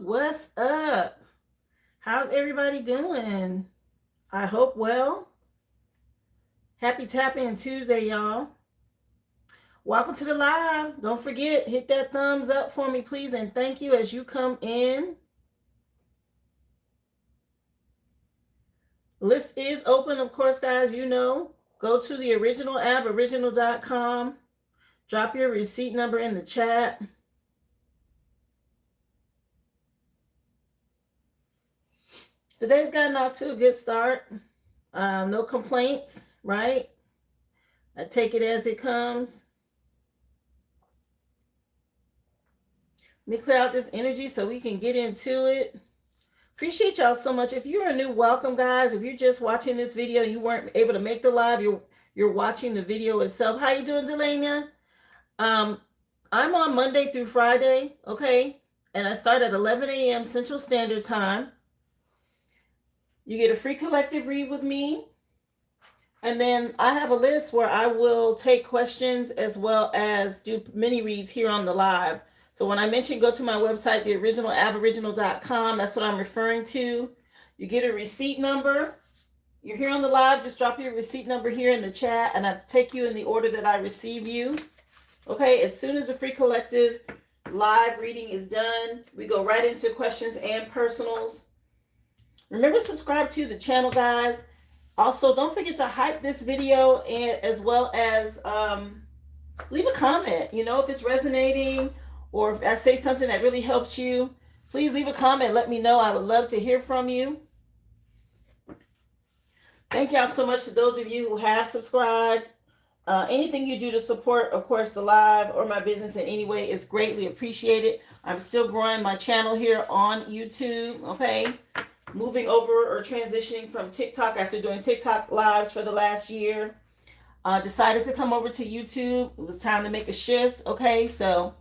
What's up? How's everybody doing? I hope well. Happy Tap In Tuesday, y'all. Welcome to the live. Don't forget, hit that thumbs up for me, please, and thank you as you come in. List is open, of course, guys. You know, go to the original aboriginal.com. Drop your receipt number in the chat. Today's gotten off to a good start. No complaints, right? I take it as it comes. Let me clear out this energy so we can get into it. Appreciate y'all so much. If you're a new, welcome, guys. If you're just watching this video, you weren't able to make the live, you're watching the video itself. How you doing, Delania? I'm on Monday through Friday, okay? And I start at 11 a.m. Central Standard Time. You get a free collective read with me. And then I have a list where I will take questions as well as do mini reads here on the live. So when I mention go to my website, theoriginalaboriginal.com, that's what I'm referring to. You get a receipt number. You're here on the live, just drop your receipt number here in the chat, and I take you in the order that I receive you. Okay, as soon as the free collective live reading is done, we go right into questions and personals. Remember, subscribe to the channel, guys. Also, don't forget to hype this video and as well as leave a comment. You know, if it's resonating or if I say something that really helps you, please leave a comment. Let me know. I would love to hear from you. Thank y'all so much to those of you who have subscribed. Anything you do to support, of course, the live or my business in any way is greatly appreciated. I'm still growing my channel here on YouTube, okay? Moving over or transitioning from TikTok after doing TikTok lives for the last year. Decided to come over to YouTube. It was time to make a shift, okay? So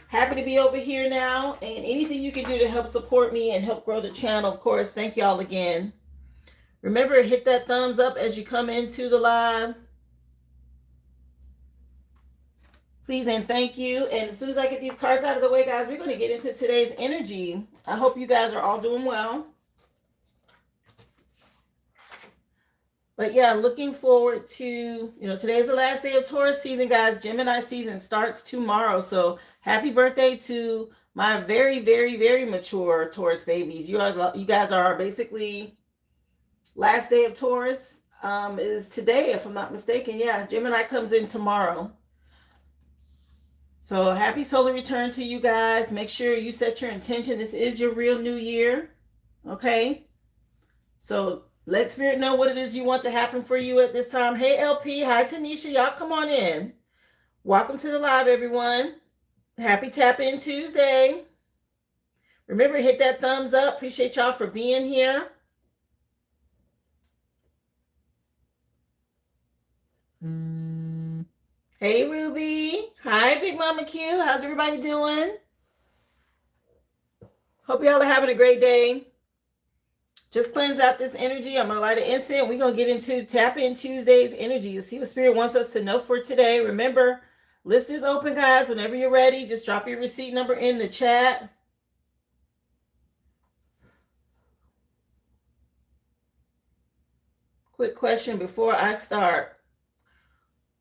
happy to be over here now. And anything you can do to help support me and help grow the channel, of course, thank y'all again. Remember, hit that thumbs up as you come into the live. Please and thank you. And as soon as I get these cards out of the way, guys, we're going to get into today's energy. I hope you guys are all doing well. But yeah, looking forward to, today's the last day of Taurus season, guys. Gemini season starts tomorrow. So happy birthday to my very, very, very mature Taurus babies. You guys are basically last day of Taurus is today, if I'm not mistaken. Yeah, Gemini comes in tomorrow. So happy solar return to you guys. Make sure you set your intention. This is your real new year. Okay. So let Spirit know what it is you want to happen for you at this time. Hey, LP. Hi, Tanisha. Y'all come on in. Welcome to the live, everyone. Happy Tap In Tuesday. Remember, hit that thumbs up. Appreciate y'all for being here. Hey, Ruby. Hi, Big Mama Q. How's everybody doing? Hope y'all are having a great day. Just cleanse out this energy. I'm going to light an incense. We're going to get into Tap In Tuesday's energy to see what Spirit wants us to know for today. Remember, list is open, guys. Whenever you're ready, just drop your receipt number in the chat. Quick question before I start.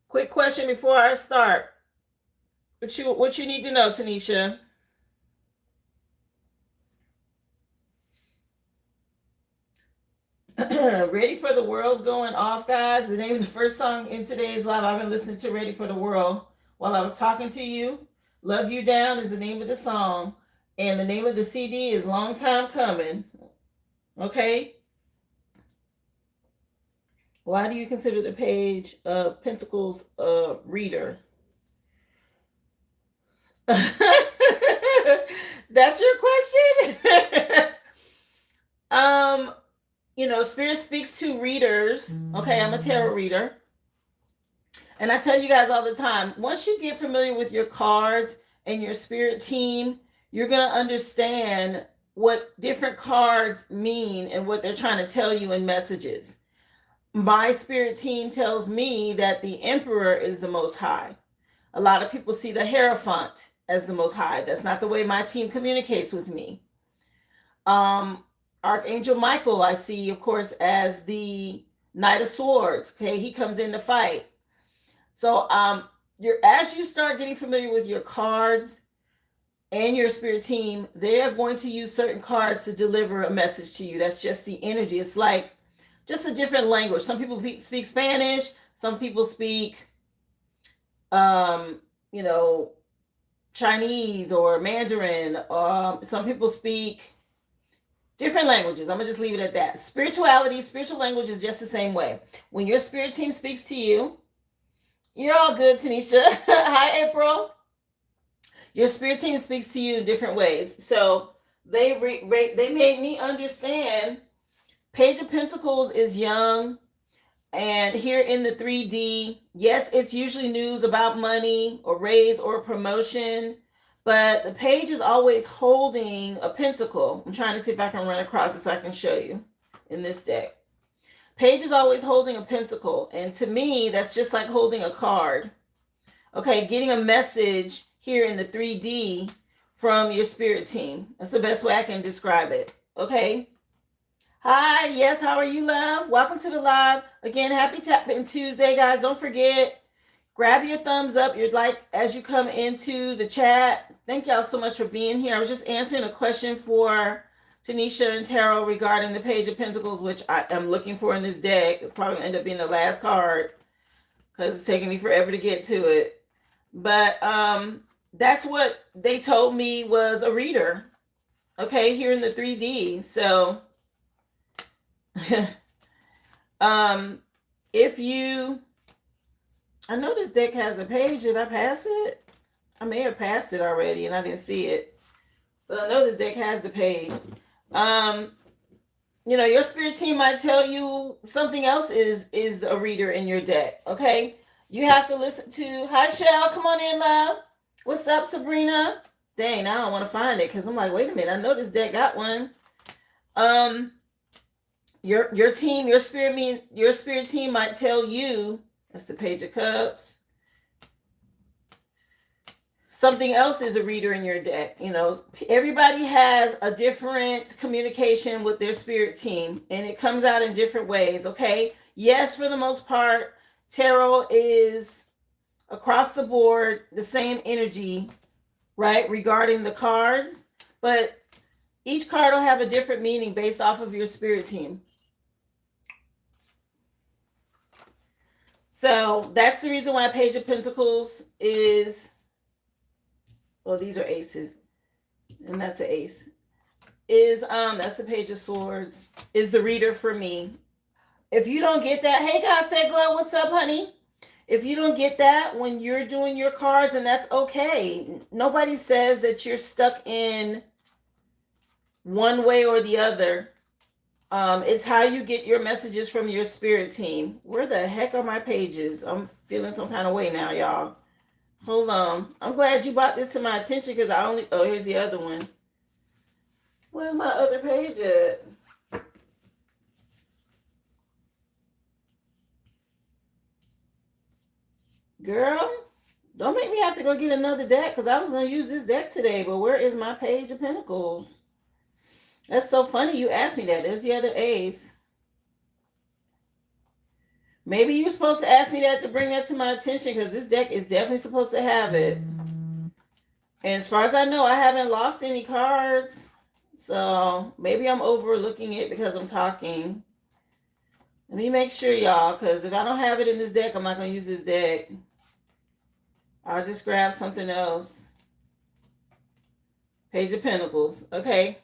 Quick question before I start. What you need to know, Tanisha? Ready for the World's going off, guys. The name of the first song in today's live. I've been listening to Ready for the World while I was talking to you. Love You Down is the name of the song. And the name of the CD is Long Time Coming. Okay? Why do you consider the Page of Pentacles a reader? That's your question? Spirit speaks to readers. Okay, I'm a tarot reader. And I tell you guys all the time, once you get familiar with your cards and your spirit team, you're going to understand what different cards mean and what they're trying to tell you in messages. My spirit team tells me that the Emperor is the Most High. A lot of people see the Hierophant as the Most High. That's not the way my team communicates with me. Archangel Michael, I see, of course, as the Knight of Swords. Okay, he comes in to fight. So as you start getting familiar with your cards and your spirit team, they are going to use certain cards to deliver a message to you. That's just the energy. It's like just a different language. Some people speak Spanish. Some people speak, you know, Chinese or Mandarin. Some people speak different languages. I'm going to just leave it at that. Spiritual language is just the same way. When your spirit team speaks to you, you're all good, Tanisha. Hi, April. Your spirit team speaks to you in different ways. So they made me understand Page of Pentacles is young. And here in the 3D, yes, it's usually news about money or raise or promotion. But the page is always holding a pentacle. I'm trying to see if I can run across it so I can show you in this deck. Page is always holding a pentacle. And to me, that's just like holding a card. Okay, getting a message here in the 3D from your spirit team. That's the best way I can describe it. Okay. Hi, yes, how are you, love? Welcome to the live. Again, happy Tapping Tuesday, guys. Don't forget, grab your thumbs up, your like, as you come into the chat. Thank y'all so much for being here. I was just answering a question for Tanisha and Tarot regarding the Page of Pentacles, which I am looking for in this deck. It's probably going to end up being the last card because it's taking me forever to get to it. But that's what they told me was a reader. Okay, here in the 3D. So if you, I know this deck has a page. Did I pass it? I may have passed it already and I didn't see it. But I know this deck has the page. You know, your spirit team might tell you something else is a reader in your deck. Okay. You have to listen to, hi Shell, come on in, love. What's up, Sabrina? Dang, now I don't want to find it because I'm like, wait a minute, I know this deck got one. Your team, your spirit team might tell you, that's the Page of Cups. Something else is a reader in your deck. You know, everybody has a different communication with their spirit team, and it comes out in different ways. Okay. Yes, for the most part, tarot is across the board the same energy, right, regarding the cards, but each card will have a different meaning based off of your spirit team. So that's the reason why Page of Pentacles is, well, these are aces, and that's an ace. Is that's the Page of Swords, is the reader for me. If you don't get that, hey God said glow, what's up, honey? If you don't get that when you're doing your cards, and that's okay. Nobody says that you're stuck in one way or the other. It's how you get your messages from your spirit team. Where the heck are my pages? I'm feeling some kind of way now, y'all. Hold on. I'm glad you brought this to my attention because oh, here's the other one. Where's my other page at? Girl, don't make me have to go get another deck because I was going to use this deck today, but where is my Page of Pentacles? That's so funny you asked me that. There's the other ace. Maybe you were supposed to ask me that to bring that to my attention because this deck is definitely supposed to have it. And as far as I know, I haven't lost any cards. So maybe I'm overlooking it because I'm talking. Let me make sure, y'all, because if I don't have it in this deck, I'm not going to use this deck. I'll just grab something else. Page of Pentacles. Okay.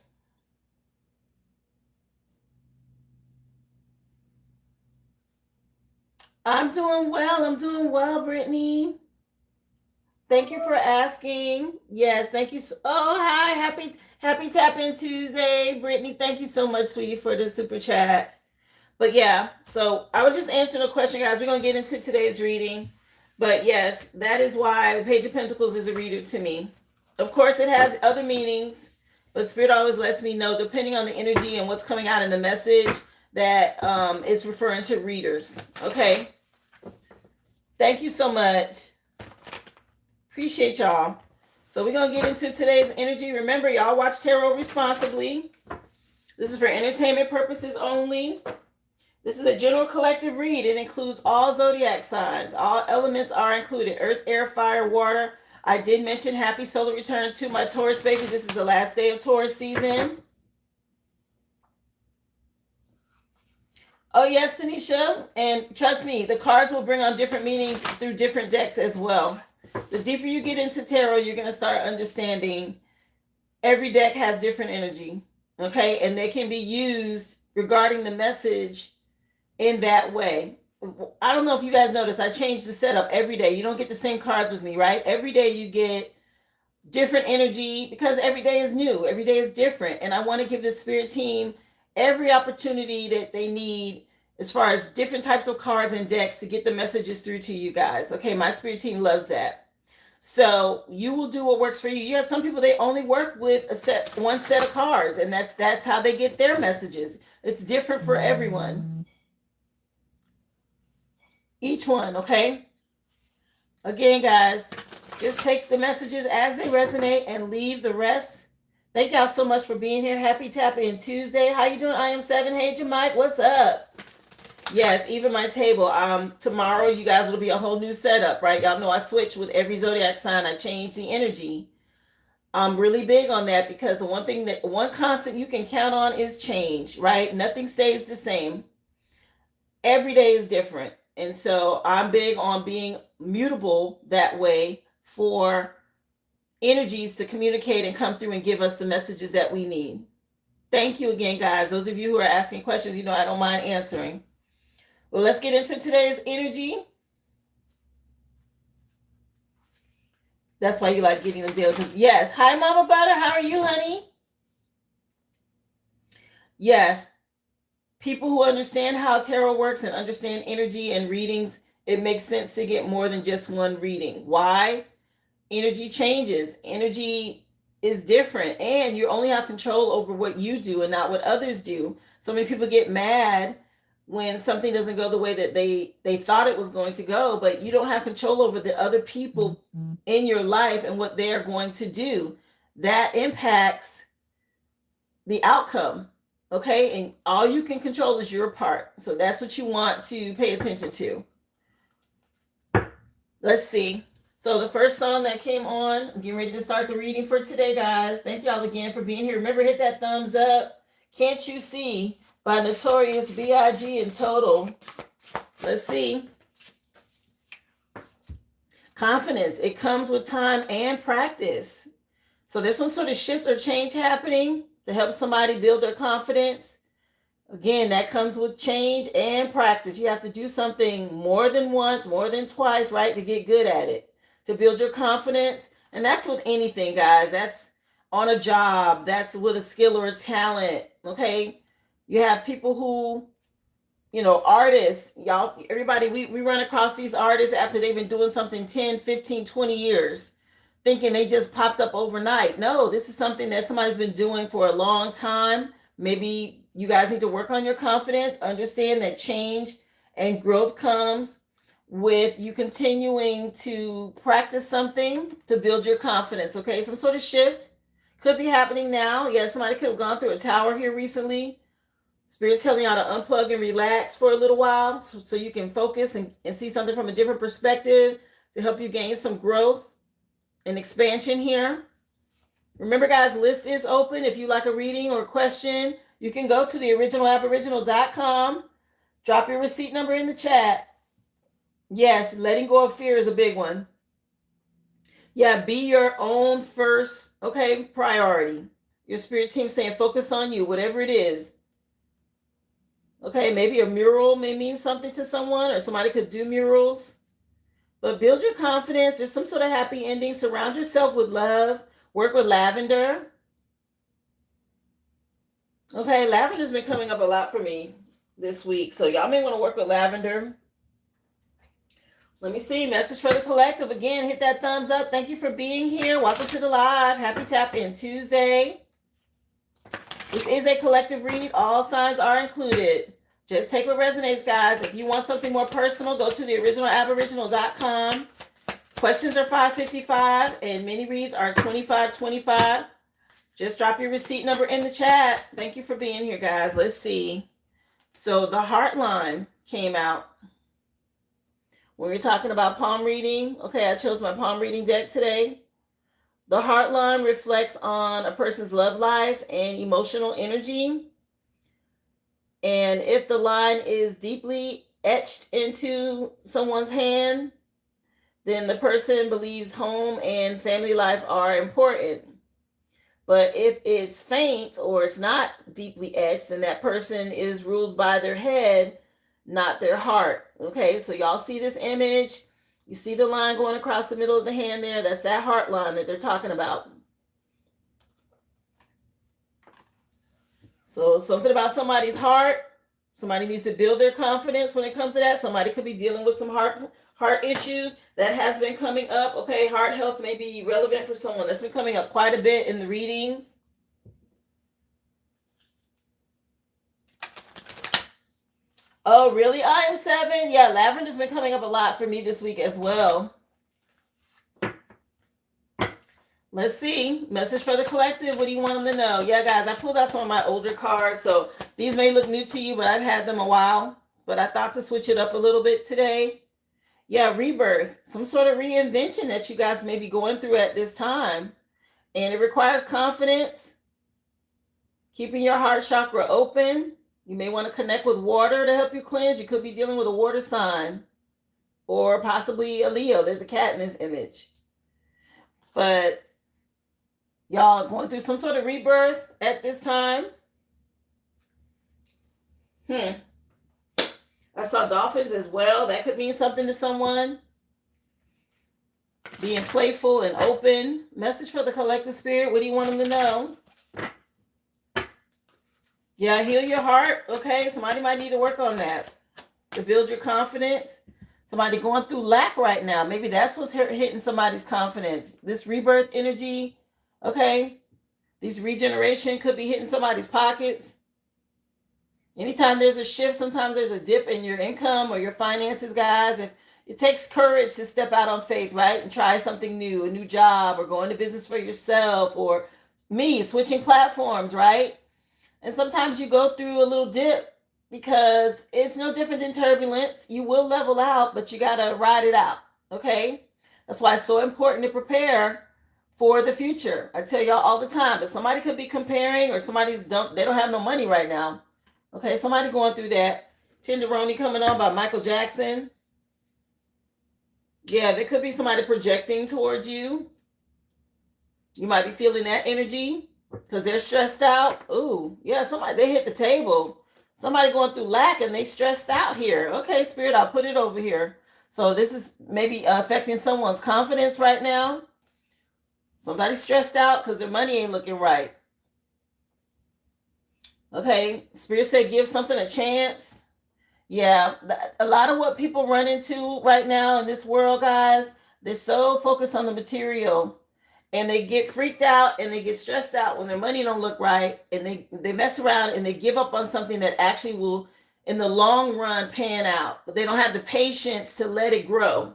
I'm doing well, Brittany. Thank you for asking. Yes, thank you. Oh, hi. Happy Tap-In Tuesday. Brittany, thank you so much, sweetie, for the super chat. But yeah, so I was just answering a question, guys. We're going to get into today's reading. But yes, that is why the Page of Pentacles is a reader to me. Of course, it has other meanings, but Spirit always lets me know, depending on the energy and what's coming out in the message, that it's referring to readers. Okay. Thank you so much. Appreciate y'all. So we're going to get into today's energy. Remember, y'all watch tarot responsibly. This is for entertainment purposes only. This is a general collective read. It includes all zodiac signs. All elements are included. Earth, air, fire, water. I did mention happy solar return to my Taurus babies. This is the last day of Taurus season. Oh, yes, Tanisha. And trust me, the cards will bring on different meanings through different decks as well. The deeper you get into tarot, you're going to start understanding every deck has different energy. Okay? And they can be used regarding the message in that way. I don't know if you guys notice, I change the setup every day. You don't get the same cards with me, right? Every day you get different energy because every day is new. Every day is different. And I want to give the spirit team every opportunity that they need as far as different types of cards and decks to get the messages through to you guys. Okay, my spirit team loves that. So you will do what works for you. You have some people, they only work with one set of cards, and that's how they get their messages. It's different for everyone. Each one, okay? Again, guys, just take the messages as they resonate and leave the rest. Thank y'all so much for being here. Happy Tap In Tuesday. How you doing? I am 7. Hey, Jamike, what's up? Yes, even my table. Tomorrow, you guys, it'll be a whole new setup, right? Y'all know I switch with every zodiac sign. I change the energy. I'm really big on that because the one constant you can count on is change, right? Nothing stays the same. Every day is different. And so I'm big on being mutable that way for energies to communicate and come through and give us the messages that we need. Thank you again, guys. Those of you who are asking questions, you know I don't mind answering. Well, let's get into today's energy. That's why you like getting the deal. Because yes, hi, Mama Butter. How are you, honey? Yes, people who understand how tarot works and understand energy and readings, it makes sense to get more than just one reading. Why? Energy changes. Energy is different, and you only have control over what you do and not what others do. So many people get mad when something doesn't go the way that they thought it was going to go, but you don't have control over the other people in your life and what they're going to do. That impacts the outcome, okay? And all you can control is your part. So that's what you want to pay attention to. Let's see. So the first song that came on, I'm getting ready to start the reading for today, guys. Thank y'all again for being here. Remember, hit that thumbs up. Can't You See by Notorious B.I.G. and Total. Let's see. Confidence. It comes with time and practice. So there's some sort of shift or change happening to help somebody build their confidence. Again, that comes with change and practice. You have to do something more than once, more than twice, right, to get good at it, to build your confidence. And that's with anything, guys. That's on a job. That's with a skill or a talent, okay? You have people who, artists, y'all, everybody, we run across these artists after they've been doing something 10, 15, 20 years, thinking they just popped up overnight. No, this is something that somebody's been doing for a long time. Maybe you guys need to work on your confidence, understand that change and growth comes with you continuing to practice something to build your confidence, okay? Some sort of shift could be happening now. Yeah, somebody could have gone through a tower here recently. Spirit's telling y'all to unplug and relax for a little while so you can focus and see something from a different perspective to help you gain some growth and expansion here. Remember, guys, list is open. If you like a reading or a question, you can go to theoriginalaboriginal.com. Drop your receipt number in the chat. Yes, letting go of fear is a big one. Yeah, be your own first, okay, priority. Your spirit team saying focus on you, whatever it is. Okay, maybe a mural may mean something to someone, or somebody could do murals. But build your confidence. There's some sort of happy ending. Surround yourself with love. Work with lavender. Okay, lavender's been coming up a lot for me this week. So y'all may want to work with lavender. Let me see. Message for the collective. Again, hit that thumbs up. Thank you for being here. Welcome to the live. Happy Tap In Tuesday. This is a collective read. All signs are included. Just take what resonates, guys. If you want something more personal, go to theoriginalaboriginal.com. Questions are $5.55 and mini reads are $25.25. Just drop your receipt number in the chat. Thank you for being here, guys. Let's see. So the heart line came out. When we're talking about palm reading, okay, I chose my palm reading deck today. The heart line reflects on a person's love life and emotional energy. And if the line is deeply etched into someone's hand, then the person believes home and family life are important. But if it's faint or it's not deeply etched, then that person is ruled by their head, not their heart. Okay, so y'all see this image? You see the line going across the middle of the hand there? That's that heart line that they're talking about. So something about somebody's heart. Somebody needs to build their confidence when it comes to that. Somebody could be dealing with some heart issues that has been coming up. Okay, heart health may be relevant for someone. That's been coming up quite a bit in the readings. Oh, really? I am 7. Yeah, lavender's been coming up a lot for me this week as well. Let's see. Message for the collective. What do you want them to know? Yeah, guys, I pulled out some of my older cards, so these may look new to you, but I've had them a while. But I thought to switch it up a little bit today. Yeah, rebirth. Some sort of reinvention that you guys may be going through at this time. And it requires confidence. Keeping your heart chakra open. You may want to connect with water to help you cleanse. You could be dealing with a water sign. Or possibly a Leo. There's a cat in this image. But y'all going through some sort of rebirth at this time. I saw dolphins as well. That could mean something to someone. Being playful and open. Message for the collective spirit. What do you want them to know? Yeah, heal your heart. Okay, somebody might need to work on that. To build your confidence. Somebody going through lack right now. Maybe that's what's hitting somebody's confidence. This rebirth energy. Okay. These regeneration could be hitting somebody's pockets. Anytime there's a shift, sometimes there's a dip in your income or your finances, guys. If it takes courage to step out on faith, right? And try something new, a new job, or go into business for yourself, or switching platforms, right? And sometimes you go through a little dip because it's no different than turbulence. You will level out, but you got to ride it out, okay? That's why it's so important to prepare for the future. I tell y'all all the time, but somebody could be comparing, or they don't have no money right now. Okay, somebody going through that. Tenderoni coming on by Michael Jackson. Yeah, there could be somebody projecting towards you. You might be feeling that energy because they're stressed out. Ooh, yeah, they hit the table. Somebody going through lack and they stressed out here. Okay, Spirit, I'll put it over here. So this is maybe affecting someone's confidence right now. Somebody's stressed out because their money ain't looking right. Okay, Spirit said give something a chance. Yeah, a lot of what people run into right now in this world, guys, they're so focused on the material. And they get freaked out and they get stressed out when their money don't look right. And they mess around and they give up on something that actually will, in the long run, pan out. But they don't have the patience to let it grow.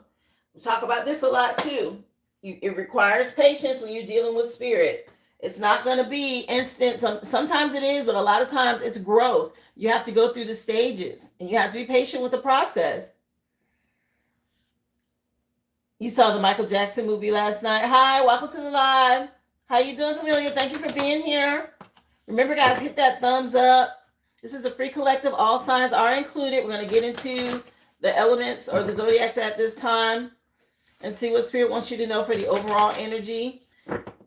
We talk about this a lot too. It requires patience when you're dealing with spirit. It's not going to be instant. Sometimes it is, but a lot of times it's growth. You have to go through the stages and you have to be patient with the process. You saw the Michael Jackson movie last night. Hi, welcome to the live. How you doing, Camelia? Thank you for being here. Remember, guys, hit that thumbs up. This is a free collective. All signs are included. We're going to get into the elements or the zodiacs at this time and see what Spirit wants you to know for the overall energy.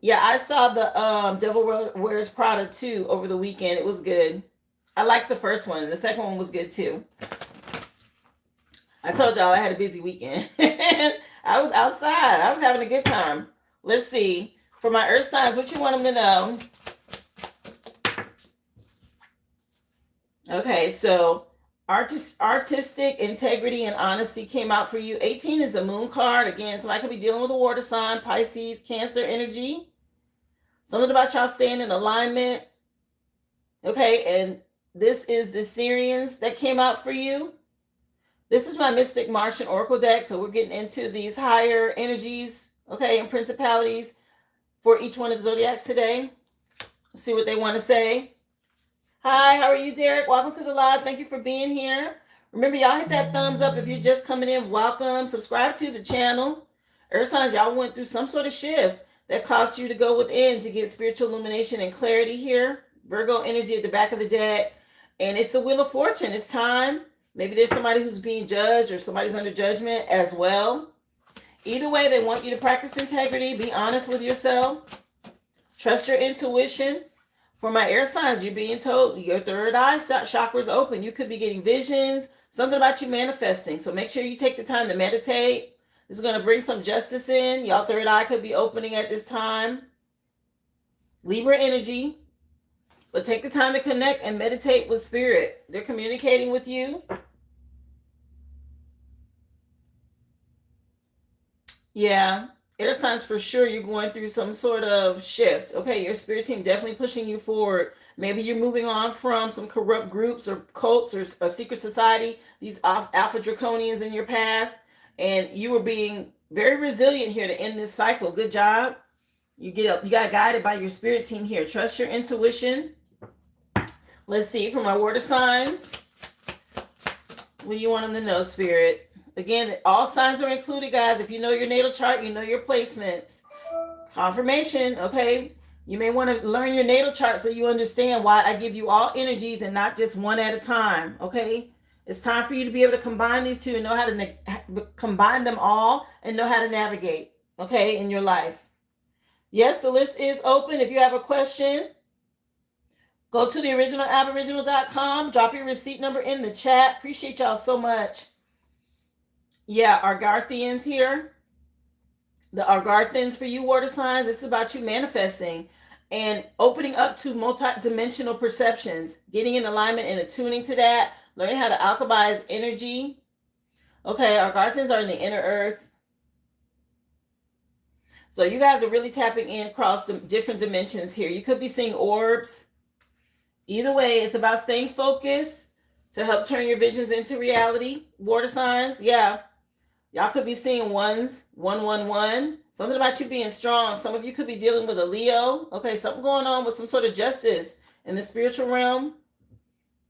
Yeah, I saw the Devil Wears Prada 2 over the weekend. It was good. I liked the first one. The second one was good too. I told y'all I had a busy weekend. I was outside. I was having a good time. Let's see. For my earth signs, what you want them to know? Okay, so artistic integrity and honesty came out for you. 18 is the moon card. Again, somebody could be dealing with a water sign, Pisces, Cancer energy. Something about y'all staying in alignment. Okay, and this is the Syrians that came out for you. This is my Mystic Martian Oracle deck. So we're getting into these higher energies, okay, and principalities for each one of the zodiacs today. Let's see what they want to say. Hi, how are you, Derek? Welcome to the live. Thank you for being here. Remember, y'all hit that thumbs up if you're just coming in. Welcome. Subscribe to the channel. Earth signs, y'all went through some sort of shift that caused you to go within to get spiritual illumination and clarity here. Virgo energy at the back of the deck. And it's the Wheel of Fortune. It's time. Maybe there's somebody who's being judged or somebody's under judgment as well. Either way, they want you to practice integrity. Be honest with yourself. Trust your intuition. For my air signs, you're being told your third eye chakra is open. You could be getting visions, something about you manifesting. So make sure you take the time to meditate. This is going to bring some justice in. Y'all third eye could be opening at this time. Libra energy. But take the time to connect and meditate with spirit. They're communicating with you. Yeah. Air signs, for sure, you're going through some sort of shift. Okay, your spirit team definitely pushing you forward. Maybe you're moving on from some corrupt groups or cults or a secret society, these alpha draconians in your past, and you were being very resilient here to end this cycle. Good job. You got guided by your spirit team here. Trust your intuition. Let's see for my water signs. What do you want them to know, spirit? Again, all signs are included, guys. If you know your natal chart, you know your placements. Confirmation, okay? You may want to learn your natal chart so you understand why I give you all energies and not just one at a time, okay? It's time for you to be able to combine these two and know how to combine them all and know how to navigate, okay, in your life. Yes, the list is open. If you have a question, go to the original aboriginal.com. Drop your receipt number in the chat. Appreciate y'all so much. Yeah, Argarthians here. The Argarthians for you water signs, it's about you manifesting and opening up to multi-dimensional perceptions, getting in alignment and attuning to that, learning how to alchemize energy. Okay, Argarthians are in the inner earth. So you guys are really tapping in across the different dimensions here. You could be seeing orbs. Either way, it's about staying focused to help turn your visions into reality. Water signs, yeah. Y'all could be seeing ones, 111. Something about you being strong. Some of you could be dealing with a Leo. Okay, something going on with some sort of justice in the spiritual realm.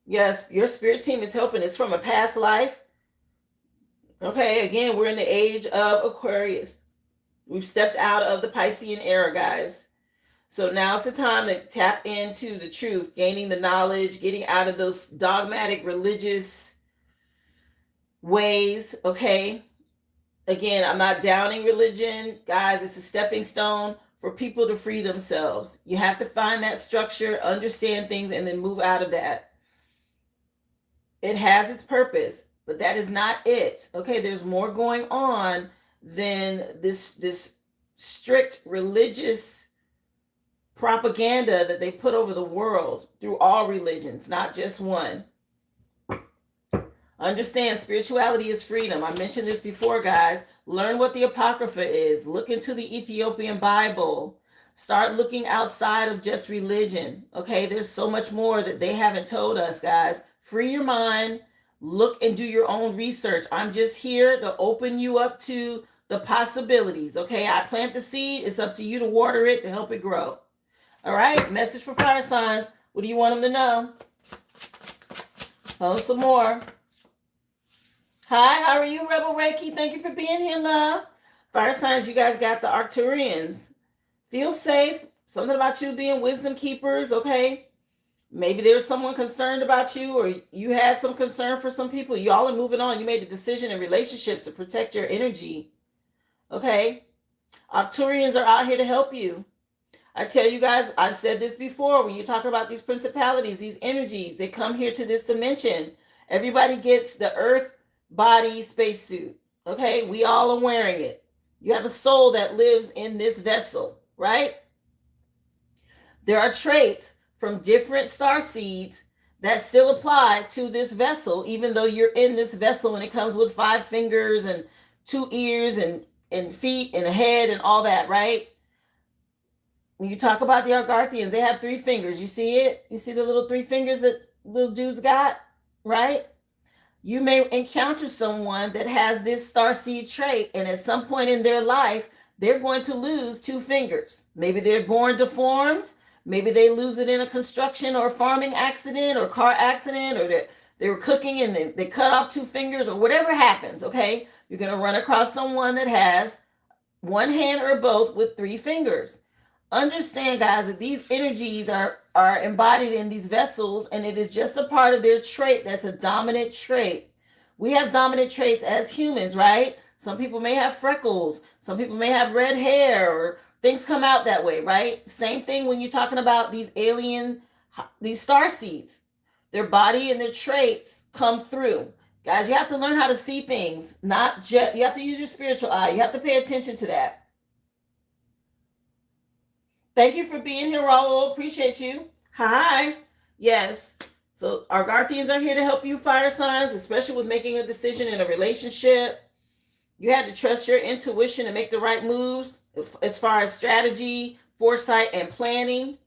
Yes, your spirit team is helping. It's from a past life. Okay, again, we're in the age of Aquarius. We've stepped out of the Piscean era, guys. So now's the time to tap into the truth, gaining the knowledge, getting out of those dogmatic religious ways, okay? Again, I'm not downing religion. Guys, it's a stepping stone for people to free themselves. You have to find that structure, understand things, and then move out of that. It has its purpose, but that is not it. Okay, there's more going on than this strict religious propaganda that they put over the world through all religions, not just one. Understand, spirituality is freedom. I mentioned this before, guys. Learn what the Apocrypha is. Look into the Ethiopian Bible. Start looking outside of just religion. Okay, there's so much more that they haven't told us, guys. Free your mind. Look and do your own research. I'm just here to open you up to the possibilities. Okay, I plant the seed. It's up to you to water it to help it grow. All right, message for fire signs. What do you want them to know? Oh, some more. Hi, how are you, Rebel Reiki? Thank you for being here, love. Fire signs, you guys got the Arcturians. Feel safe. Something about you being wisdom keepers, okay? Maybe there's someone concerned about you or you had some concern for some people. Y'all are moving on. You made a decision in relationships to protect your energy, okay? Arcturians are out here to help you. I tell you guys, I've said this before, when you talk about these principalities, these energies, they come here to this dimension. Everybody gets the earth body spacesuit. Okay, we all are wearing it. You have a soul that lives in this vessel, right? There are traits from different star seeds that still apply to this vessel, even though you're in this vessel and it comes with 5 fingers and 2 ears and feet and a head and all that, right? When you talk about the Argarthians, they have 3 fingers. You see it? You see the little 3 fingers that little dudes got, right? You may encounter someone that has this starseed trait, and at some point in their life, they're going to lose two fingers. Maybe they're born deformed. Maybe they lose it in a construction or farming accident or car accident, or they were cooking and they cut off two fingers, or whatever happens, okay? You're going to run across someone that has one hand or both with three fingers. Understand, guys, that these energies are embodied in these vessels, and it is just a part of their trait that's a dominant trait. We have dominant traits as humans, right? Some people may have freckles, some people may have red hair, or things come out that way, right? Same thing when you're talking about these these star seeds. Their body and their traits come through. Guys, you have to learn how to see things, not just, you have to use your spiritual eye. You have to pay attention to that. Thank you for being here, Raul. Appreciate you. Hi. Yes. So our Garthians are here to help you, fire signs, especially with making a decision in a relationship. You had to trust your intuition and make the right moves as far as strategy, foresight, and planning.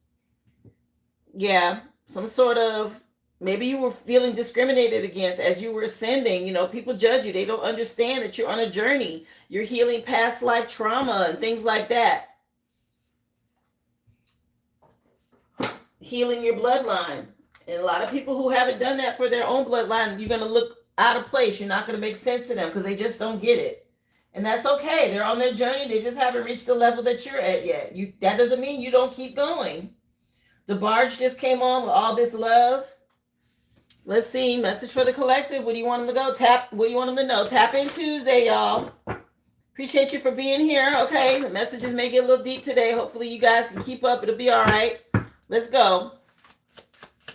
Yeah. Some sort of, maybe you were feeling discriminated against as you were ascending. You know, people judge you. They don't understand that you're on a journey. You're healing past life trauma and things like that. Healing your bloodline. And a lot of people who haven't done that for their own bloodline, you're going to look out of place. You're not going to make sense to them because they just don't get it. And that's okay. They're on their journey. They just haven't reached the level that you're at yet. That doesn't mean you don't keep going. The barge just came on with all this love. Let's see. Message for the collective. What do you want them to go? What do you want them to know? Tap in Tuesday, y'all. Appreciate you for being here. Okay. The messages may get a little deep today. Hopefully you guys can keep up. It'll be all right. Let's go.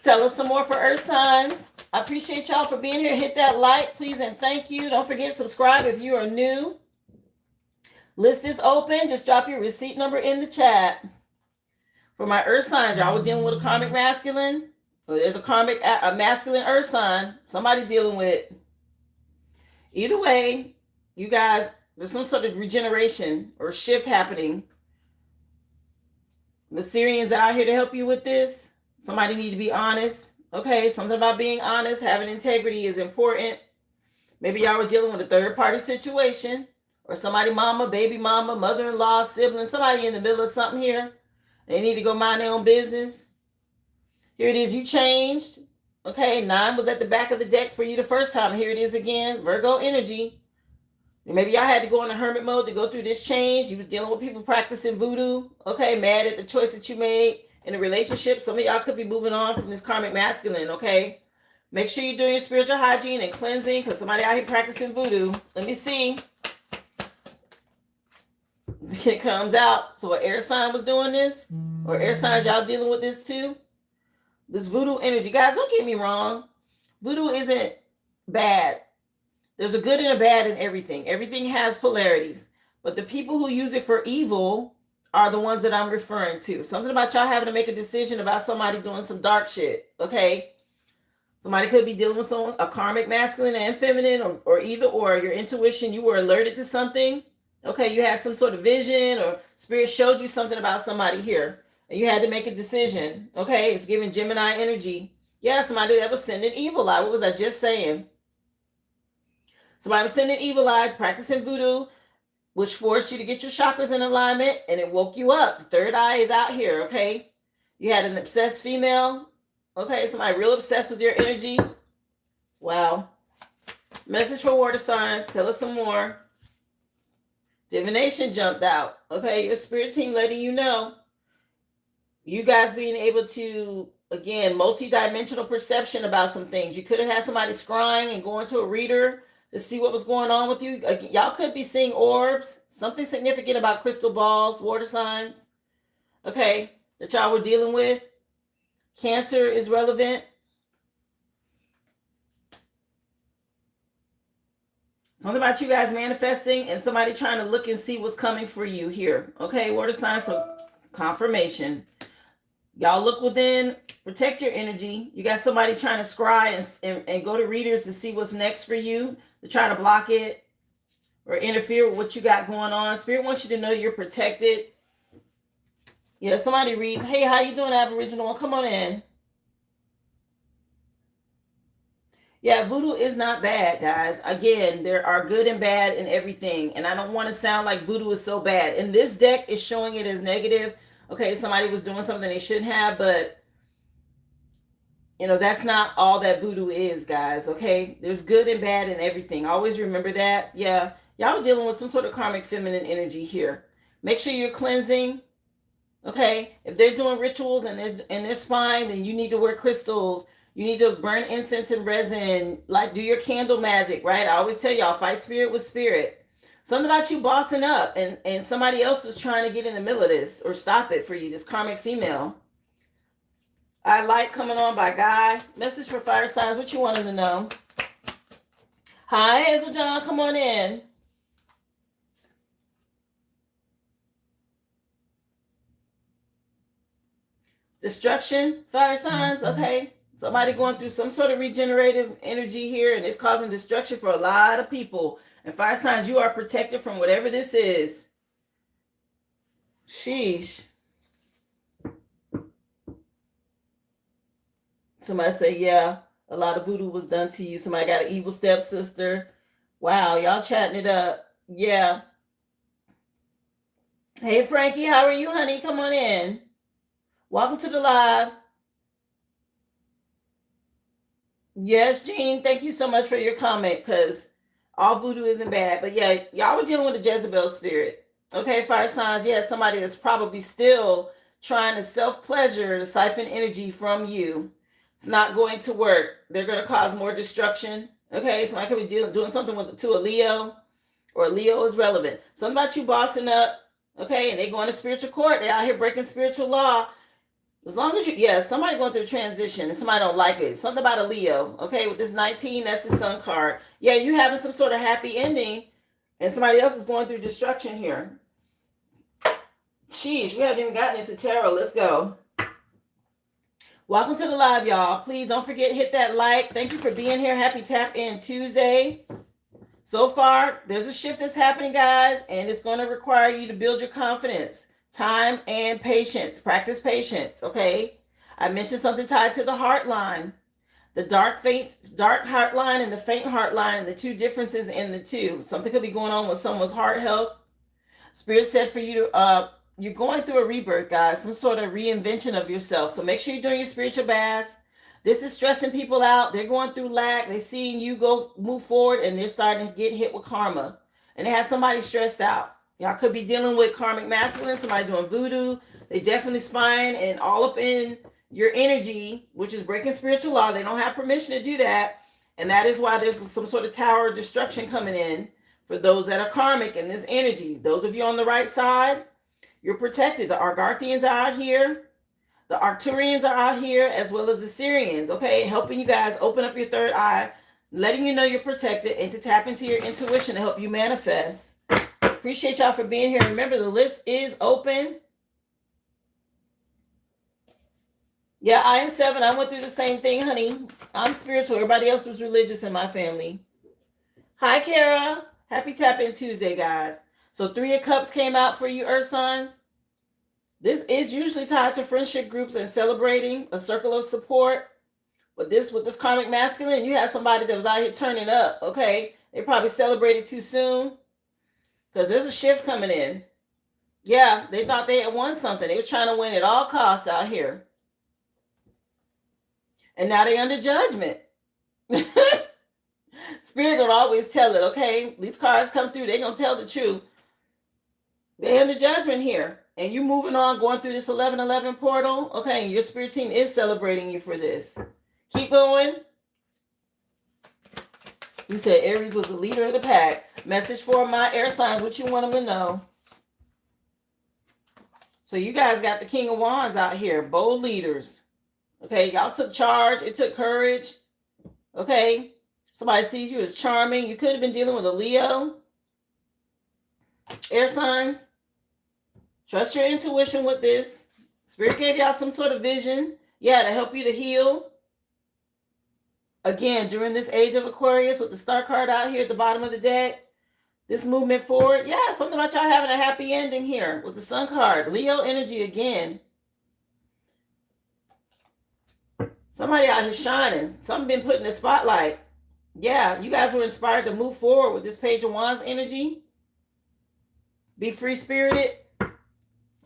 Tell us some more for Earth signs. I appreciate y'all for being here. Hit that like, please, and thank you. Don't forget to subscribe if you are new. List is open. Just drop your receipt number in the chat. For my Earth signs, y'all were dealing with a karmic masculine. Or there's a masculine Earth sign. Somebody dealing with. Either way, you guys, there's some sort of regeneration or shift happening. The Syrians are out here to help you with this. Somebody need to be honest. Okay, something about being honest, having integrity is important. Maybe y'all were dealing with a third-party situation, or somebody, mama, baby mama, mother-in-law, sibling, somebody in the middle of something here. They need to go mind their own business. Here it is, you changed. Okay, 9 was at the back of the deck for you the first time. Here it is again, Virgo energy. Maybe y'all had to go in a hermit mode to go through this change. You was dealing with people practicing voodoo. Okay, mad at the choice that you made in a relationship. Some of y'all could be moving on from this karmic masculine, okay? Make sure you're doing your spiritual hygiene and cleansing because somebody out here practicing voodoo. Let me see. It comes out. So an air sign was doing this? Or air signs, y'all dealing with this too? This voodoo energy. Guys, don't get me wrong. Voodoo isn't bad. There's a good and a bad in everything. Everything has polarities. But the people who use it for evil are the ones that I'm referring to. Something about y'all having to make a decision about somebody doing some dark shit. Okay? Somebody could be dealing with someone, a karmic masculine and feminine, or either or. Your intuition, you were alerted to something. Okay, you had some sort of vision or spirit showed you something about somebody here. And you had to make a decision. Okay, it's giving Gemini energy. Yeah, somebody that was sending evil out. What was I just saying? Somebody was sending evil eye, practicing voodoo, which forced you to get your chakras in alignment, and it woke you up. The third eye is out here, okay? You had an obsessed female, okay? Somebody real obsessed with your energy. Wow. Message for water signs. Tell us some more. Divination jumped out, okay? Your spirit team letting you know. You guys being able to, again, multi-dimensional perception about some things. You could have had somebody scrying and going to a reader to see what was going on with you. Y'all could be seeing orbs, something significant about crystal balls, water signs, okay, that y'all were dealing with. Cancer is relevant. Something about you guys manifesting and somebody trying to look and see what's coming for you here. Okay, water signs, so confirmation. Y'all look within, protect your energy. You got somebody trying to scry and go to readers to see what's next for you. To try to block it or interfere with what you got going on. Spirit wants you to know you're protected. Yeah, somebody reads, hey, how you doing, Aboriginal? Come on in. Yeah, voodoo is not bad, guys. Again, there are good and bad in everything. And I don't want to sound like voodoo is so bad. And this deck is showing it as negative. Okay, somebody was doing something they shouldn't have, but that's not all that voodoo is, guys. Okay, there's good and bad in everything. Always remember that. Yeah, y'all are dealing with some sort of karmic feminine energy here. Make sure you're cleansing. Okay, if they're doing rituals and they're spine, then you need to wear crystals. You need to burn incense and resin, like do your candle magic, right? I always tell y'all, fight spirit with spirit. Something about you bossing up and somebody else is trying to get in the middle of this or stop it for you, this karmic female. I like coming on by Guy. Message for fire signs, what you wanted to know? Hi, Hazel John, come on in. Destruction, fire signs, okay. Somebody going through some sort of regenerative energy here, and it's causing destruction for a lot of people. And fire signs, you are protected from whatever this is. Sheesh. Somebody say, yeah, a lot of voodoo was done to you. Somebody got an evil stepsister. Wow, y'all chatting it up. Yeah. Hey, Frankie, how are you, honey? Come on in. Welcome to the live. Yes, Jean, thank you so much for your comment, because all voodoo isn't bad. But yeah, y'all were dealing with a Jezebel spirit. Okay, fire signs, yeah, somebody that's probably still trying to self-pleasure to siphon energy from you. It's not going to work. They're going to cause more destruction. Okay, somebody could be doing something to a Leo, or a Leo is relevant. Something about you bossing up, okay, and they going to spiritual court. They're out here breaking spiritual law. As long as somebody going through a transition and somebody don't like it. Something about a Leo, okay? With this 19, that's the sun card. Yeah, you having some sort of happy ending, and somebody else is going through destruction here. Sheesh, we haven't even gotten into tarot. Let's go. Welcome to the live, y'all. Please don't forget, hit that like. Thank you for being here. Happy Tap In Tuesday. So far, there's a shift that's happening, guys, and it's going to require you to build your confidence. Time and patience. Practice patience, okay? I mentioned something tied to the heart line. The dark heart line and the faint heart line, and the two differences in the two. Something could be going on with someone's heart health. Spirit said for you to, you're going through a rebirth, guys. Some sort of reinvention of yourself. So make sure you're doing your spiritual baths. This is stressing people out. They're going through lack. They're seeing you move forward, and they're starting to get hit with karma. And they have somebody stressed out. Y'all could be dealing with karmic masculine, somebody doing voodoo. They definitely spying and all up in your energy, which is breaking spiritual law. They don't have permission to do that. And that is why there's some sort of tower of destruction coming in for those that are karmic in this energy. Those of you on the right side, you're protected. The Argarthians are out here. The Arcturians are out here, as well as the Syrians, okay? Helping you guys open up your third eye, letting you know you're protected, and to tap into your intuition to help you manifest. Appreciate y'all for being here. Remember, the list is open. Yeah, I am 7. I went through the same thing, honey. I'm spiritual. Everybody else was religious in my family. Hi, Kara. Happy Tap In Tuesday, guys. So 3 of Cups came out for you, Earth signs. This is usually tied to friendship groups and celebrating a circle of support. But with this karmic masculine, you had somebody that was out here turning up, okay? They probably celebrated too soon, because there's a shift coming in. Yeah, they thought they had won something. They were trying to win at all costs out here. And now they're under judgment. Spirit gonna always tell it, okay? These cards come through, they're gonna tell the truth. They're under judgment here. And you moving on, going through this 1111 portal, okay? And your spirit team is celebrating you for this. Keep going. You said Aries was the leader of the pack. Message for my air signs, what you want them to know. So you guys got the King of Wands out here. Bold leaders. Okay, y'all took charge. It took courage. Okay. Somebody sees you as charming. You could have been dealing with a Leo. Air signs. Trust your intuition with this. Spirit gave y'all some sort of vision. Yeah, to help you to heal. Again, during this age of Aquarius with the star card out here at the bottom of the deck, this movement forward, yeah, something about y'all having a happy ending here with the sun card. Leo energy again. Somebody out here shining. Something been put in the spotlight. Yeah, you guys were inspired to move forward with this Page of Wands energy. Be free spirited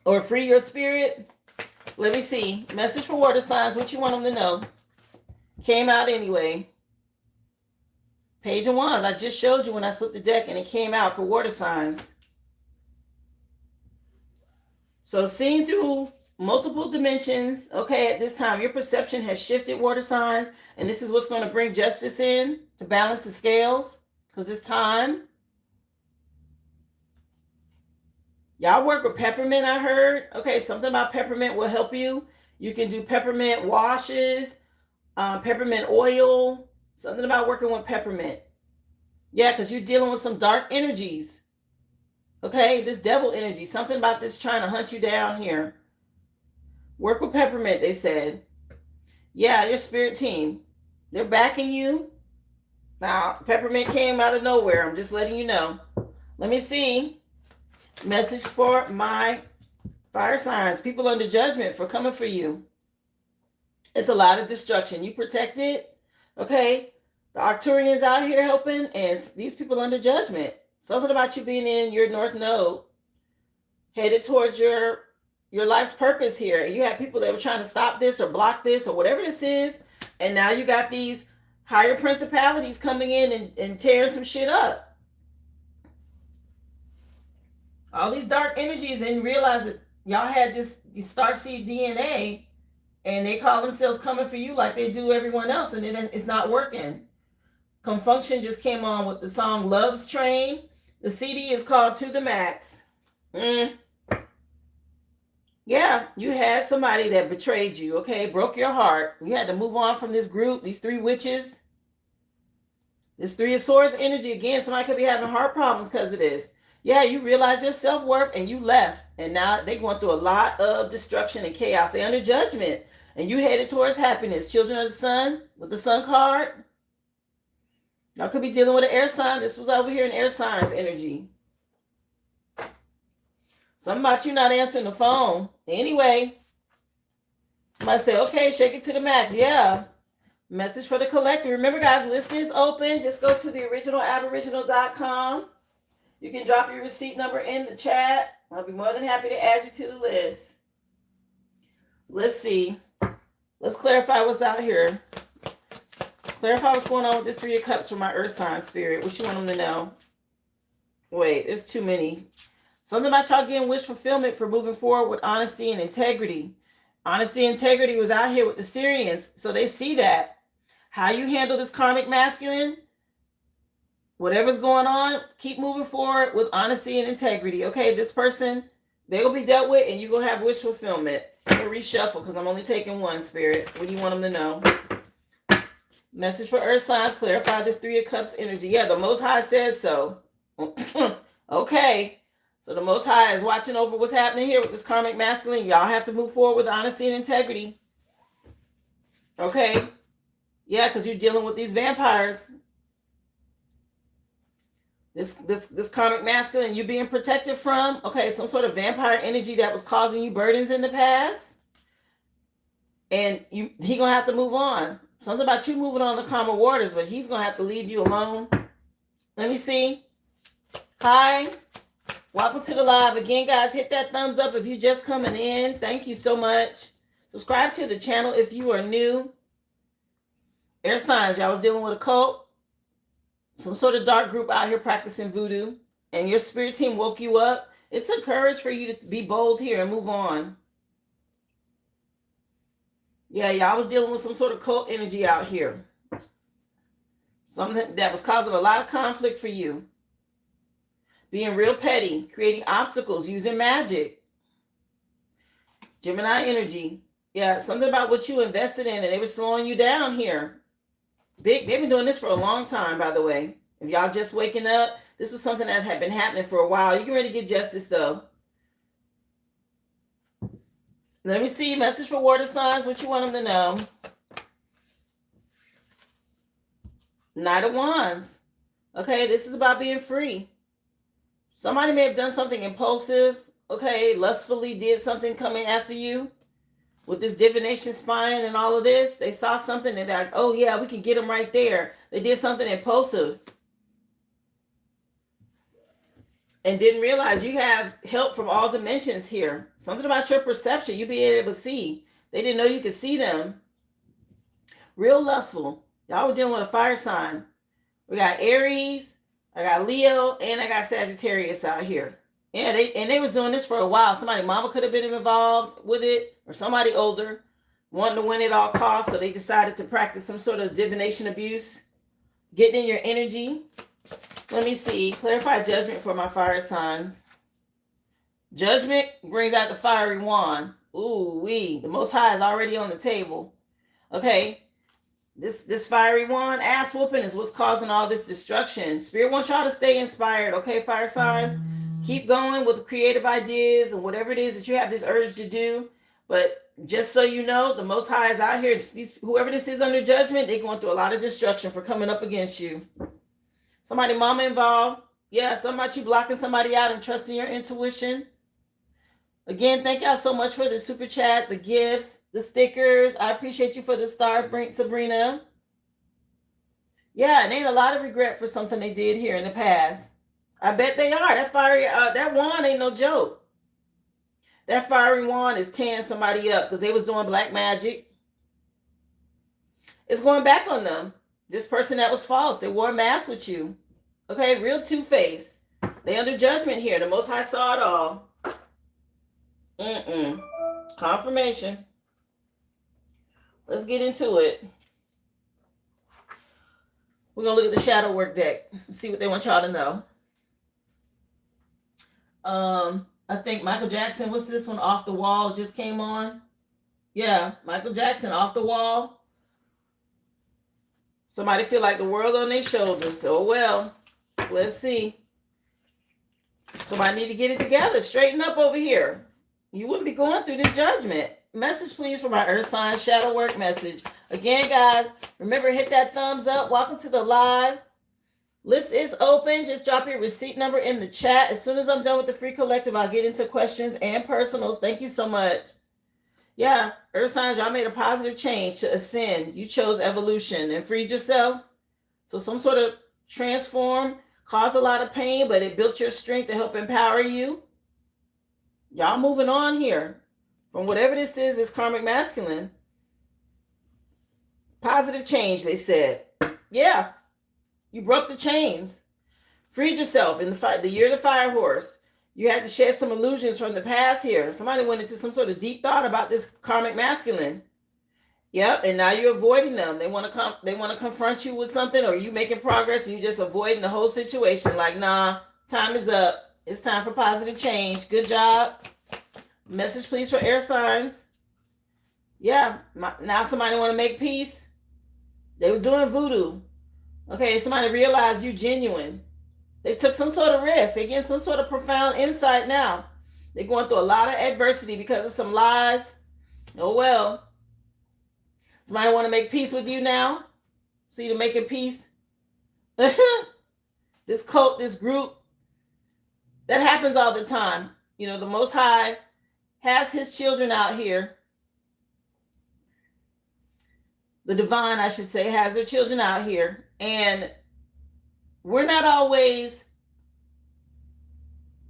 or free your spirit. Let me see. Message for water signs. What you want them to know? Came out anyway. Page of Wands. I just showed you when I flipped the deck and it came out for water signs. So seeing through multiple dimensions, okay, at this time, your perception has shifted, water signs, and this is what's going to bring justice in to balance the scales because it's time. Y'all work with peppermint, I heard. Okay, something about peppermint will help you. You can do peppermint washes, peppermint oil, something about working with peppermint. Yeah, because you're dealing with some dark energies. Okay, this devil energy, something about this trying to hunt you down here. Work with peppermint, they said. Yeah, your spirit team. They're backing you. Now, peppermint came out of nowhere. I'm just letting you know. Let me see. Message for my fire signs. People under judgment for coming for you. It's a lot of destruction. You protect it. Okay? The Arcturians out here helping, and these people under judgment. Something about you being in your North Node, headed towards your life's purpose here. You have people that were trying to stop this or block this or whatever this is, and now you got these higher principalities coming in and tearing some shit up. All these dark energies, and realize that y'all had this starseed DNA, and they call themselves coming for you like they do everyone else, and it's not working. Confunction just came on with the song Love's Train. The CD is called To the Max. Yeah, you had somebody that betrayed you, okay? Broke your heart. You had to move on from this group, these three witches. This Three of Swords energy, again, somebody could be having heart problems because of this. Yeah, you realize your self-worth and you left. And now they're going through a lot of destruction and chaos. They're under judgment. And you headed towards happiness. Children of the Sun, with the Sun card. Y'all could be dealing with an air sign. This was over here in air signs energy. Something about you not answering the phone. Anyway, somebody say, okay, shake it to the max. Yeah. Message for the collector. Remember, guys, list is open. Just go to the originalaboriginal.com. You can drop your receipt number in the chat. I'll be more than happy to add you to the list. Let's see. Let's clarify what's out here. Clarify what's going on with this Three of Cups for my Earth sign spirit. What you want them to know? Wait, there's too many. Something about y'all getting wish fulfillment for moving forward with honesty and integrity. Honesty and integrity was out here with the Syrians, so they see that. How you handle this karmic masculine, whatever's going on, keep moving forward with honesty and integrity. Okay, this person, they will be dealt with, and you're going to have wish fulfillment. I'm going to reshuffle because I'm only taking one, Spirit. What do you want them to know? Message for Earth signs, clarify this Three of Cups energy. Yeah, the Most High says so. Okay. So the Most High is watching over what's happening here with this karmic masculine. Y'all have to move forward with honesty and integrity. Okay? Yeah, because you're dealing with these vampires. This karmic masculine you're being protected from. Okay, some sort of vampire energy that was causing you burdens in the past. And he going to have to move on. Something about you moving on the calmer waters, but he's going to have to leave you alone. Let me see. Hi. Welcome to the live. Again, guys, hit that thumbs up if you're just coming in. Thank you so much. Subscribe to the channel if you are new. Air signs, y'all was dealing with a cult. Some sort of dark group out here practicing voodoo. And your spirit team woke you up. It took courage for you to be bold here and move on. Yeah, y'all was dealing with some sort of cult energy out here. Something that was causing a lot of conflict for you. Being real petty, creating obstacles, using magic. Gemini energy. Yeah, something about what you invested in and they were slowing you down here. They've been doing this for a long time, by the way. If y'all just waking up, this was something that had been happening for a while. You can ready to get justice, though. Let me see. Message for water signs. What you want them to know? Knight of Wands. Okay, this is about being free. Somebody may have done something impulsive. Okay, lustfully did something coming after you. with this divination spying and all of this. They saw something and they're like, oh yeah, we can get them right there. They did something impulsive and didn't realize you have help from all dimensions here. Something about your perception, you be able to see. They didn't know you could see them. Real lustful. Y'all were dealing with a fire sign. We got Aries, I got Leo, and I got Sagittarius out here. Yeah, they was doing this for a while. Somebody mama could have been involved with it, or somebody older wanting to win at all costs, so they decided to practice some sort of divination abuse, getting in your energy. Let me see. Clarify judgment for my fire signs. Judgment brings out the fiery wand. Ooh wee. The Most High is already on the table. Okay. This fiery wand, ass whooping, is what's causing all this destruction. Spirit wants y'all to stay inspired, okay, fire signs? Keep going with creative ideas and whatever it is that you have this urge to do. But just so you know, the Most High is out here. Whoever this is under judgment, they're going through a lot of destruction for coming up against you. Somebody mama involved. Yeah, something about you blocking somebody out and trusting your intuition. Again, thank y'all so much for the super chat, the gifts, the stickers. I appreciate you for the star, Sabrina. Yeah, and ain't a lot of regret for something they did here in the past. I bet they are. That fiery, that wand ain't no joke. That fiery wand is tearing somebody up because they was doing black magic. It's going back on them. This person that was false, they wore a mask with you. Okay, real two-faced. They under judgment here. The Most High saw it all. Confirmation. Let's get into it. We're going to look at the shadow work deck and see what they want y'all to know. I think Michael Jackson, what's this one? Off the Wall just came on. Yeah, Michael Jackson, Off the Wall. Somebody feel like the world on their shoulders. Oh, well, let's see. Somebody need to get it together. Straighten up over here. You wouldn't be going through this judgment. Message, please, for my Earth Sign Shadow Work message. Again, guys, remember, hit that thumbs up. Welcome to the live. List is open. Just drop your receipt number in the chat. As soon as I'm done with the free collective, I'll get into questions and personals. Thank you so much. Yeah, Earth Signs, y'all made a positive change to ascend. You chose evolution and freed yourself. So some sort of transform caused a lot of pain, but it built your strength to help empower you. Y'all moving on here from whatever this is, this karmic masculine. Positive change, they said. Yeah, you broke the chains. Freed yourself in the year of the fire horse. You had to shed some illusions from the past here. Somebody went into some sort of deep thought about this karmic masculine. Yep, and now you're avoiding them. They want to confront you with something, or you making progress and you just avoiding the whole situation. Like, nah, time is up. It's time for positive change. Good job. Message, please, for air signs. Yeah, now somebody want to make peace. They was doing voodoo. Okay, somebody realized you genuine. They took some sort of risk. They get some sort of profound insight now. They're going through a lot of adversity because of some lies. Oh, well. Somebody want to make peace with you now? See you making peace? This cult, this group, that happens all the time. You know, the Most High has his children out here. The divine, I should say, has their children out here. And we're not always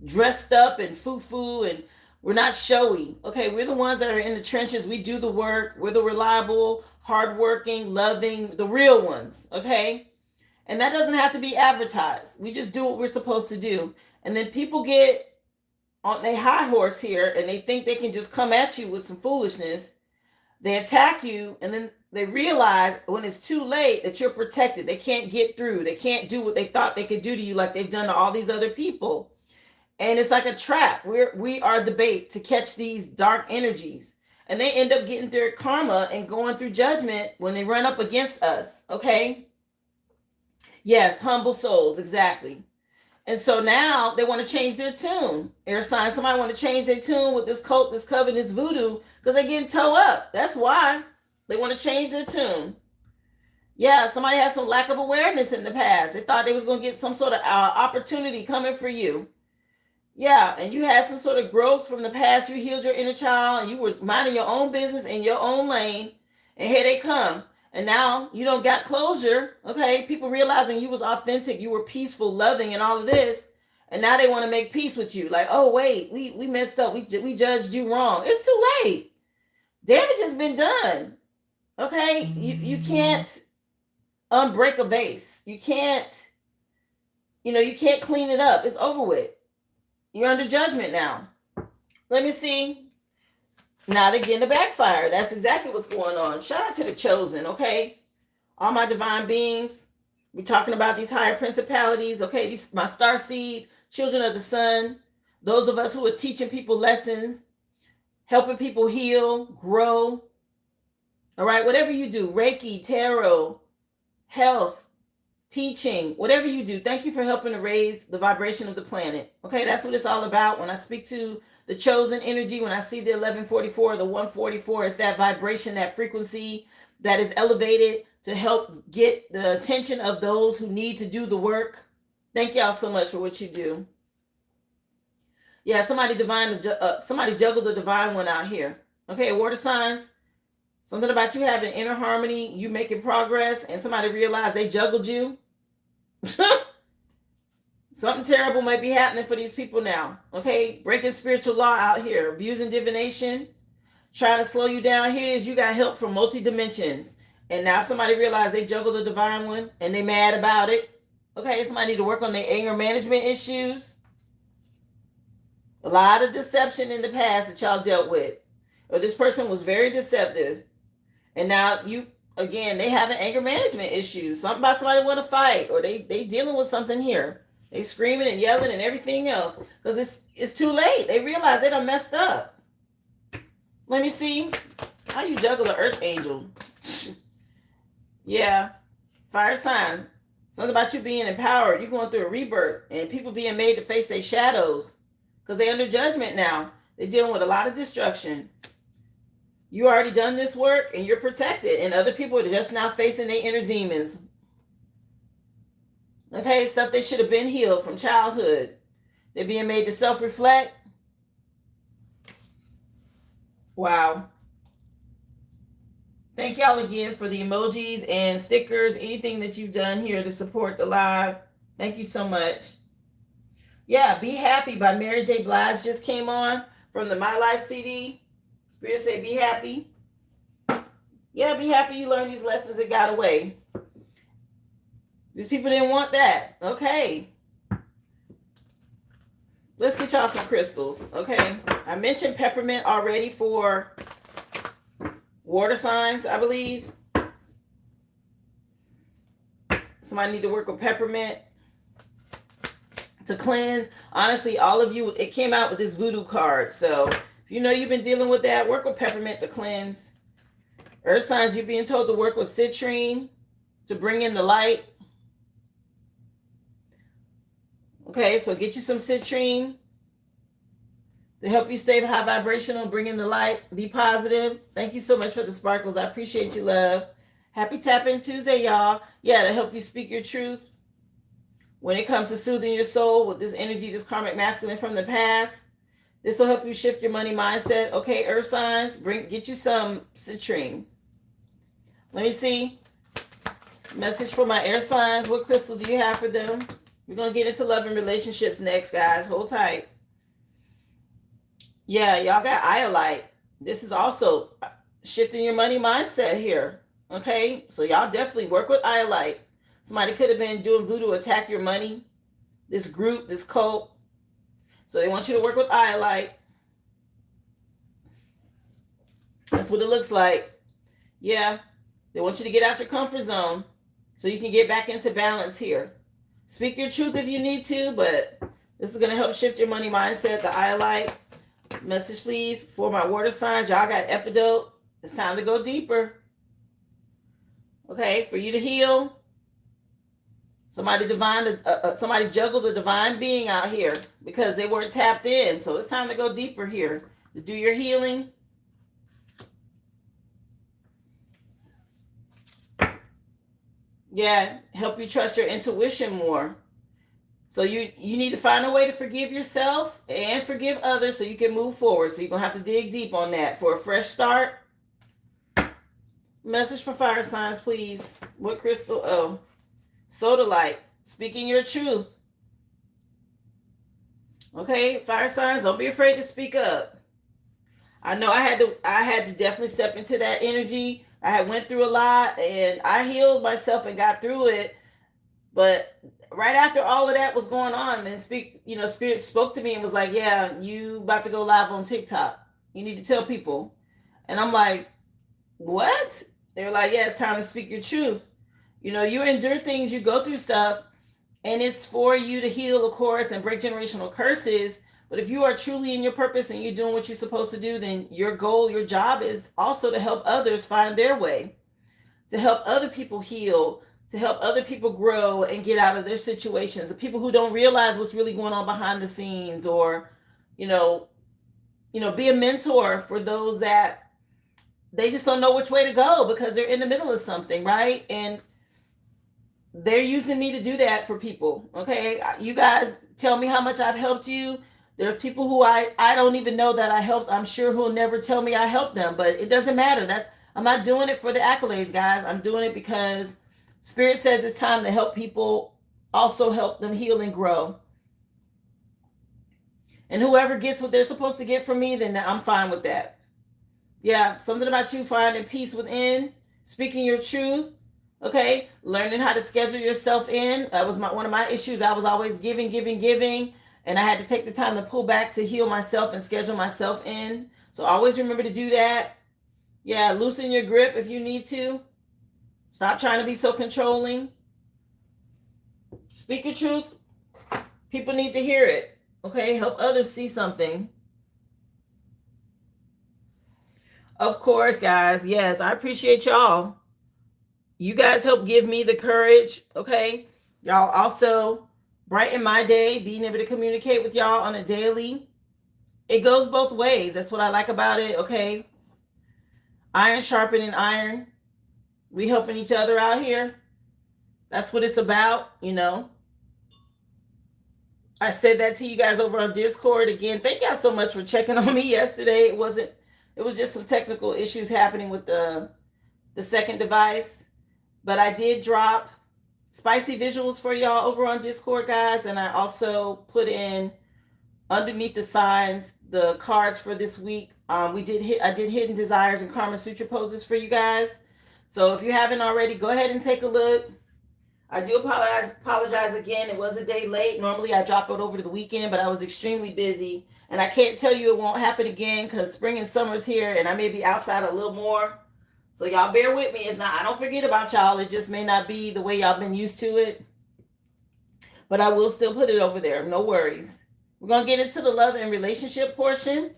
dressed up and foo-foo, and we're not showy. Okay, we're the ones that are in the trenches. We do the work. We're the reliable, hardworking, loving, the real ones. Okay? And that doesn't have to be advertised. We just do what we're supposed to do. And then people get on their high horse here and they think they can just come at you with some foolishness. They attack you, and then they realize when it's too late that you're protected. They can't get through. They can't do what they thought they could do to you like they've done to all these other people. And it's like a trap. We are the bait to catch these dark energies. And they end up getting their karma and going through judgment when they run up against us. Okay? Yes, humble souls, exactly. And so now they want to change their tune. Air sign, somebody want to change their tune with this cult, this coven, this voodoo, because they're getting toe up. That's why they want to change their tune. Yeah, somebody had some lack of awareness in the past. They thought they was going to get some sort of opportunity coming for you. Yeah, and you had some sort of growth from the past. You healed your inner child and you were minding your own business in your own lane. And here they come. And now you don't got closure. Okay. People realizing you was authentic, you were peaceful, loving, and all of this. And now they want to make peace with you. Like, oh, wait, we messed up. We judged you wrong. It's too late. Damage has been done. Okay. You can't unbreak a vase. You can't, you can't clean it up. It's over with. You're under judgment now. Let me see. Now they're getting the backfire. That's exactly what's going on. Shout out to the chosen, okay? All my divine beings. We're talking about these higher principalities, okay? These my star seeds, children of the sun. Those of us who are teaching people lessons, helping people heal, grow. All right, whatever you do, Reiki, tarot, health, teaching, whatever you do, thank you for helping to raise the vibration of the planet. Okay, that's what it's all about. When I speak to the chosen energy, when I see the 1144, the 144, it's that vibration, that frequency that is elevated to help get the attention of those who need to do the work. Thank y'all so much for what you do. Yeah, somebody juggled the divine one out here. Okay, water signs. Something about you having inner harmony, you making progress, and somebody realized they juggled you. Something terrible might be happening for these people now. Okay, breaking spiritual law out here, abusing divination, trying to slow you down. Here it is, you got help from multi dimensions, and now somebody realized they juggled the divine one and they mad about it. Okay, somebody need to work on their anger management issues. A lot of deception in the past that y'all dealt with, or this person was very deceptive, and now they having anger management issues. Something about somebody want to fight, or they dealing with something here. They screaming and yelling and everything else because it's too late. They realize they done messed up. Let me see how you juggle an earth angel. Yeah, fire signs. Something about you being empowered. You're going through a rebirth, and people being made to face their shadows because they're under judgment now. They're dealing with a lot of destruction. You already done this work and you're protected, and other people are just now facing their inner demons. Okay, stuff they should have been healed from childhood. They're being made to self-reflect. Wow. Thank y'all again for the emojis and stickers, anything that you've done here to support the live. Thank you so much. Yeah, Be Happy by Mary J. Blige just came on from the My Life CD. Spirit say be happy. Yeah, be happy you learned these lessons and got away. These people didn't want that. Okay. Let's get y'all some crystals. Okay. I mentioned peppermint already for water signs, I believe. Somebody need to work with peppermint to cleanse. Honestly, all of you, it came out with this voodoo card. So if you know you've been dealing with that, work with peppermint to cleanse. Earth signs, you're being told to work with citrine to bring in the light. Okay, so get you some citrine to help you stay high vibrational, bring in the light, be positive. Thank you so much for the sparkles. I appreciate you, love. Happy Tap In Tuesday, y'all. Yeah, to help you speak your truth. When it comes to soothing your soul with this energy, this karmic masculine from the past, this will help you shift your money mindset. Okay, earth signs, get you some citrine. Let me see. Message for my air signs. What crystal do you have for them? We're going to get into love and relationships next, guys. Hold tight. Yeah, y'all got iolite. This is also shifting your money mindset here. Okay, so y'all definitely work with iolite. Somebody could have been doing voodoo to attack your money. This group, this cult. So they want you to work with iolite. That's what it looks like. Yeah, they want you to get out your comfort zone so you can get back into balance here. Speak your truth if you need to, but this is going to help shift your money mindset. The iolite message, please, for my water signs. Y'all got epidote. It's time to go deeper. Okay, for you to heal. Somebody juggled a divine being out here because they weren't tapped in. So it's time to go deeper here to do your healing. Yeah, help you trust your intuition more. So you need to find a way to forgive yourself and forgive others so you can move forward. So you're going to have to dig deep on that for a fresh start. Message for fire signs, please. What crystal? Oh, sodalite. Speaking your truth. Okay, fire signs, don't be afraid to speak up. I know I had to definitely step into that energy. I had went through a lot and I healed myself and got through it. But right after all of that was going on, then Spirit spoke to me and was like, yeah, you about to go live on TikTok. You need to tell people. And I'm like, what? They were like, yeah, it's time to speak your truth. You endure things, you go through stuff, and it's for you to heal, of course, and break generational curses. But if you are truly in your purpose and you're doing what you're supposed to do, then your goal, your job is also to help others find their way, to help other people heal, to help other people grow and get out of their situations. The people who don't realize what's really going on behind the scenes, or, be a mentor for those that they just don't know which way to go because they're in the middle of something, right? And they're using me to do that for people. Okay, you guys tell me how much I've helped you. There are people who I don't even know that I helped. I'm sure who'll never tell me I helped them, but it doesn't matter. I'm not doing it for the accolades, guys. I'm doing it because Spirit says it's time to help people, also help them heal and grow. And whoever gets what they're supposed to get from me, then I'm fine with that. Yeah, something about you finding peace within, speaking your truth, okay? Learning how to schedule yourself in. That was one of my issues. I was always giving, and I had to take the time to pull back to heal myself and schedule myself in. So always remember to do that. Yeah, loosen your grip if you need to. Stop trying to be so controlling. Speak your truth. People need to hear it, okay? Help others see something. Of course, guys. Yes, I appreciate y'all. You guys help give me the courage, okay? Y'all also brighten my day, being able to communicate with y'all on a daily. It goes both ways. That's what I like about it, okay? Iron sharpening iron. We helping each other out here. That's what it's about, I said that to you guys over on Discord. Again, thank y'all so much for checking on me yesterday. It was just some technical issues happening with the second device. But I did drop spicy visuals for y'all over on Discord, guys. And I also put in underneath the signs the cards for this week. I did Hidden Desires and Karma Sutra poses for you guys. So if you haven't already, go ahead and take a look. I do apologize again. It was a day late. Normally I drop it over to the weekend, but I was extremely busy. And I can't tell you it won't happen again because spring and summer's here and I may be outside a little more. So y'all bear with me. I don't forget about y'all. It just may not be the way y'all been used to it. But I will still put it over there. No worries. We're going to get into the love and relationship portion.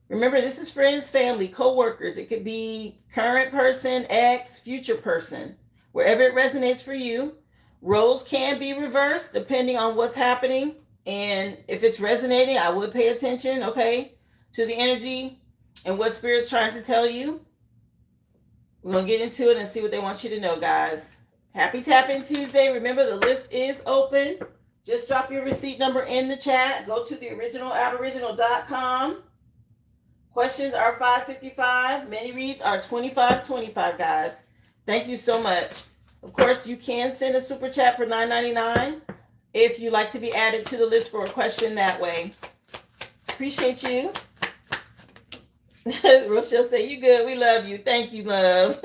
Remember, this is friends, family, co-workers. It could be current person, ex, future person. Wherever it resonates for you. Roles can be reversed depending on what's happening. And if it's resonating, I would pay attention, okay, to the energy and what Spirit's trying to tell you. We're going to get into it and see what they want you to know, guys. Happy Tapping Tuesday. Remember, the list is open. Just drop your receipt number in the chat. Go to theoriginalaboriginal.com. Questions are $5.55. Mini reads are $25.25, guys. Thank you so much. Of course, you can send a super chat for $9.99 if you'd like to be added to the list for a question that way. Appreciate you. Rochelle say, you good. We love you. Thank you, love.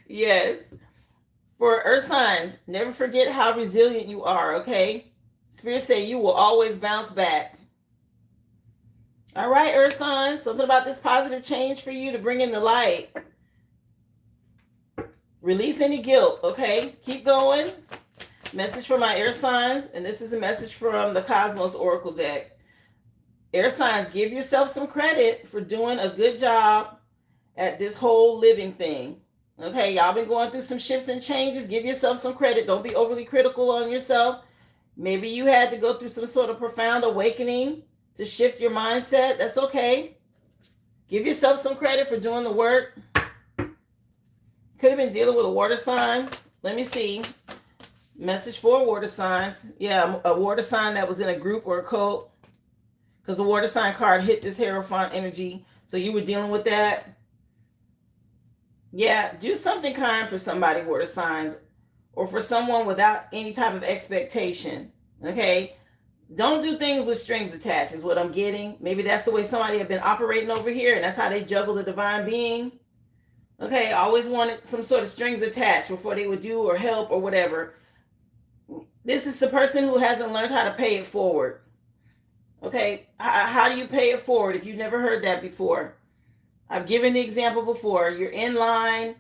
Yes. For earth signs, never forget how resilient you are, okay? Spirit say you will always bounce back. All right, earth signs, something about this positive change for you to bring in the light. Release any guilt, okay? Keep going. Message for my air signs, and this is a message from the Cosmos Oracle deck. Air signs, give yourself some credit for doing a good job at this whole living thing. Okay, y'all been going through some shifts and changes. Give yourself some credit. Don't be overly critical on yourself. Maybe you had to go through some sort of profound awakening to shift your mindset. That's okay. Give yourself some credit for doing the work. Could have been dealing with a water sign. Let me see. Message for water signs. Yeah, a water sign that was in a group or a cult. Because the water sign card hit this Hierophant energy. So you were dealing with that. Yeah, do something kind for somebody, water signs. Or for someone without any type of expectation. Okay? Don't do things with strings attached, is what I'm getting. Maybe that's the way somebody had been operating over here, and that's how they juggle the divine being. Okay, always wanted some sort of strings attached before they would do or help or whatever. This is the person who hasn't learned how to pay it forward. Okay, how do you pay it forward if you've never heard that before? I've given the example before. You're in line,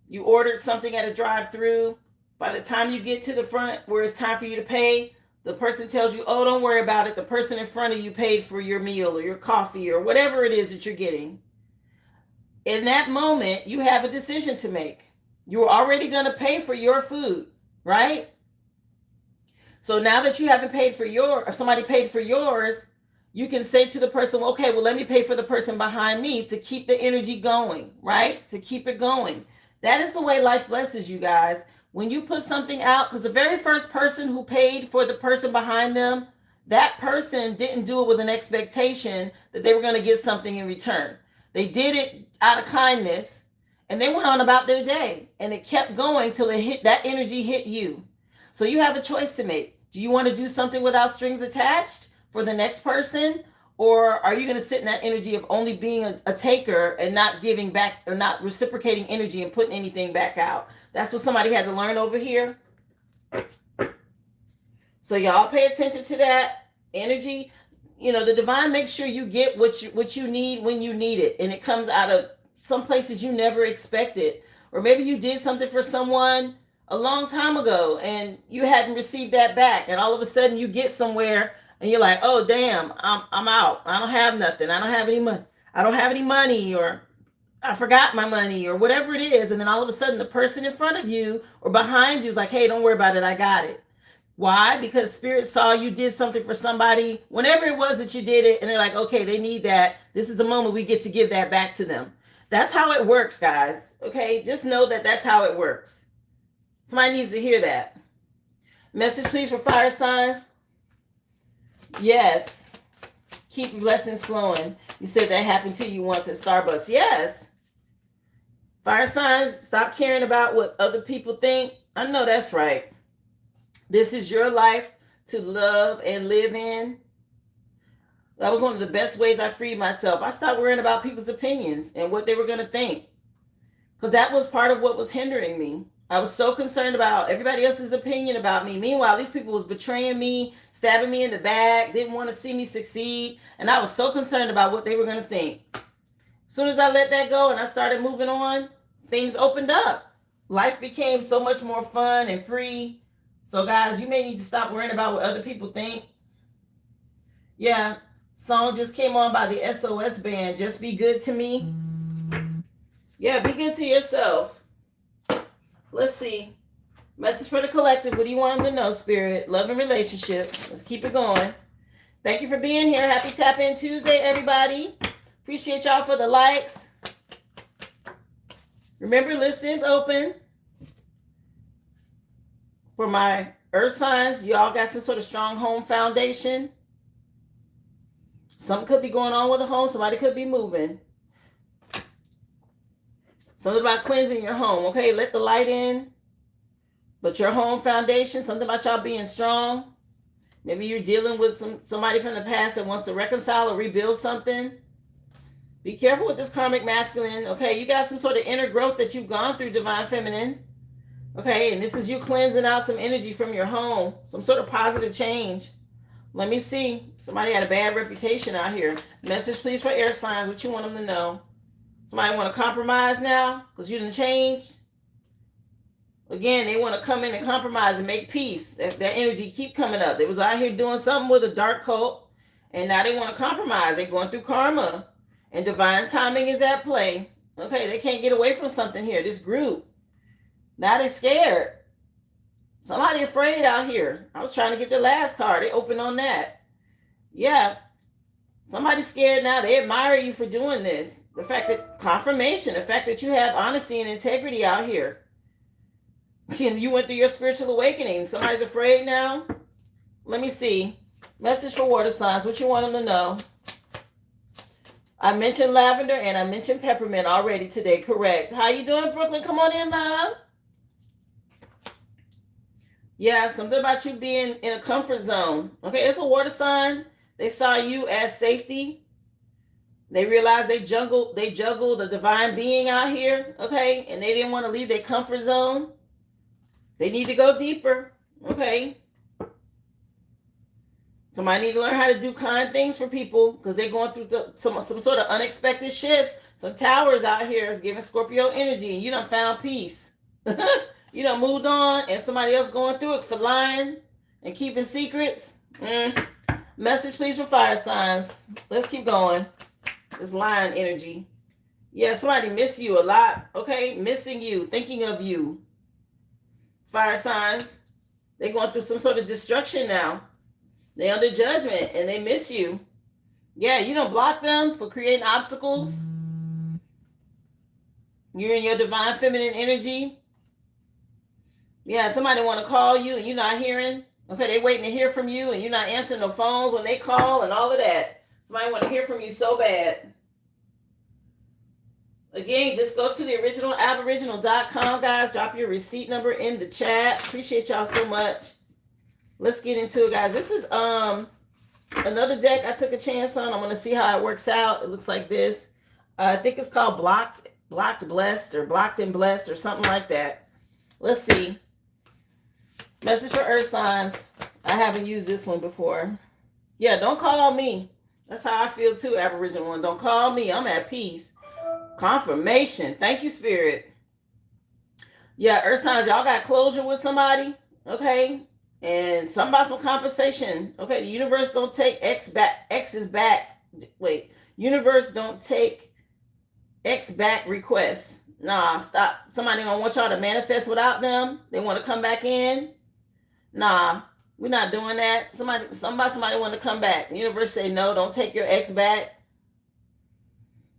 you ordered something at a drive-through. By the time you get to the front where it's time for you to pay, the person tells you, oh, don't worry about it. The person in front of you paid for your meal or your coffee or whatever it is that you're getting. In that moment, you have a decision to make. You're already going to pay for your food, right? So now that you haven't paid for or somebody paid for yours, you can say to the person, okay, well, let me pay for the person behind me to keep the energy going, right? To keep it going. That is the way life blesses you guys. When you put something out, because the very first person who paid for the person behind them, that person didn't do it with an expectation that they were going to get something in return. They did it out of kindness, and they went on about their day, and it kept going till that energy hit you. So you have a choice to make. Do you want to do something without strings attached for the next person? Or are you going to sit in that energy of only being a taker and not giving back or not reciprocating energy and putting anything back out? That's what somebody had to learn over here. So y'all pay attention to that energy. You know, the divine makes sure you get what you need when you need it. And it comes out of some places you never expected. Or maybe you did something for someone a long time ago and you hadn't received that back. And all of a sudden you get somewhere and you're like, oh, damn, I'm out. I don't have nothing. I don't have any money. I don't have any money, or I forgot my money, or whatever it is. And then all of a sudden the person in front of you or behind you is like, hey, don't worry about it. I got it. Why? Because Spirit saw you did something for somebody, whenever it was that you did it, and they're like, okay, they need that. This is the moment we get to give that back to them. That's how it works, guys. Okay, just know that that's how it works. Somebody needs to hear that. Message, please, for fire signs. Yes. Keep blessings flowing. You said that happened to you once at Starbucks. Yes. Fire signs, stop caring about what other people think. I know that's right. This is your life to love and live in. That was one of the best ways I freed myself. I stopped worrying about people's opinions and what they were going to think, because that was part of what was hindering me. I was so concerned about everybody else's opinion about me. Meanwhile, these people was betraying me, stabbing me in the back, didn't want to see me succeed. And I was so concerned about what they were going to think. As soon as I let that go and I started moving on, things opened up. Life became so much more fun and free. So guys, you may need to stop worrying about what other people think. Yeah, song just came on by the SOS band. Just be good to me. Yeah, be good to yourself. Let's see. Message for the collective. What do you want them to know, Spirit? Love and relationships. Let's keep it going. Thank you for being here. Happy Tap In Tuesday, everybody. Appreciate y'all for the likes. Remember, list is open. For my earth signs, y'all got some sort of strong home foundation. Something could be going on with the home. Somebody could be moving. Something about cleansing your home. Okay, let the light in. But your home foundation, something about y'all being strong. Maybe you're dealing with somebody from the past that wants to reconcile or rebuild something. Be careful with this karmic masculine. Okay, you got some sort of inner growth that you've gone through, divine feminine. Okay, and this is you cleansing out some energy from your home. Some sort of positive change. Let me see. Somebody had a bad reputation out here. Message, please, for air signs. What you want them to know. Somebody want to compromise now because you didn't change. Again, they want to come in and compromise and make peace. That energy keep coming up. They was out here doing something with a dark cult, and now they want to compromise. They're going through karma, and divine timing is at play. Okay, they can't get away from something here. This group. Now they're scared. Somebody afraid out here. I was trying to get the last card. They opened on that. Yeah. Somebody's scared now. They admire you for doing this. The fact that confirmation, the fact that you have honesty and integrity out here. You went through your spiritual awakening. Somebody's afraid now. Let me see. Message for water signs. What you want them to know? I mentioned lavender and I mentioned peppermint already today. Correct. How you doing, Brooklyn? Come on in, love. Yeah, something about you being in a comfort zone. Okay, it's a water sign. They saw you as safety. They realized they juggled a divine being out here. Okay, and they didn't want to leave their comfort zone. They need to go deeper. Okay. Somebody need to learn how to do kind things for people because they're going through some sort of unexpected shifts. Some towers out here is giving Scorpio energy, and you done found peace. You done moved on, and somebody else going through it for lying and keeping secrets. Message, please, for fire signs. Let's keep going. This lying energy. Yeah, somebody miss you a lot. Okay, missing you, thinking of you. Fire signs. They're going through some sort of destruction now. They under judgment and they miss you. Yeah, you don't block them for creating obstacles. You're in your divine feminine energy. Yeah, somebody want to call you and you're not hearing. Okay, they waiting to hear from you and you're not answering the phones when they call and all of that. Somebody want to hear from you so bad. Again, just go to the original aboriginal.com, guys. Drop your receipt number in the chat. Appreciate y'all so much. Let's get into it, guys. This is another deck I took a chance on. I'm going to see how it works out. It looks like this. I think it's called Blocked Blessed or Blocked and Blessed or something like that. Let's see. Message for earth signs. I haven't used this one before. Yeah, don't call me. That's how I feel too, Aboriginal one. Don't call me. I'm at peace. Confirmation. Thank you, Spirit. Yeah, earth signs, y'all got closure with somebody. Okay. And some about some compensation. Okay, the universe don't take X's back. Wait, universe don't take X back requests. Nah, stop. Somebody don't want y'all to manifest without them. They want to come back in. Nah, we're not doing that. Somebody want to come back. The universe say no, don't take your X back.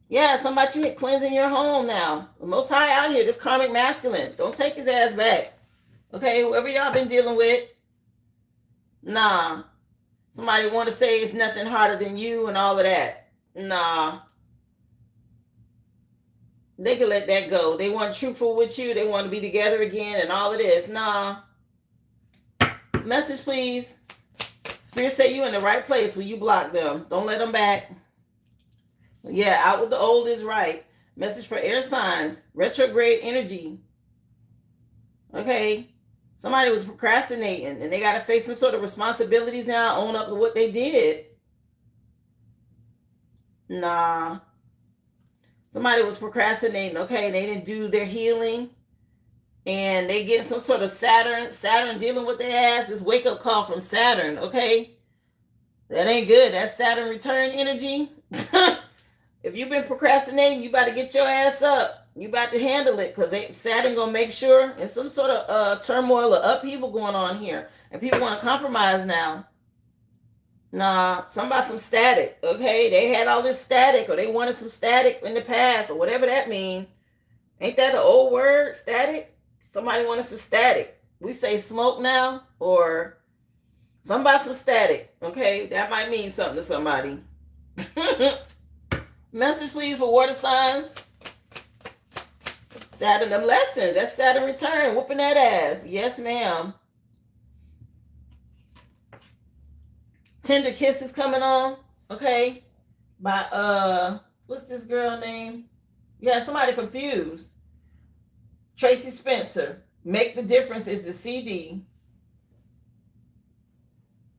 Yeah, somebody you cleansing your home now. The Most High out here, this karmic masculine. Don't take his ass back. Okay, whoever y'all been dealing with. Nah. Somebody want to say it's nothing harder than you and all of that. Nah. They can let that go. They want truthful with you. They want to be together again and all of this. Nah. Message, please. Spirit say you in the right place when you block them. Don't let them back. Yeah, out with the old is right. Message for air signs. Retrograde energy. Okay. Somebody was procrastinating and they got to face some sort of responsibilities now, own up to what they did. Nah. Somebody was procrastinating, okay? They didn't do their healing and they get some sort of Saturn dealing with their ass. This wake-up call from Saturn, okay? That ain't good. That's Saturn return energy. If you've been procrastinating, you about to get your ass up. You about to handle it because Saturn gonna make sure there's some sort of turmoil or upheaval going on here, and people want to compromise now. Nah, some static. Okay, they had all this static, or they wanted some static in the past, or whatever that means. Ain't that an old word, static? Somebody wanted some static. We say smoke now, or some static. Okay, that might mean something to somebody. Message, please, for water signs. Saturn, them lessons. That's Saturn return. Whooping that ass. Yes, ma'am. Tender Kisses coming on. Okay. By, what's this girl name? Yeah, somebody confused. Tracy Spencer. Make the Difference is the CD.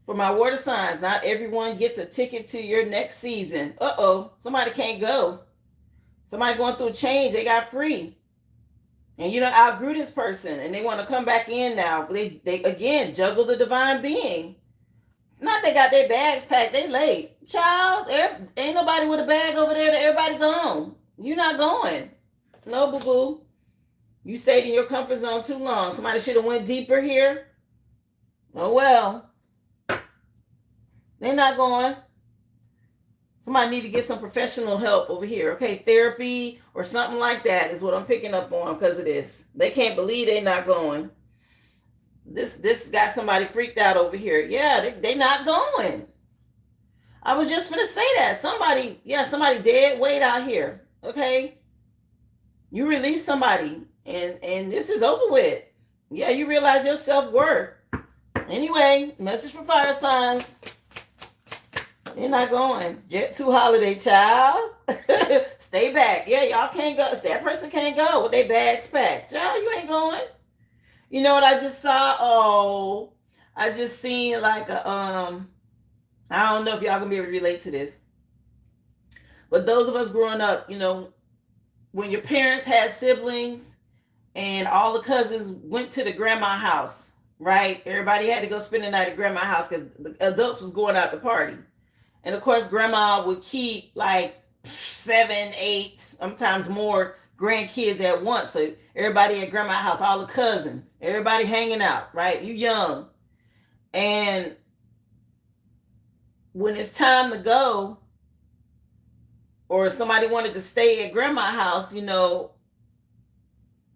For my water signs, not everyone gets a ticket to your next season. Uh-oh. Somebody can't go. Somebody going through a change. They got free. And you know, outgrew this person and they want to come back in now. They again juggle the divine being. Not they got their bags packed, they late. Child, ain't nobody with a bag over there. Everybody gone. You're not going. No, boo-boo. You stayed in your comfort zone too long. Somebody should have went deeper here. Oh well. They're not going. Somebody need to get some professional help over here. Okay, therapy or something like that is what I'm picking up on because of this. They can't believe they're not going. This got somebody freaked out over here. Yeah, they not going. I was just gonna say that. Somebody dead weight out here. Okay. You release somebody and this is over with. Yeah, you realize your self-worth. Anyway, message for fire signs. They're not going. Jet 2 holiday, child. Stay back. Yeah, y'all can't go. That person can't go with their bags packed. Child, you ain't going. You know what I just saw? Oh, I just seen like a I don't know if y'all gonna be able to relate to this. But those of us growing up, when your parents had siblings and all the cousins went to the grandma house, right? Everybody had to go spend the night at grandma house because the adults was going out to party. And of course, grandma would keep like 7, 8, sometimes more grandkids at once. So everybody at grandma house, all the cousins, everybody hanging out, right? You young. And when it's time to go, or somebody wanted to stay at grandma house,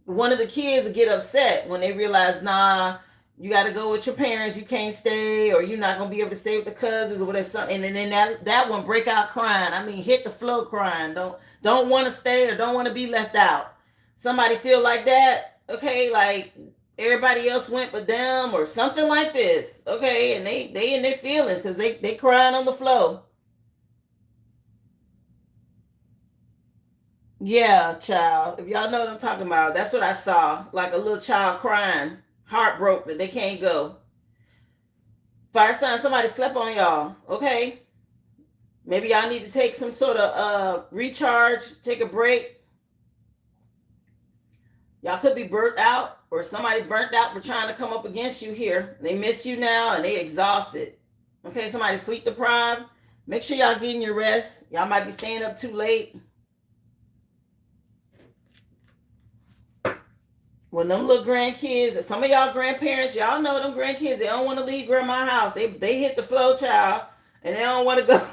one of the kids would get upset when they realize, nah, you got to go with your parents, you can't stay, or you're not going to be able to stay with the cousins or whatever. And then that one break out crying. I mean, hit the floor crying. Don't want to stay or don't want to be left out. Somebody feel like that, okay, like everybody else went but them or something like this, okay, and they in their feelings because they crying on the floor. Yeah, child. If y'all know what I'm talking about, that's what I saw. Like a little child crying, heartbroken that they can't go. Fire sign, somebody slept on y'all. Okay. Maybe y'all need to take some sort of recharge, take a break. Y'all could be burnt out, or somebody burnt out for trying to come up against you here. They miss you now and they exhausted. Okay, somebody sleep deprived. Make sure y'all getting your rest. Y'all might be staying up too late. When them little grandkids, some of y'all grandparents, y'all know them grandkids, they don't want to leave grandma's house. They hit the flow, child, and they don't want to go.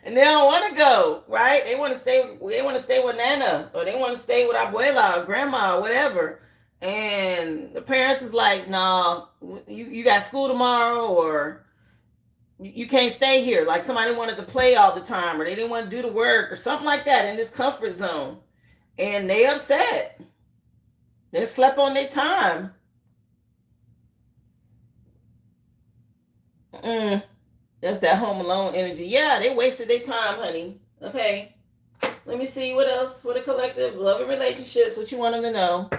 And they don't want to go, right? They want to stay. They want to stay with Nana, or they want to stay with abuela or grandma or whatever. And the parents is like, "No, you got school tomorrow, or you can't stay here." Like somebody wanted to play all the time, or they didn't want to do the work, or something like that in this comfort zone, and they upset. They slept on their time. Mm, that's that home alone energy. Yeah, they wasted their time, honey. Okay. Let me see what else for the collective love and relationships. What you want them to know?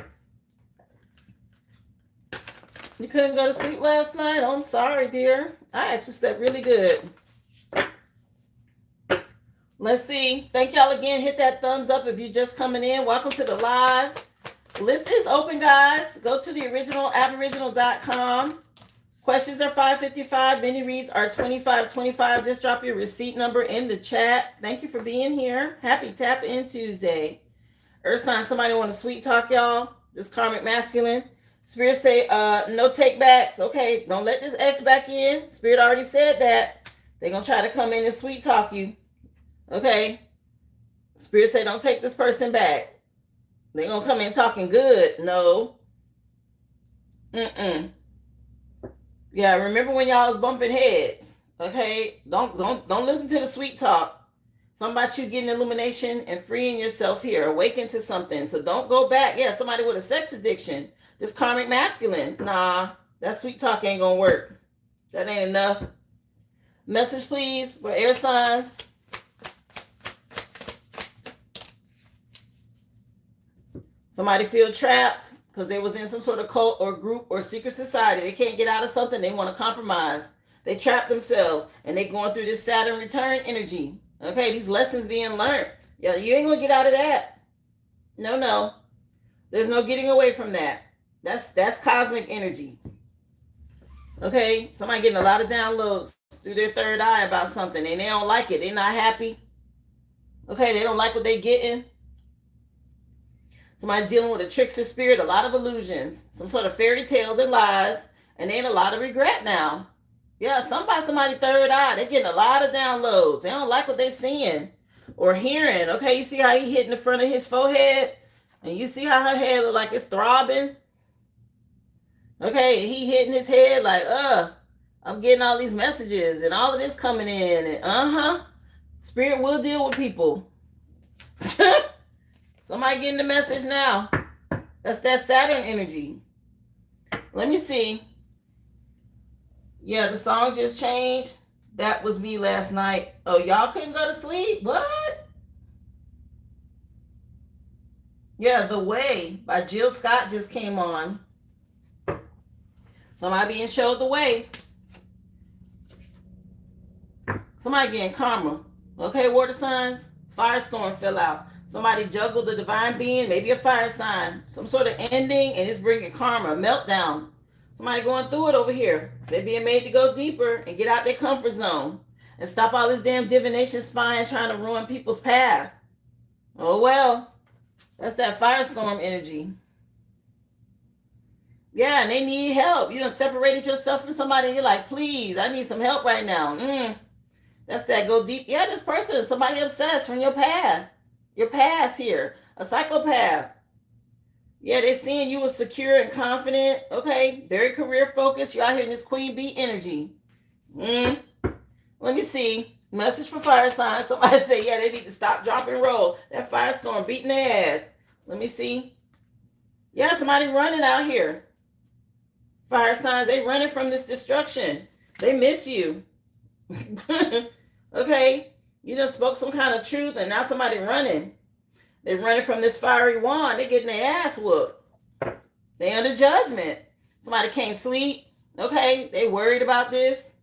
You couldn't go to sleep last night? Oh, I'm sorry, dear. I actually slept really good. Let's see. Thank y'all again. Hit that thumbs up if you're just coming in. Welcome to the live. List is open, guys. Go to the original aboriginal.com. Questions are $5.55. Mini reads are $25.25. Just drop your receipt number in the chat. Thank you for being here. Happy Tap In Tuesday. Earth sign, somebody want to sweet talk y'all? This karmic masculine. Spirit say, no take backs. Okay, don't let this ex back in. Spirit already said that. They're going to try to come in and sweet talk you. Okay? Spirit say, don't take this person back. They're going to come in talking good. No. Yeah, remember when y'all was bumping heads. Okay? Don't listen to the sweet talk. Something about you getting illumination and freeing yourself here. Awaken to something. So don't go back. Yeah, somebody with a sex addiction. This karmic masculine. Nah, that sweet talk ain't gonna work. That ain't enough. Message, please, for air signs. Somebody feel trapped because they was in some sort of cult or group or secret society. They can't get out of something. They want to compromise. They trap themselves and they going through this Saturn return energy. Okay, these lessons being learned. Yeah, you ain't gonna get out of that. No. There's no getting away from that. That's cosmic energy. Okay, somebody getting a lot of downloads through their third eye about something and they don't like it. They're not happy. Okay, they don't like what they're getting. Somebody dealing with a trickster spirit, a lot of illusions, some sort of fairy tales and lies, and then a lot of regret now. Yeah, somebody third eye, they're getting a lot of downloads. They don't like what they're seeing or hearing. Okay, you see how he hitting the front of his forehead? And you see how her head look like it's throbbing? Okay, he hitting his head like, I'm getting all these messages and all of this coming in. And Spirit will deal with people. Somebody getting the message now. That's that Saturn energy. Let me see. Yeah, the song just changed. That was me last night. Oh, y'all couldn't go to sleep? What? Yeah, The Way by Jill Scott just came on. Somebody being showed the way. Somebody getting karma. Okay, water signs. Firestorm fell out. Somebody juggled the divine being, maybe a fire sign. Some sort of ending, and it's bringing karma, meltdown. Somebody going through it over here. They're being made to go deeper and get out their comfort zone and stop all this damn divination spying trying to ruin people's path. Oh well, that's that firestorm energy. Yeah, and they need help. You done separated yourself from somebody. You're like, please, I need some help right now. That's that go deep. Yeah, this person, somebody obsessed from your path. Your past here. A psychopath. Yeah, they're seeing you as secure and confident. Okay, very career focused. You're out here in this queen bee energy. Let me see. Message for fire signs. Somebody say, yeah, they need to stop, drop, and roll. That firestorm beating their ass. Let me see. Yeah, somebody running out here. Fire signs, they running from this destruction. They miss you. Okay, you done spoke some kind of truth and now somebody running. They running from this fiery wand. They getting their ass whooped. They under judgment. Somebody can't sleep. Okay, they worried about this.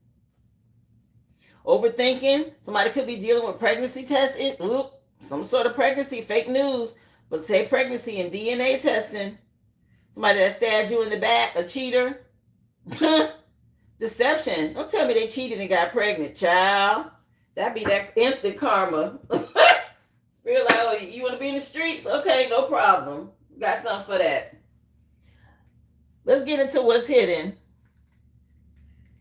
Overthinking. Somebody could be dealing with pregnancy testing. Some sort of pregnancy, fake news, but say pregnancy and DNA testing. Somebody that stabbed you in the back, a cheater. Deception. Don't tell me they cheated and got pregnant, child. That'd be that instant karma. Spirit like, oh, you want to be in the streets? Okay, no problem. Got something for that. Let's get into what's hidden.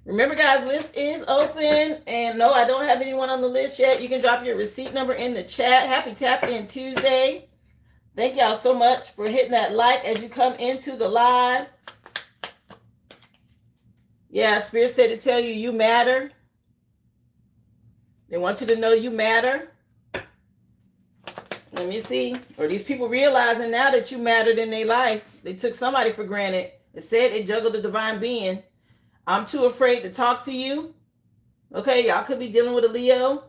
Remember, guys, list is open. And no, I don't have anyone on the list yet. You can drop your receipt number in the chat. Happy Tap In Tuesday. Thank y'all so much for hitting that like as you come into the live. Yeah, Spirit said to tell you, you matter. They want you to know you matter. Let me see. Or these people realizing now that you mattered in their life. They took somebody for granted. It said they juggled the divine being. I'm too afraid to talk to you. Okay, y'all could be dealing with a Leo.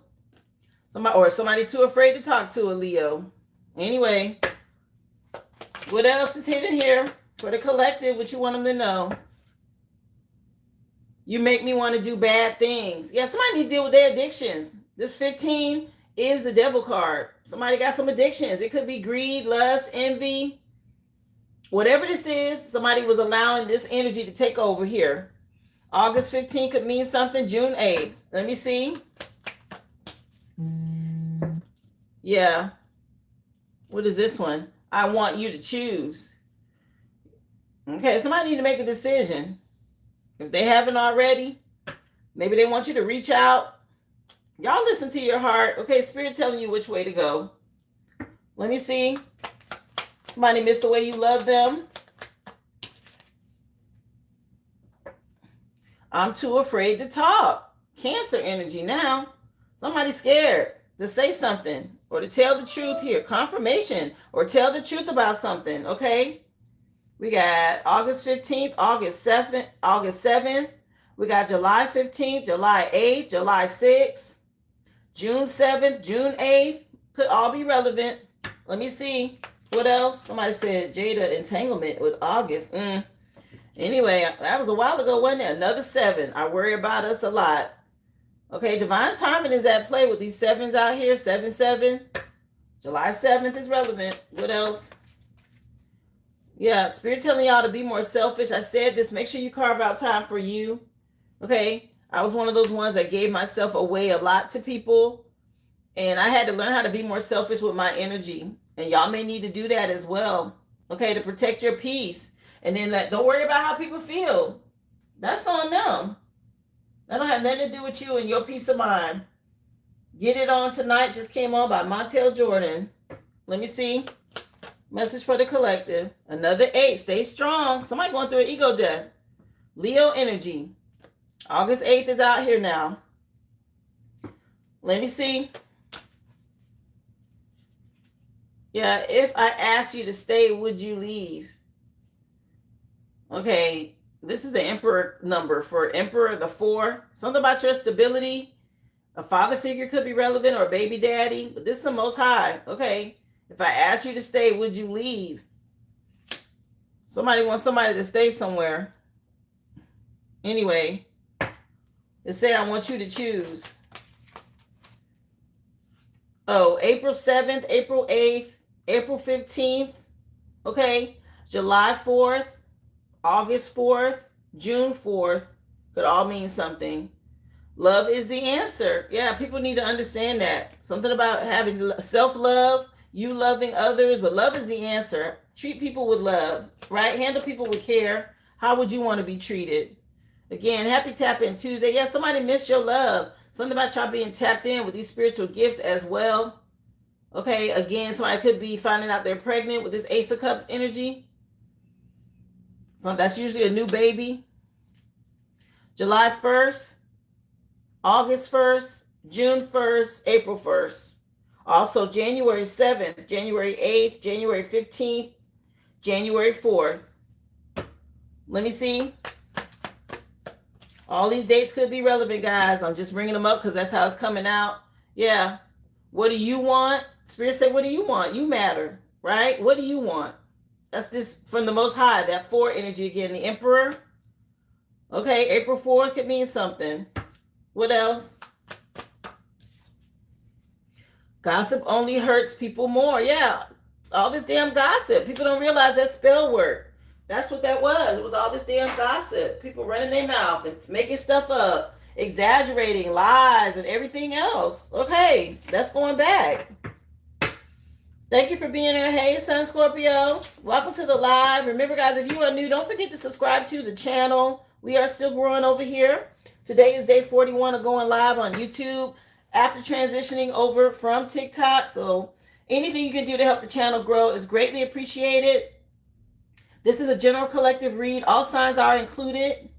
Somebody too afraid to talk to a Leo. Anyway, what else is hidden here for the collective? What you want them to know? You make me want to do bad things. Yeah, somebody need to deal with their addictions. This 15 is the devil card. Somebody got some addictions. It could be greed, lust, envy. Whatever this is, somebody was allowing this energy to take over here. August 15th could mean something. June 8th. Let me see. Yeah. What is this one? I want you to choose. Okay, somebody need to make a decision. If they haven't already, maybe they want you to reach out. Y'all listen to your heart. Okay, Spirit telling you which way to go. Let me see. Somebody missed the way you love them. I'm too afraid to talk. Cancer energy now. Somebody's scared to say something or to tell the truth here. Confirmation or tell the truth about something, okay? We got August 15th, August 7th. We got July 15th, July 8th, July 6th, June 7th, June 8th. Could all be relevant. Let me see. What else? Somebody said Jada entanglement with August. Anyway, that was a while ago, wasn't it? Another 7. I worry about us a lot. Okay, divine timing is at play with these 7s out here. 7-7. July 7th is relevant. What else? Yeah, Spirit telling y'all to be more selfish. I said this. Make sure you carve out time for you. Okay, I was one of those ones that gave myself away a lot to people. And I had to learn how to be more selfish with my energy. And y'all may need to do that as well. Okay, to protect your peace. And then don't worry about how people feel. That's on them. That don't have nothing to do with you and your peace of mind. Get It On Tonight just came on by Montel Jordan. Let me see. Message for the collective. Another 8. Stay strong. Somebody going through an ego death. Leo energy. August 8th is out here now. Let me see. Yeah, if I asked you to stay, would you leave? Okay, this is the Emperor number. For Emperor, the 4. Something about your stability. A father figure could be relevant, or a baby daddy. But this is the Most High. Okay, if I asked you to stay, would you leave? Somebody wants somebody to stay somewhere. Anyway, it said I want you to choose. Oh, April 7th, April 8th, April 15th. Okay, July 4th, August 4th, June 4th. Could all mean something. Love is the answer. Yeah, people need to understand that. Something about having self-love, you loving others, but love is the answer. Treat people with love, right? Handle people with care. How would you want to be treated? Again, happy Tap In Tuesday. Yeah, somebody missed your love. Something about y'all being tapped in with these spiritual gifts as well. Okay, again, somebody could be finding out they're pregnant with this Ace of Cups energy. So that's usually a new baby. July 1st, August 1st, June 1st, April 1st. Also January 7th, January 8th, January 15th, January 4th. Let me see. All these dates could be relevant, guys. I'm just bringing them up because that's how it's coming out. Yeah. What do you want? Spirit said, what do you want? You matter, right? What do you want? That's this from the Most High, that 4 energy again, the Emperor. Okay, April 4th could mean something. What else? Gossip only hurts people more. Yeah, all this damn gossip. People don't realize that spell work. That's what that was. It was all this damn gossip. People running their mouth and making stuff up, exaggerating, lies, and everything else. Okay, that's going back. Thank you for being here. Hey, Sun Scorpio. Welcome to the live. Remember, guys, if you are new, don't forget to subscribe to the channel. We are still growing over here. Today is day 41 of going live on YouTube after transitioning over from TikTok. So anything you can do to help the channel grow is greatly appreciated. This is a general collective read. All signs are included.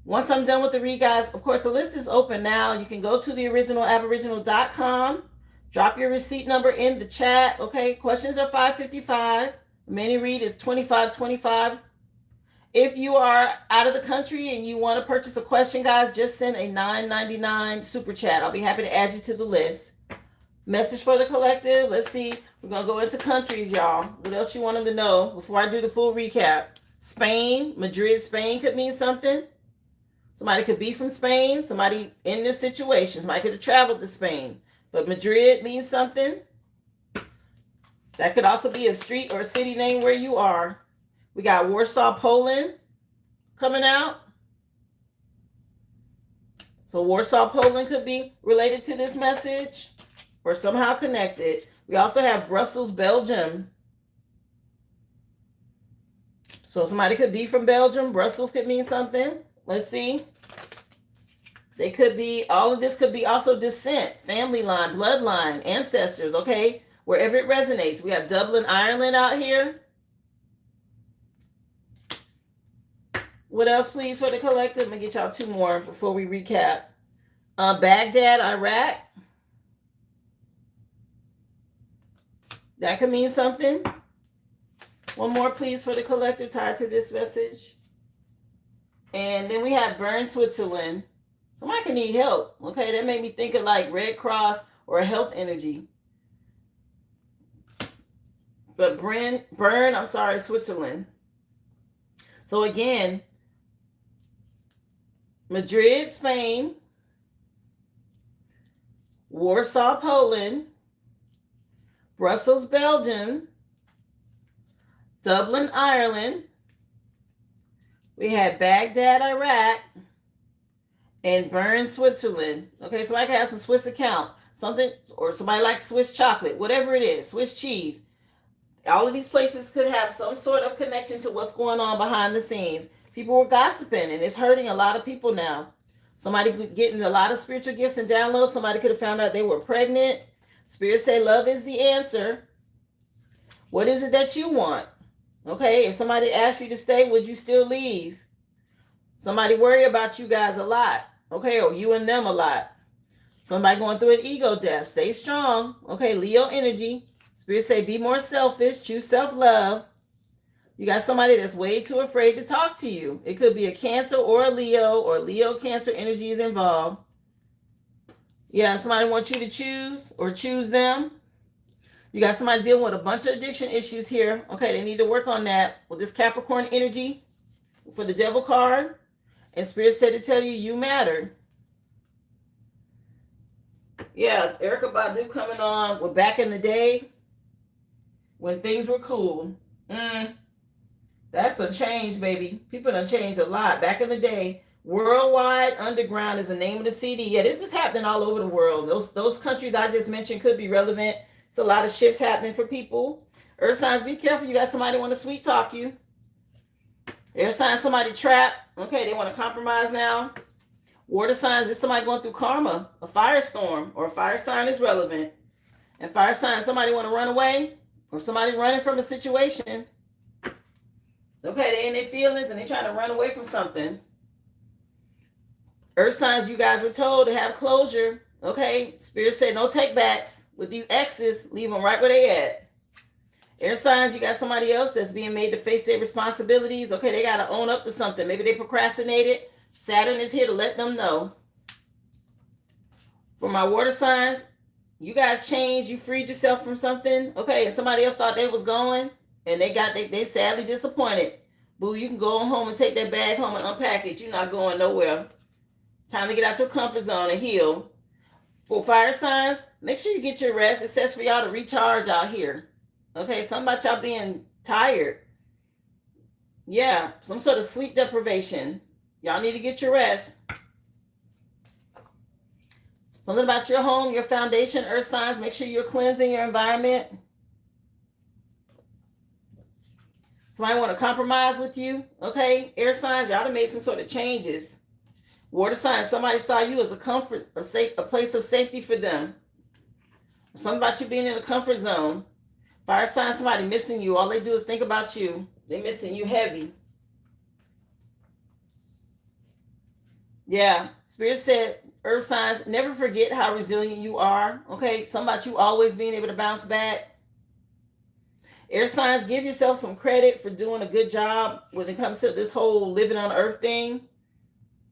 Once I'm done with the read, guys, of course, the list is open now. You can go to the originalaboriginal.com. Drop your receipt number in the chat. Okay, questions are $5.55. Mini read is $25.25. If you are out of the country and you want to purchase a question, guys, just send a $9.99 super chat. I'll be happy to add you to the list. Message for the collective. Let's see. We're going to go into countries, y'all. What else you want them to know before I do the full recap? Spain, Madrid, Spain could mean something. Somebody could be from Spain. Somebody in this situation. Somebody could have traveled to Spain. But Madrid means something. That could also be a street or a city name where you are. We got Warsaw, Poland coming out. So Warsaw, Poland could be related to this message or somehow connected. We also have Brussels, Belgium. So somebody could be from Belgium. Brussels could mean something. Let's see. They could be, all of this could be also descent, family line, bloodline, ancestors, okay? Wherever it resonates. We have Dublin, Ireland out here. What else, please, for the collective? I'm going to get y'all 2 more before we recap. Baghdad, Iraq. That could mean something. 1 more, please, for the collective tied to this message. And then we have Bern, Switzerland. Somebody can need help. Okay, that made me think of like Red Cross or a health energy. But Bern, I'm sorry, Switzerland. So again, Madrid, Spain, Warsaw, Poland, Brussels, Belgium, Dublin, Ireland. We had Baghdad, Iraq, and Bern, Switzerland. Okay, so I can have some Swiss accounts, something, or somebody likes Swiss chocolate, whatever it is, Swiss cheese. All of these places could have some sort of connection to what's going on behind the scenes. People were gossiping, and it's hurting a lot of people now. Somebody getting a lot of spiritual gifts and downloads. Somebody could have found out they were pregnant. Spirit say love is the answer. What is it that you want? Okay, if somebody asks you to stay, would you still leave? Somebody worry about you guys a lot. Okay, or you and them a lot. Somebody going through an ego death. Stay strong. Okay, Leo energy. Spirit say be more selfish. Choose self-love. You got somebody that's way too afraid to talk to you. It could be a Cancer or a Leo, or Leo Cancer energy is involved. Yeah, somebody wants you to choose or choose them. You got somebody dealing with a bunch of addiction issues here. Okay, they need to work on that with this Capricorn energy for the Devil card. And Spirit said to tell you, you matter. Yeah, Erykah Badu coming on with back in the day when things were cool. That's a change, baby. People done changed a lot. Back in the day, Worldwide Underground is the name of the CD. Yeah, this is happening all over the world. Those countries I just mentioned could be relevant. It's a lot of shifts happening for people. Earth signs, be careful. You got somebody want to sweet talk you. Air signs, somebody trapped. Okay, they want to compromise now. Water signs, is somebody going through karma, a firestorm, or a fire sign is relevant. And fire signs, somebody want to run away, or somebody running from a situation. Okay, they in their feelings and they trying to run away from something. Earth signs, you guys were told to have closure. Okay, Spirit said no take backs. With these exes, leave them right where they at. Air signs, you got somebody else that's being made to face their responsibilities. Okay, they got to own up to something. Maybe they procrastinated. Saturn is here to let them know. For my water signs, you guys changed. You freed yourself from something. Okay, and somebody else thought they was going, and they sadly disappointed. Boo, you can go home and take that bag home and unpack it. You're not going nowhere. It's time to get out your comfort zone and heal. For fire signs, make sure you get your rest. It says for y'all to recharge out here. Okay, something about y'all being tired. Yeah, some sort of sleep deprivation. Y'all need to get your rest. Something about your home, your foundation, earth signs. Make sure you're cleansing your environment. Somebody want to compromise with you. Okay, air signs, y'all have made some sort of changes. Water signs, somebody saw you as a comfort, a place of safety for them. Something about you being in a comfort zone. Fire signs, somebody missing you. All they do is think about you. They're missing you heavy. Yeah, Spirit said, earth signs, never forget how resilient you are. Okay, something about you always being able to bounce back. Air signs, give yourself some credit for doing a good job when it comes to this whole living on earth thing.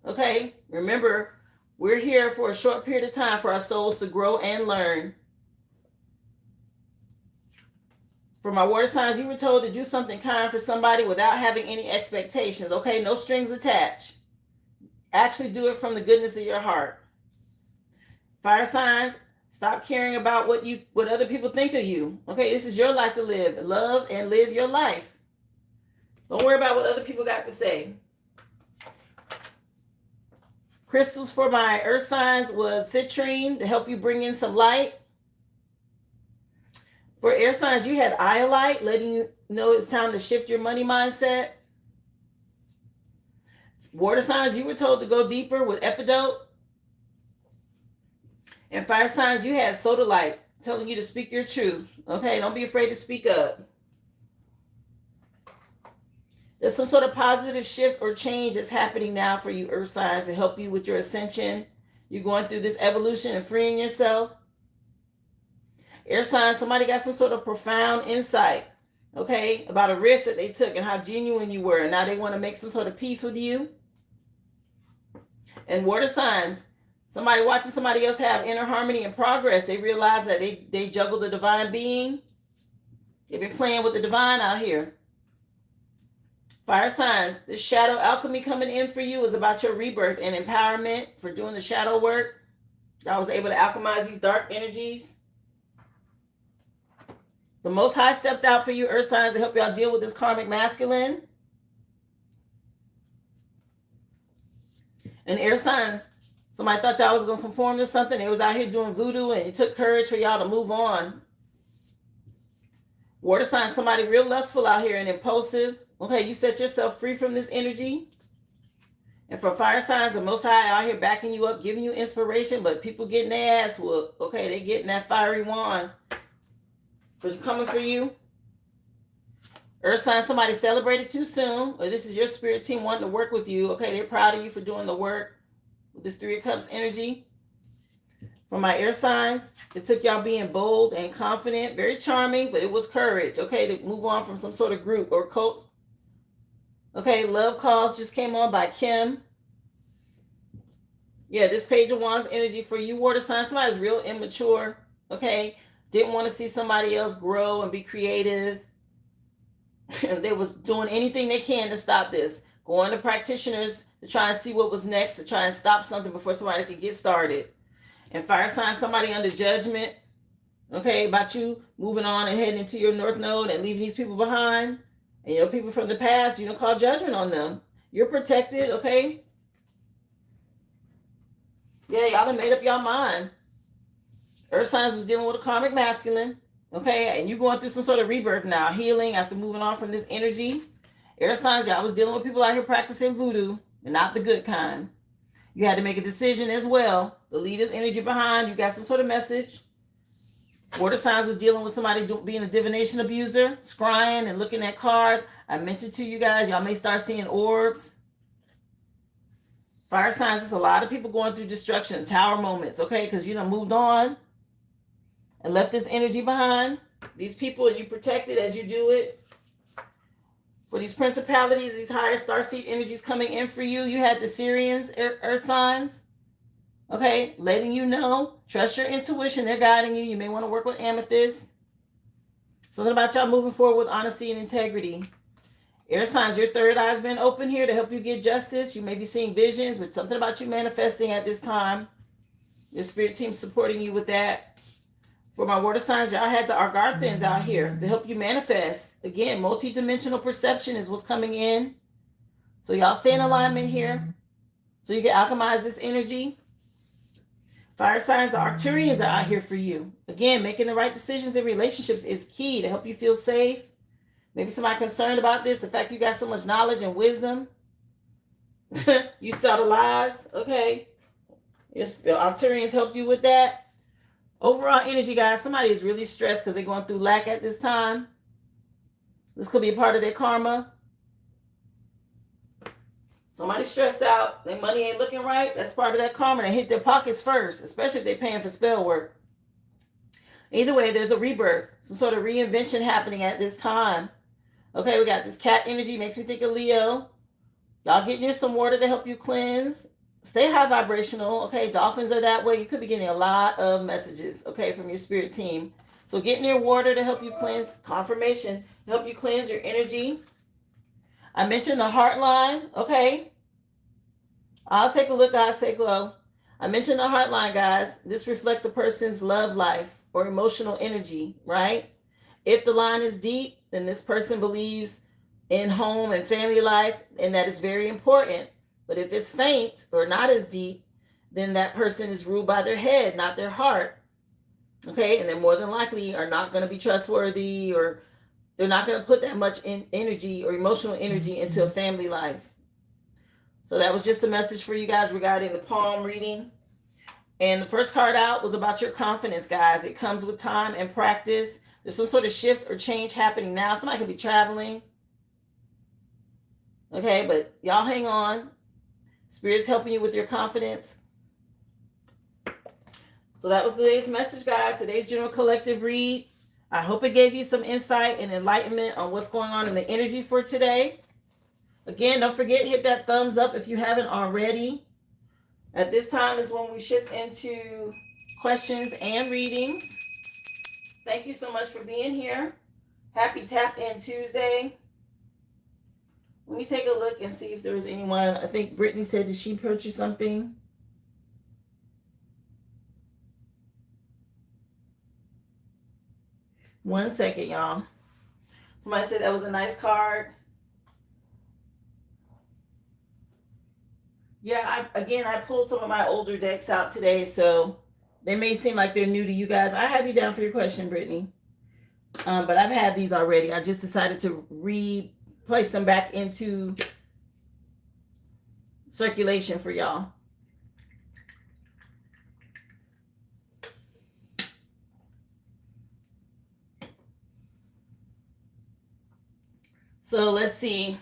Okay, remember, we're here for a short period of time for our souls to grow and learn. For my water signs, you were told to do something kind for somebody without having any expectations. Okay, no strings attached. Actually do it from the goodness of your heart. Fire signs, stop caring about what other people think of you. Okay, this is your life to live. Love and live your life. Don't worry about what other people got to say. Crystals for my earth signs was citrine to help you bring in some light. For air signs, you had iolite, letting you know it's time to shift your money mindset. Water signs, you were told to go deeper with epidote. And fire signs, you had sodalite, telling you to speak your truth. Okay, don't be afraid to speak up. There's some sort of positive shift or change that's happening now for you, earth signs, to help you with your ascension. You're going through this evolution and freeing yourself. Air signs, somebody got some sort of profound insight, okay, about a risk that they took and how genuine you were. And now they want to make some sort of peace with you. And water signs, somebody watching somebody else have inner harmony and progress. They realize that they juggle the divine being. They've been playing with the divine out here. Fire signs, this shadow alchemy coming in for you is about your rebirth and empowerment for doing the shadow work. I was able to alchemize these dark energies. The Most High stepped out for you, earth signs, to help y'all deal with this karmic masculine. And air signs, somebody thought y'all was going to conform to something. They was out here doing voodoo, and it took courage for y'all to move on. Water signs, somebody real lustful out here and impulsive. Okay, you set yourself free from this energy. And for fire signs, the Most High out here backing you up, giving you inspiration, but people getting their ass whooped. Okay, they getting that fiery wand for coming for you. Earth sign, somebody celebrated too soon, or this is your spirit team wanting to work with you. Okay, they're proud of you for doing the work with this Three of Cups energy. For my air signs, it took y'all being bold and confident, very charming, but it was courage, okay, to move on from some sort of group or cult. Okay, Love Calls just came on by Kim. Yeah, this Page of Wands energy for you, water signs. Somebody's real immature, okay? Didn't want to see somebody else grow and be creative. And they was doing anything they can to stop this. Going to practitioners to try and see what was next, to try and stop something before somebody could get started. And fire sign, somebody under judgment, okay, about you moving on and heading into your North Node and leaving these people behind. And your people from the past, you don't call judgment on them. You're protected, okay? Yeah, y'all done made up y'all mind. Earth signs was dealing with a karmic masculine, okay? And you going through some sort of rebirth now, healing after moving on from this energy. Air signs, y'all was dealing with people out here practicing voodoo, and not the good kind. You had to make a decision as well. The leader's energy behind, you got some sort of message. Water signs was dealing with somebody being a divination abuser, scrying and looking at cards. I mentioned to you guys, y'all may start seeing orbs. Fire signs, there's a lot of people going through destruction, tower moments, okay? Because you done moved on and left this energy behind. These people, you protected as you do it. For these principalities, these higher starseed energies coming in for you, you had the Syrians, earth signs, okay? Letting you know, trust your intuition, they're guiding you. You may want to work with amethyst. Something about y'all moving forward with honesty and integrity. Air signs, your third eye's been open here to help you get justice. You may be seeing visions, but something about you manifesting at this time. Your spirit team supporting you with that. For my water signs, y'all had the Argarthans out here to help you manifest. Again, multi-dimensional perception is what's coming in. So y'all stay in alignment here so you can alchemize this energy. Fire signs, the Arcturians are out here for you. Again, making the right decisions in relationships is key to help you feel safe. Maybe somebody concerned about this, the fact you got so much knowledge and wisdom. You saw the lies, okay? Yes, the Arcturians helped you with that. Overall energy, guys, somebody is really stressed because they're going through lack at this time. This could be a part of their karma. Somebody stressed out, their money ain't looking right. That's part of that karma. They hit their pockets first, especially if they're paying for spell work. Either way, there's a rebirth, some sort of reinvention happening at this time. Okay, we got this cat energy, makes me think of Leo. Y'all get near some water to help you cleanse. Stay high vibrational, okay? Dolphins are that way. You could be getting a lot of messages, okay, from your spirit team. So get near water to help you cleanse, confirmation, to help you cleanse your energy. I mentioned the heart line, okay? I'll take a look, guys, say glow. I mentioned the heart line, guys. This reflects a person's love life or emotional energy, right? If the line is deep, then this person believes in home and family life, and that is very important. But if it's faint or not as deep, then that person is ruled by their head, not their heart. Okay, and they more than likely are not going to be trustworthy, or they're not going to put that much energy or emotional energy into a family life. So that was just a message for you guys regarding the palm reading. And the first card out was about your confidence, guys. It comes with time and practice. There's some sort of shift or change happening now. Somebody could be traveling. Okay, but y'all hang on. Spirit's helping you with your confidence. So that was today's message, guys. Today's general collective read. I hope it gave you some insight and enlightenment on what's going on in the energy for today. Again, don't forget, hit that thumbs up if you haven't already. At this time is when we shift into questions and readings. Thank you so much for being here. Happy Tap In Tuesday. Let me take a look and see if there was anyone. I think Brittany said, did she purchase something? One second, y'all. Somebody said that was a nice card. Yeah, I pulled some of my older decks out today, so they may seem like they're new to you guys. I have you down for your question, Brittany. But I've had these already. I just decided to replace them back into circulation for y'all. So let's see.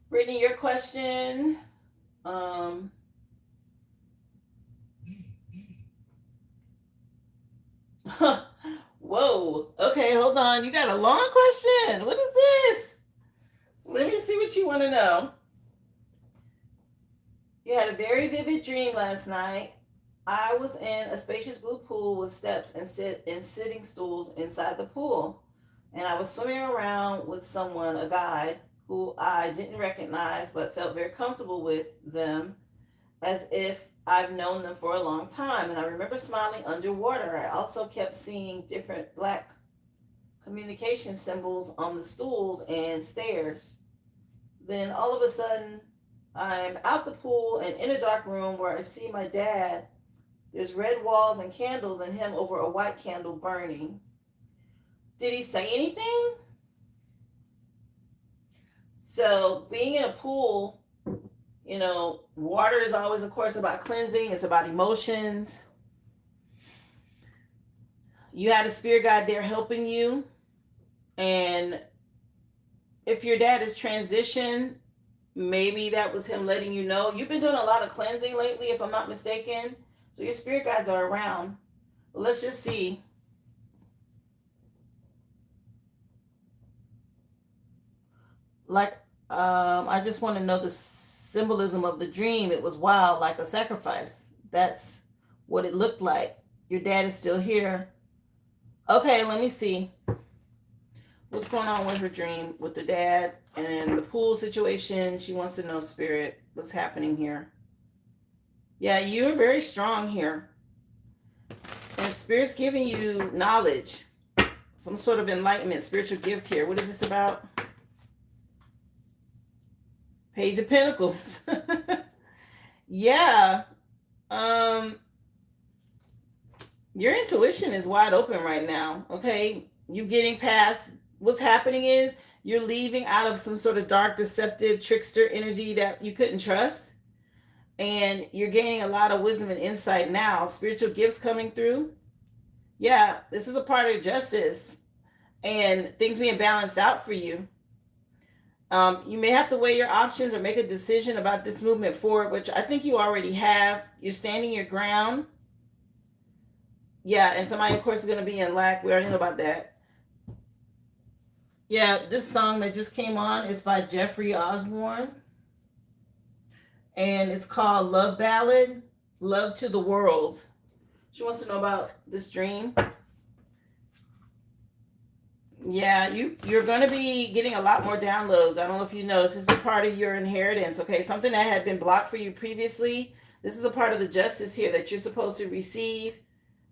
Brittany, your question. Um, Whoa. Okay, hold on. You got a long question. What is this? Let me see what you want to know. You had a very vivid dream last night. I was in a spacious blue pool with steps and sitting stools inside the pool. And I was swimming around with someone, a guide, who I didn't recognize but felt very comfortable with them as if I've known them for a long time. And I remember smiling underwater. I also kept seeing different black communication symbols on the stools and stairs. Then all of a sudden, I'm out the pool and in a dark room where I see my dad. There's red walls and candles and him over a white candle burning. Did he say anything? So being in a pool, water is always, of course, about cleansing. It's about emotions. You had a spirit guide there helping you. And if your dad is transitioned, maybe that was him letting you know. You've been doing a lot of cleansing lately, if I'm not mistaken. So your spirit guides are around. But let's just see. I just want to know the symbolism of the dream. It was wild, like a sacrifice. That's what it looked like. Your dad is still here. Okay, let me see. What's going on with her dream with the dad and the pool situation? She wants to know, spirit, what's happening here. Yeah, you're very strong here. And spirit's giving you knowledge, some sort of enlightenment, spiritual gift here. What is this about? Page of Pentacles. Yeah. Your intuition is wide open right now. Okay. You getting past what's happening is you're leaving out of some sort of dark, deceptive, trickster energy that you couldn't trust. And you're gaining a lot of wisdom and insight now. Spiritual gifts coming through. Yeah, this is a part of justice and things being balanced out for you. You may have to weigh your options or make a decision about this movement forward, which I think you already have. You're standing your ground. Yeah, and somebody, of course, is going to be in lack. We already know about that. Yeah, this song that just came on is by Jeffrey Osborne. And it's called Love Ballad, Love to the World. She wants to know about this dream. Yeah, you're going to be getting a lot more downloads. I don't know if you know, this is a part of your inheritance, okay? Something that had been blocked for you previously. This is a part of the justice here that you're supposed to receive.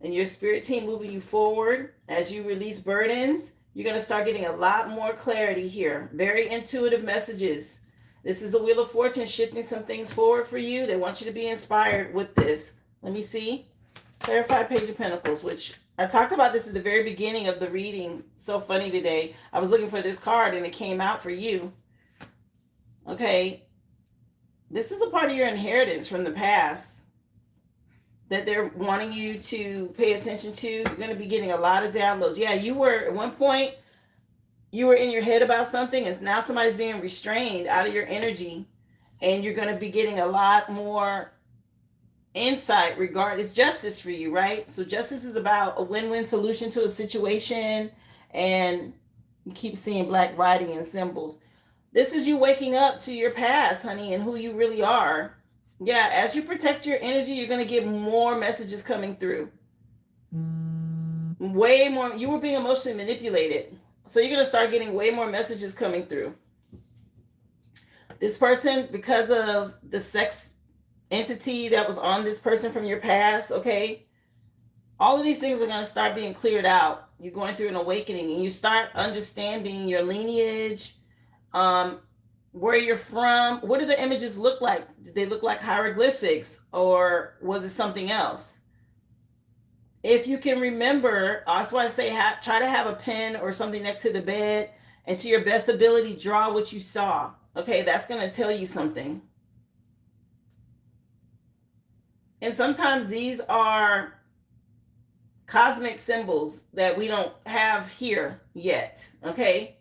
And your spirit team moving you forward as you release burdens. You're going to start getting a lot more clarity here. Very intuitive messages. This is a Wheel of Fortune shifting some things forward for you. They want you to be inspired with this. Let me see. Clarify Page of Pentacles, which I talked about this at the very beginning of the reading. So funny today. I was looking for this card and it came out for you. Okay. This is a part of your inheritance from the past that they're wanting you to pay attention to. You're going to be getting a lot of downloads. Yeah, you were at one point, you were in your head about something, and now somebody's being restrained out of your energy, and you're going to be getting a lot more insight regarding it's justice for you, right? So justice is about a win-win solution to a situation, and you keep seeing black writing and symbols. This is you waking up to your past, honey, and who you really are. Yeah, as you protect your energy, you're going to get more messages coming through. Way more. You were being emotionally manipulated. So you're going to start getting way more messages coming through. This person, because of the sex entity that was on this person from your past, okay? All of these things are going to start being cleared out. You're going through an awakening and you start understanding your lineage, where you're from. What do the images look like? Did they look like hieroglyphics or was it something else? If you can remember, that's why I say try to have a pen or something next to the bed, and to your best ability, draw what you saw. Okay, that's going to tell you something. And sometimes these are cosmic symbols that we don't have here yet. Okay.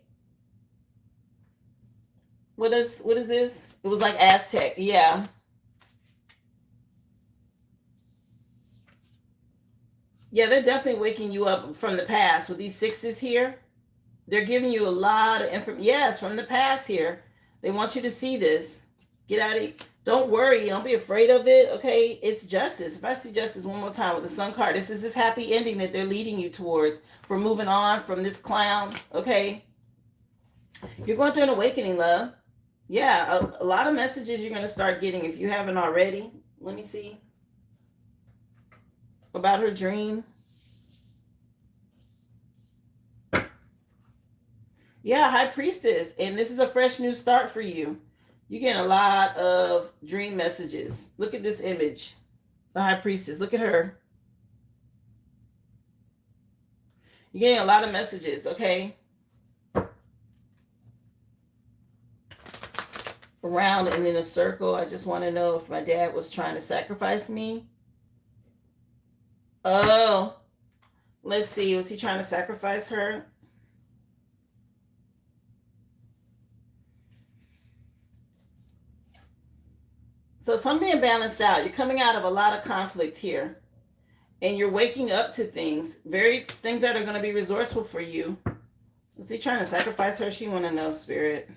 What is this? It was like Aztec. Yeah. Yeah, they're definitely waking you up from the past with these sixes here. They're giving you a lot of information. Yes, from the past here. They want you to see this. Get out of it. Don't worry. Don't be afraid of it. Okay. It's justice. If I see justice one more time with the sun card, this is this happy ending that they're leading you towards for moving on from this clown. Okay. You're going through an awakening, love. Yeah. A lot of messages you're going to start getting if you haven't already. Let me see. About her dream. Yeah, High Priestess. And this is a fresh new start for you. You're getting a lot of dream messages. Look at this image. The High Priestess. Look at her. You're getting a lot of messages, okay? Around and in a circle. I just want to know if my dad was trying to sacrifice me. Oh, let's see. Was he trying to sacrifice her? So something being balanced out. You're coming out of a lot of conflict here. And you're waking up to things. Very things that are going to be resourceful for you. Is he trying to sacrifice her? She want to know, Spirit.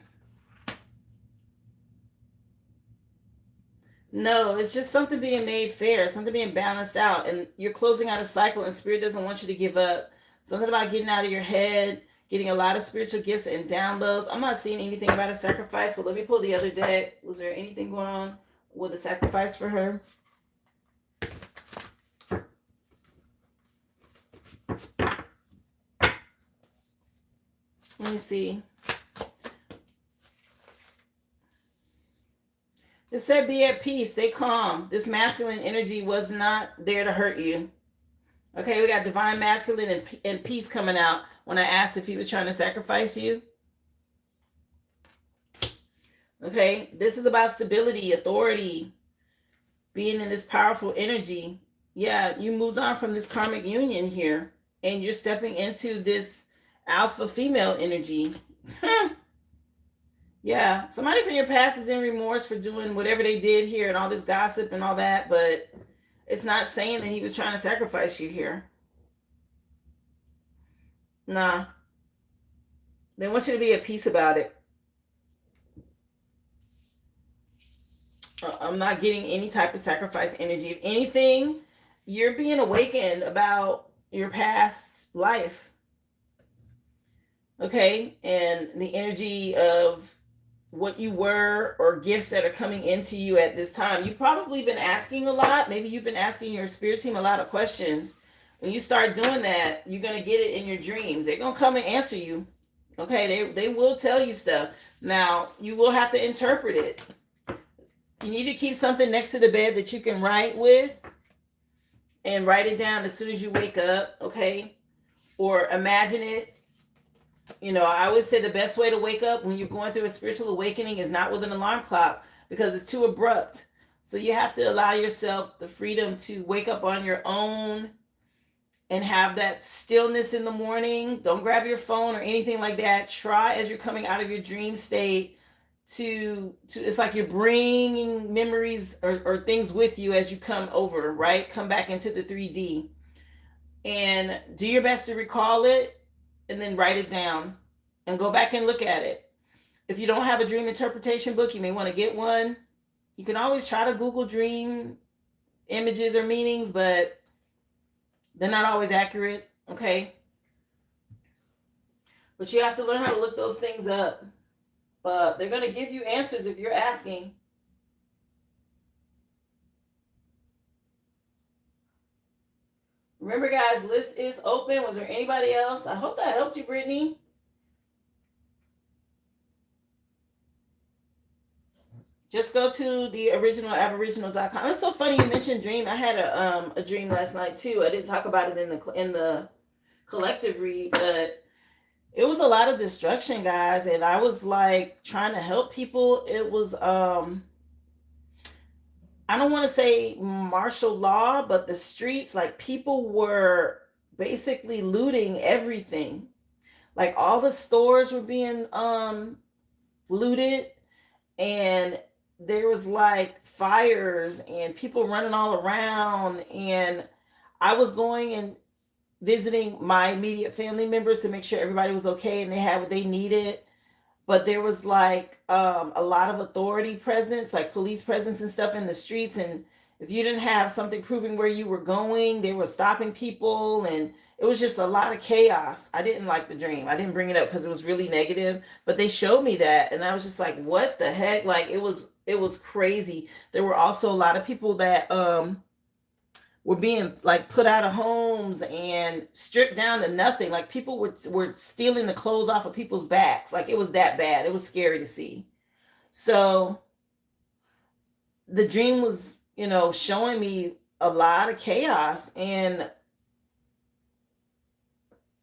No, it's just something being made fair, something being balanced out, and you're closing out a cycle, and Spirit doesn't want you to give up. Something about getting out of your head, getting a lot of spiritual gifts and downloads. I'm not seeing anything about a sacrifice, but let me pull the other deck. Was there anything going on with a sacrifice for her? Let me see. It said be at peace, stay calm. This masculine energy was not there to hurt you. Okay, we got divine masculine and peace coming out when I asked if he was trying to sacrifice you. Okay, this is about stability, authority, being in this powerful energy. Yeah, you moved on from this karmic union here, and you're stepping into this alpha female energy. Yeah, somebody from your past is in remorse for doing whatever they did here and all this gossip and all that, but it's not saying that he was trying to sacrifice you here. Nah, they want you to be at peace about it. I'm not getting any type of sacrifice energy. If anything, you're being awakened about your past life. Okay, and the energy of what you were or gifts that are coming into you at this time. You've probably been asking a lot. Maybe you've been asking your spirit team a lot of questions. When you start doing that, you're going to get it in your dreams. They're going to come and answer you. Okay, they will tell you stuff. Now, you will have to interpret it. You need to keep something next to the bed that you can write with and write it down as soon as you wake up, okay? Or imagine it. You know, I always say the best way to wake up when you're going through a spiritual awakening is not with an alarm clock because it's too abrupt. So you have to allow yourself the freedom to wake up on your own and have that stillness in the morning. Don't grab your phone or anything like that. Try as you're coming out of your dream state to it's like you're bringing memories or things with you as you come over, right? Come back into the 3D and do your best to recall it and then write it down and go back and look at it. If you don't have a dream interpretation book, you may want to get one. You can always try to Google dream images or meanings, but they're not always accurate, okay? But you have to learn how to look those things up. But they're going to give you answers if you're asking. Remember, guys, list is open. Was there anybody else? I hope that helped you, Brittany. Just go to the original aboriginal.com. It's so funny you mentioned dream. I had a dream last night too. I didn't talk about it in the collective read, but it was a lot of destruction, guys, and I was like trying to help people. It was I don't want to say martial law, but the streets, like people were basically looting everything. Like all the stores were being looted. and there was like fires and people running all around, and I was going and visiting my immediate family members to make sure everybody was okay and they had what they needed. But there was like a lot of authority presence, like police presence and stuff in the streets. And if you didn't have something proving where you were going, they were stopping people, and it was just a lot of chaos. I didn't like the dream. I didn't bring it up because it was really negative, but they showed me that, and I was just like, "What the heck?" Like it was crazy. There were also a lot of people that were being like put out of homes and stripped down to nothing. Like people were stealing the clothes off of people's backs. Like it was that bad. It was scary to see. So the dream was, showing me a lot of chaos, and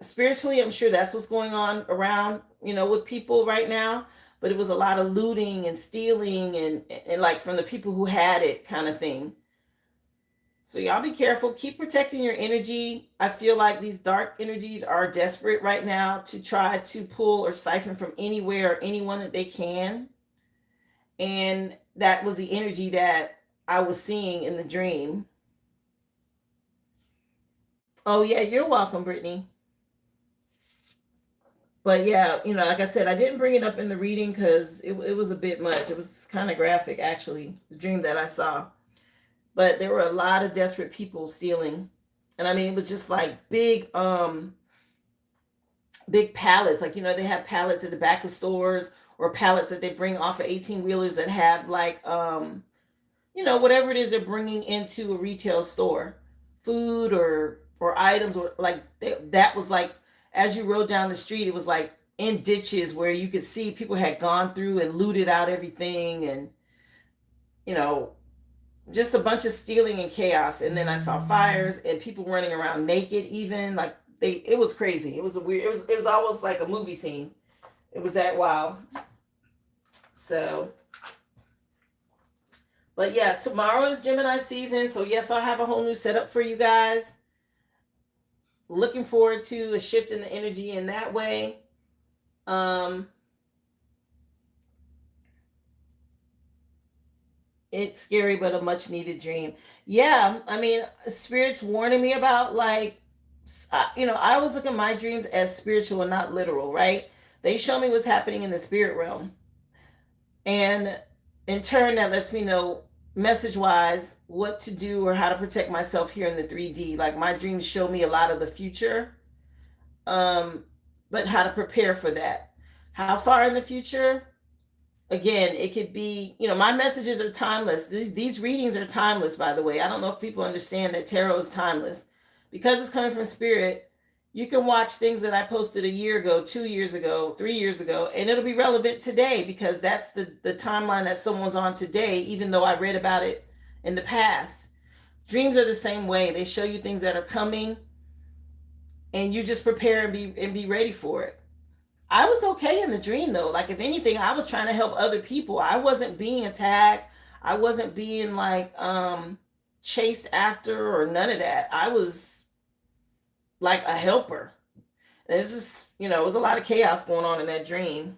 spiritually, I'm sure that's what's going on around, with people right now. But it was a lot of looting and stealing and like from the people who had it kind of thing. So y'all be careful. Keep protecting your energy. I feel like these dark energies are desperate right now to try to pull or siphon from anywhere or anyone that they can. And that was the energy that I was seeing in the dream. Oh yeah, you're welcome, Brittany. But yeah, like I said, I didn't bring it up in the reading because it was a bit much. It was kind of graphic, actually, the dream that I saw. But there were a lot of desperate people stealing. And I mean, it was just like big pallets. Like, they have pallets at the back of stores, or pallets that they bring off of 18 wheelers that have like, whatever it is they're bringing into a retail store, food or items, or like that was like, as you rode down the street, it was like in ditches where you could see people had gone through and looted out everything, and you know just a bunch of stealing and chaos. And then I saw fires and people running around naked, even like it was crazy. It was a weird, it was almost like a movie scene. It was that wild. So, but yeah, tomorrow is Gemini season. So yes, I'll have a whole new setup for you guys. Looking forward to a shift in the energy in that way. It's scary, but a much needed dream. Yeah, I mean, spirits warning me about like, I always look at my dreams as spiritual and not literal, right? They show me what's happening in the spirit realm, and in turn, that lets me know message wise what to do or how to protect myself here in the 3D. Like my dreams show me a lot of the future, um, but how to prepare for that. How far in the future? Again, it could be, my messages are timeless. These readings are timeless, by the way. I don't know if people understand that tarot is timeless. Because it's coming from spirit, you can watch things that I posted a year ago, 2 years ago, 3 years ago, and it'll be relevant today because that's the timeline that someone's on today, even though I read about it in the past. Dreams are the same way. They show you things that are coming, and you just prepare and be ready for it. I was okay in the dream though. Like if anything, I was trying to help other people. I wasn't being attacked. I wasn't being like chased after or none of that. I was like a helper. There's just, it was a lot of chaos going on in that dream.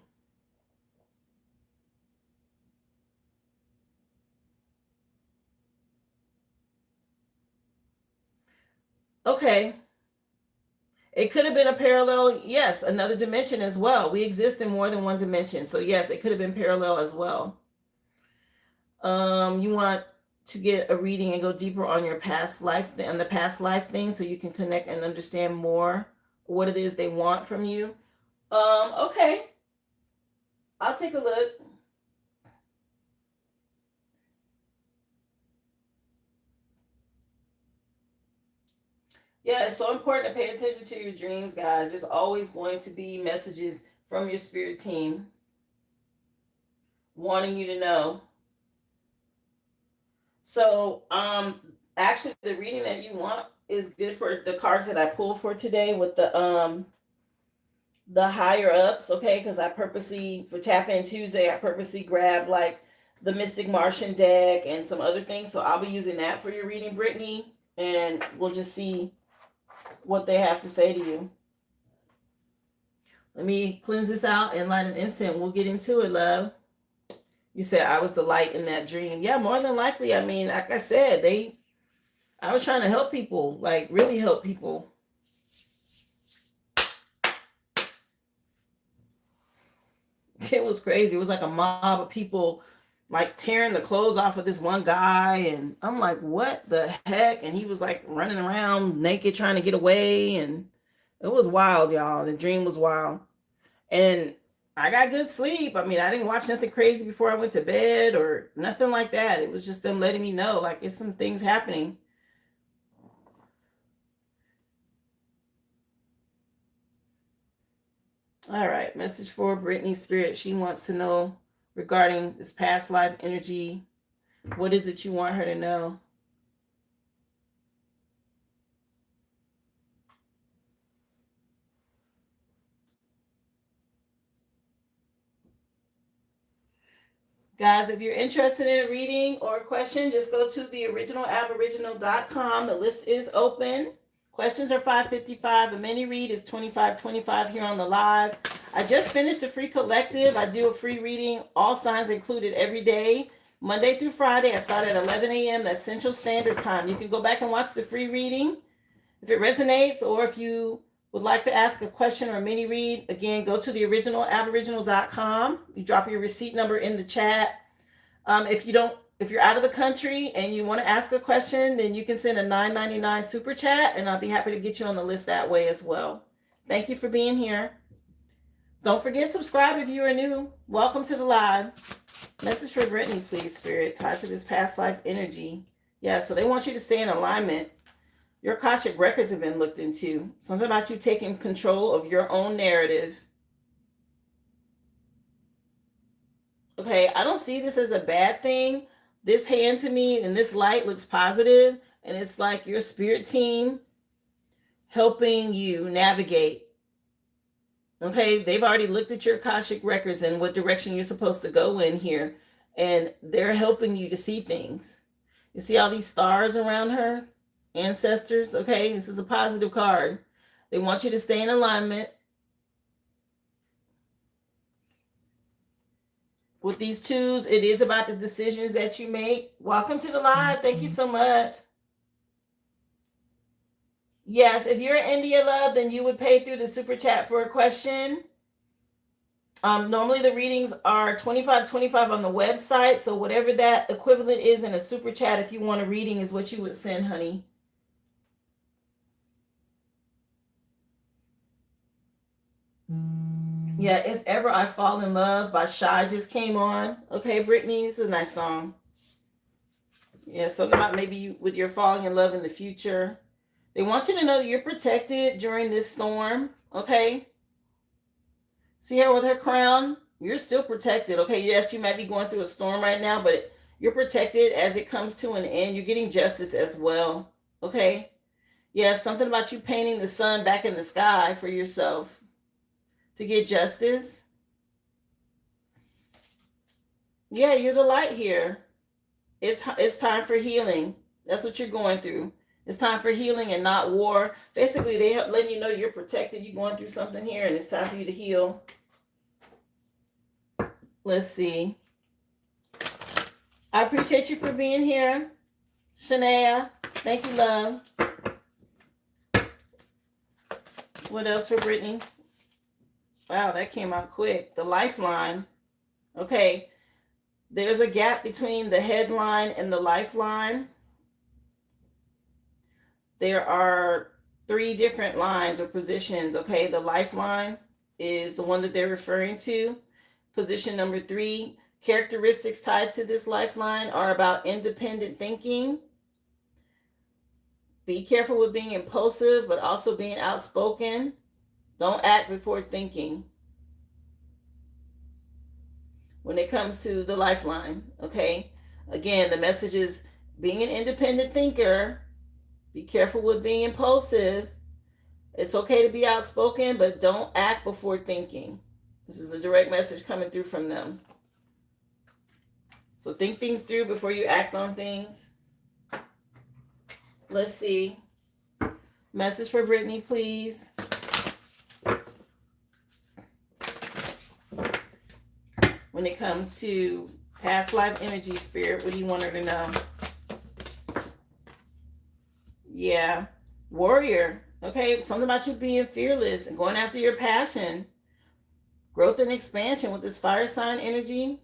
Okay. It could have been a parallel, yes, another dimension as well. We exist in more than one dimension. So yes, it could have been parallel as well. You want to get a reading and go deeper on your past life, on the past life thing, so you can connect and understand more what it is they want from you. Okay. I'll take a look. Yeah, it's so important to pay attention to your dreams, guys. There's always going to be messages from your spirit team wanting you to know. So, actually, the reading that you want is good for the cards that I pulled for today with the higher ups, okay? Because I purposely for Tap In Tuesday, I purposely grabbed like the Mystic Martian deck and some other things. So I'll be using that for your reading, Brittany, and we'll just see what they have to say to you. Let me cleanse this out and light an incense. We'll get into it, love. You said I was the light in that dream. Yeah, more than likely. I mean, like I said, I was trying to help people, like really help people. It was crazy. It was like a mob of people like tearing the clothes off of this one guy. And I'm like, what the heck? And he was like running around naked trying to get away. And it was wild, y'all. The dream was wild. And I got good sleep. I mean, I didn't watch nothing crazy before I went to bed or nothing like that. It was just them letting me know, like, it's some things happening. All right, message for Brittany Spirit. She wants to know regarding this past life energy. What is it you want her to know? Guys, if you're interested in a reading or a question, just go to theoriginalaboriginal.com. The list is open. Questions are $5.55. A mini read is $25.25 here on the live. I just finished a free collective. I do a free reading, all signs included, every day, Monday through Friday. I start at 11 a.m. That's Central Standard Time. You can go back and watch the free reading. If it resonates, or if you would like to ask a question or a mini read, again, go to theoriginalaboriginal.com. You drop your receipt number in the chat. If you're out of the country and you want to ask a question, then you can send a $9.99 super chat, and I'll be happy to get you on the list that way as well. Thank you for being here. Don't forget, subscribe if you are new. Welcome to the live. Message for Brittany, please, Spirit, tied to this past life energy. Yeah, so they want you to stay in alignment. Your Akashic records have been looked into. Something about you taking control of your own narrative. Okay, I don't see this as a bad thing. This hand to me and this light looks positive, and it's like your spirit team helping you navigate. Okay, they've already looked at your Akashic records and what direction you're supposed to go in here, and they're helping you to see things. You see all these stars around her? Ancestors, okay? This is a positive card. They want you to stay in alignment with these twos. It is about the decisions that you make. Welcome to the live. Thank you so much. Yes, if you're in India, love, then you would pay through the super chat for a question. Normally the readings are $25.25 on the website. So whatever that equivalent is in a super chat, if you want a reading, is what you would send, honey. Yeah, If Ever I Fall in Love by Shy just came on. Okay, Brittany, this is a nice song. Yeah, something about maybe you, with your falling in love in the future. They want you to know that you're protected during this storm, okay? See her with her crown? You're still protected, okay? Yes, you might be going through a storm right now, but you're protected as it comes to an end. You're getting justice as well, okay? Yeah, something about you painting the sun back in the sky for yourself to get justice. Yeah, you're the light here. It's time for healing. That's what you're going through. It's time for healing and not war. Basically, they're letting you know you're protected. You're going through something here, and it's time for you to heal. Let's see. I appreciate you for being here, Shania. Thank you, love. What else for Brittany? Wow, that came out quick. The lifeline. Okay. There's a gap between the headline and the lifeline. There are 3 different lines or positions. Okay. The lifeline is the one that they're referring to. Position number 3, characteristics tied to this lifeline are about independent thinking. Be careful with being impulsive, but also being outspoken. Don't act before thinking when it comes to the lifeline, okay? Again, the message is being an independent thinker. Be careful with being impulsive. It's okay to be outspoken, but don't act before thinking. This is a direct message coming through from them. So think things through before you act on things. Let's see. Message for Brittany, please. When it comes to Past life energy, Spirit. What do you want her to know? Yeah. Warrior. Okay, something about you being fearless and going after your passion. Growth and expansion with this fire sign energy.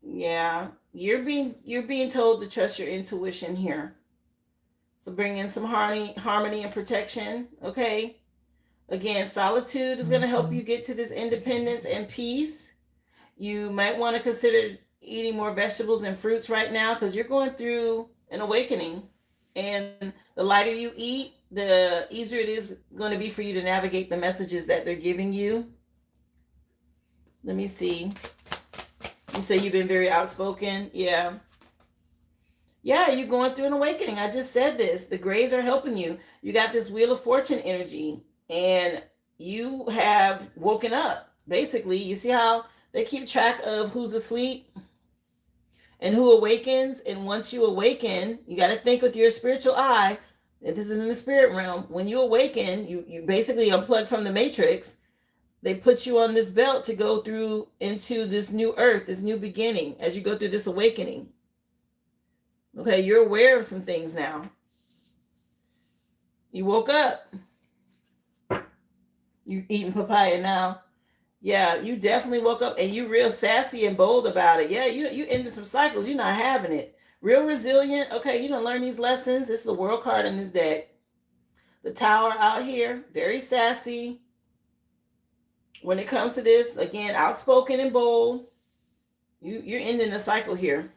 Yeah. You're being told to trust your intuition here. So bring in some harmony and protection. Okay. Again, solitude is going to help you get to this independence and peace. You might want to consider eating more vegetables and fruits right now because you're going through an awakening. And the lighter you eat, the easier it is going to be for you to navigate the messages that they're giving you. Let me see. You say you've been very outspoken. Yeah. Yeah, you're going through an awakening. I just said this. The grays are helping you. You got this Wheel of Fortune energy, and you have woken up. Basically, you see how they keep track of who's asleep and who awakens. And once you awaken, you got to think with your spiritual eye. And this is in the spirit realm. When you awaken, you basically unplug from the matrix. They put you on this belt to go through into this new earth, this new beginning as you go through this awakening. Okay, you're aware of some things now. You woke up. You eating papaya now. Yeah, you definitely woke up and you real sassy and bold about it. Yeah, you into some cycles. You're not having it. Real resilient. Okay, you done learn these lessons. This is the world card in this deck. The Tower out here, very sassy. When it comes to this, again, outspoken and bold. You're ending the cycle here.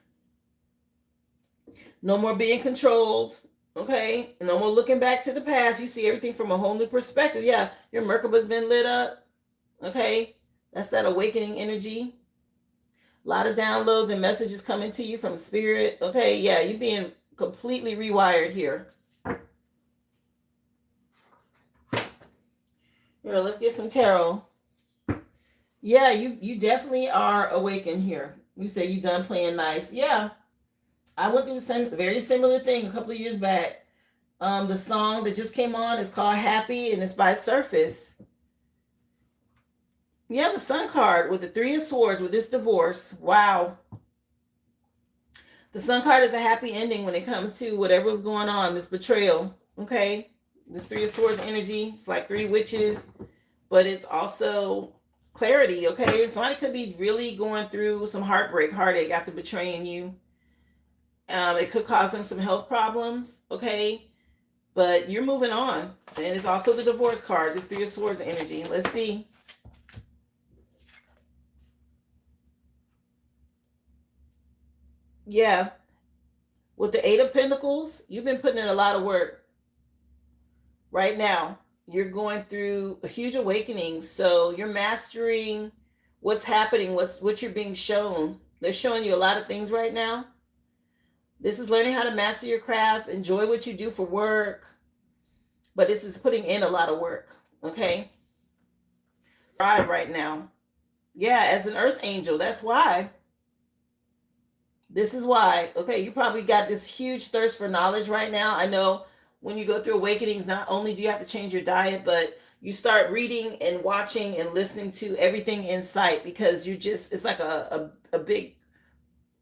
No more being controlled. Okay, no more looking back to the past. You see everything from a whole new perspective. Yeah, your Merkaba's been lit up. Okay, that's that awakening energy. A lot of downloads and messages coming to you from spirit. Okay, yeah, you're being completely rewired here. Yeah, let's get some tarot. Yeah, you definitely are awakened here. You say you done playing nice. Yeah, I went through the same very similar thing a couple of years back. The song that just came on is called Happy and it's by Surface. Yeah, the Sun card with the Three of Swords with this divorce. Wow. The Sun card is a happy ending when it comes to whatever's going on, this betrayal. Okay. This Three of Swords energy. It's like three witches, but it's also clarity. Okay. Somebody could be really going through some heartache after betraying you. It could cause them some health problems. Okay. But you're moving on. And it's also the divorce card, this Three of Swords energy. Let's see. Yeah. With the Eight of Pentacles, you've been putting in a lot of work. Right now, you're going through a huge awakening. So you're mastering what's happening, what you're being shown. They're showing you a lot of things right now. This is learning how to master your craft, enjoy what you do for work. But this is putting in a lot of work. Okay? Thrive right now. Yeah, as an earth angel. That's why. This is why. Okay, you probably got this huge thirst for knowledge right now. I know when you go through awakenings, not only do you have to change your diet, but you start reading and watching and listening to everything in sight because it's like a big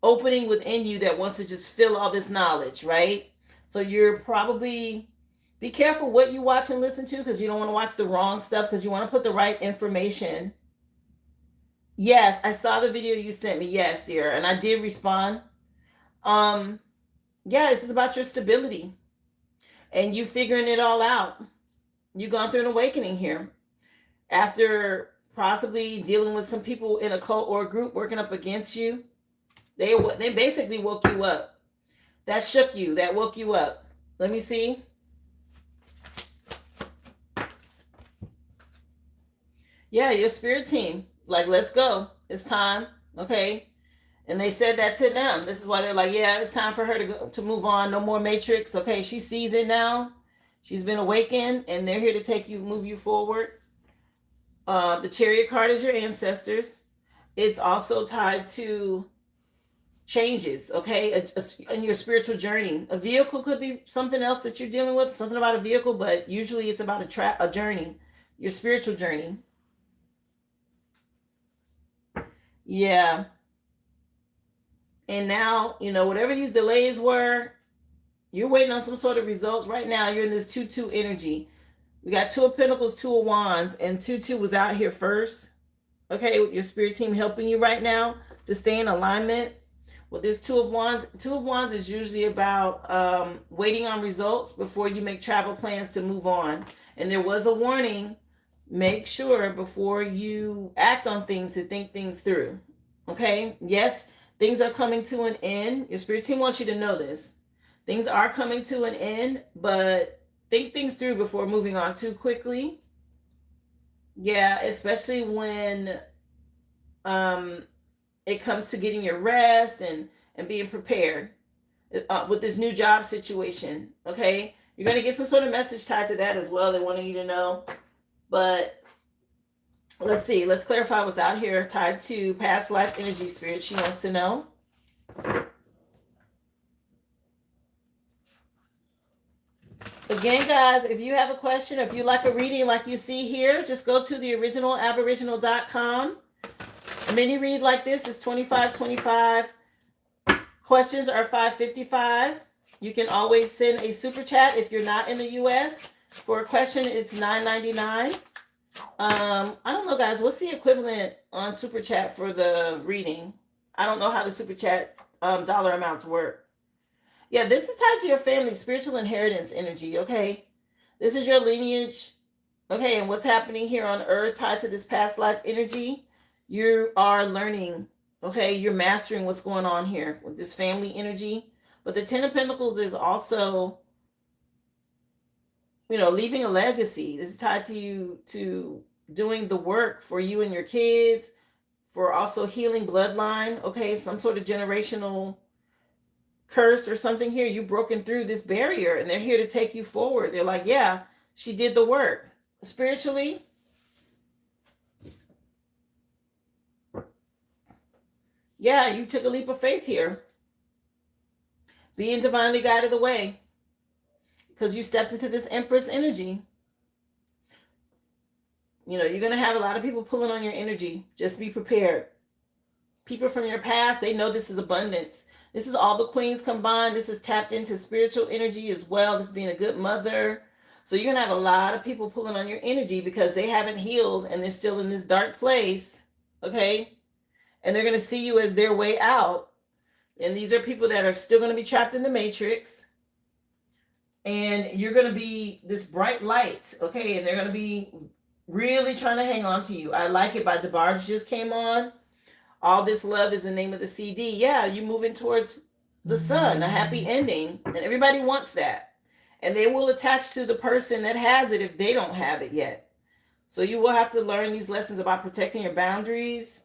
opening within you that wants to just fill all this knowledge, right? So you're probably, be careful what you watch and listen to because you don't want to watch the wrong stuff because you want to put the right information. Yes, I saw the video you sent me. Yes, dear. And I did respond. Yeah, this is about your stability and you figuring it all out. You've gone through an awakening here after possibly dealing with some people in a cult or a group working up against you. They basically woke you up. That shook you. That woke you up. Let me see. Yeah, your spirit team. Like, let's go. It's time. Okay. And they said that to them. This is why they're like, yeah, it's time for her to move on. No more matrix. Okay, she sees it now. She's been awakened, and they're here to move you forward. The Chariot card is your ancestors. It's also tied to changes, okay, in your spiritual journey. A vehicle could be something else that you're dealing with, something about a vehicle, but usually it's about a journey, your spiritual journey. Yeah. And now, whatever these delays were, you're waiting on some sort of results. Right now, you're in this 2-2 energy. We got 2 of Pentacles, 2 of Wands, and 2-2 was out here first. Okay, with your spirit team helping you right now to stay in alignment. With this 2 of Wands, 2 of Wands is usually about waiting on results before you make travel plans to move on. And there was a warning, make sure before you act on things to think things through. Okay, yes, things are coming to an end. Your spirit team wants you to know this. Things are coming to an end, but think things through before moving on too quickly. Yeah, especially when it comes to getting your rest and being prepared with this new job situation. Okay, you're going to get some sort of message tied to that as well. They're wanting you to know. But let's see. Let's clarify what's out here tied to past life energy. Spirit, she wants to know. Again, guys, if you have a question, if you like a reading like you see here, just go to the original aboriginal.com. A mini read like this is $25.25. Questions are $5.55. You can always send a super chat if you're not in the US. For a question, it's $9.99. I don't know, guys. What's the equivalent on super chat for the reading? I don't know how the super chat dollar amounts work. Yeah, this is tied to your family, spiritual inheritance energy, okay? This is your lineage, okay? And what's happening here on Earth tied to this past life energy, you are learning, okay? You're mastering what's going on here with this family energy. But the 10 of Pentacles is also, leaving a legacy. This is tied to you to doing the work for you and your kids, for also healing bloodline, okay? Some sort of generational curse or something here. You've broken through this barrier and they're here to take you forward. They're like, yeah, she did the work. Spiritually, yeah, you took a leap of faith here. Being divinely guided away because you stepped into this Empress energy. You're going to have a lot of people pulling on your energy. Just be prepared. People from your past, they know this is abundance. This is all the queens combined. This is tapped into spiritual energy as well. This being a good mother. So you're going to have a lot of people pulling on your energy because they haven't healed and they're still in this dark place. Okay. And they're going to see you as their way out. And these are people that are still going to be trapped in the matrix. And you're going to be this bright light. Okay. And they're going to be really trying to hang on to you. I Like It by DeBarge just came on. All This Love is the name of the CD. Yeah, you're moving towards the sun, a happy ending. And everybody wants that. And they will attach to the person that has it if they don't have it yet. So you will have to learn these lessons about protecting your boundaries,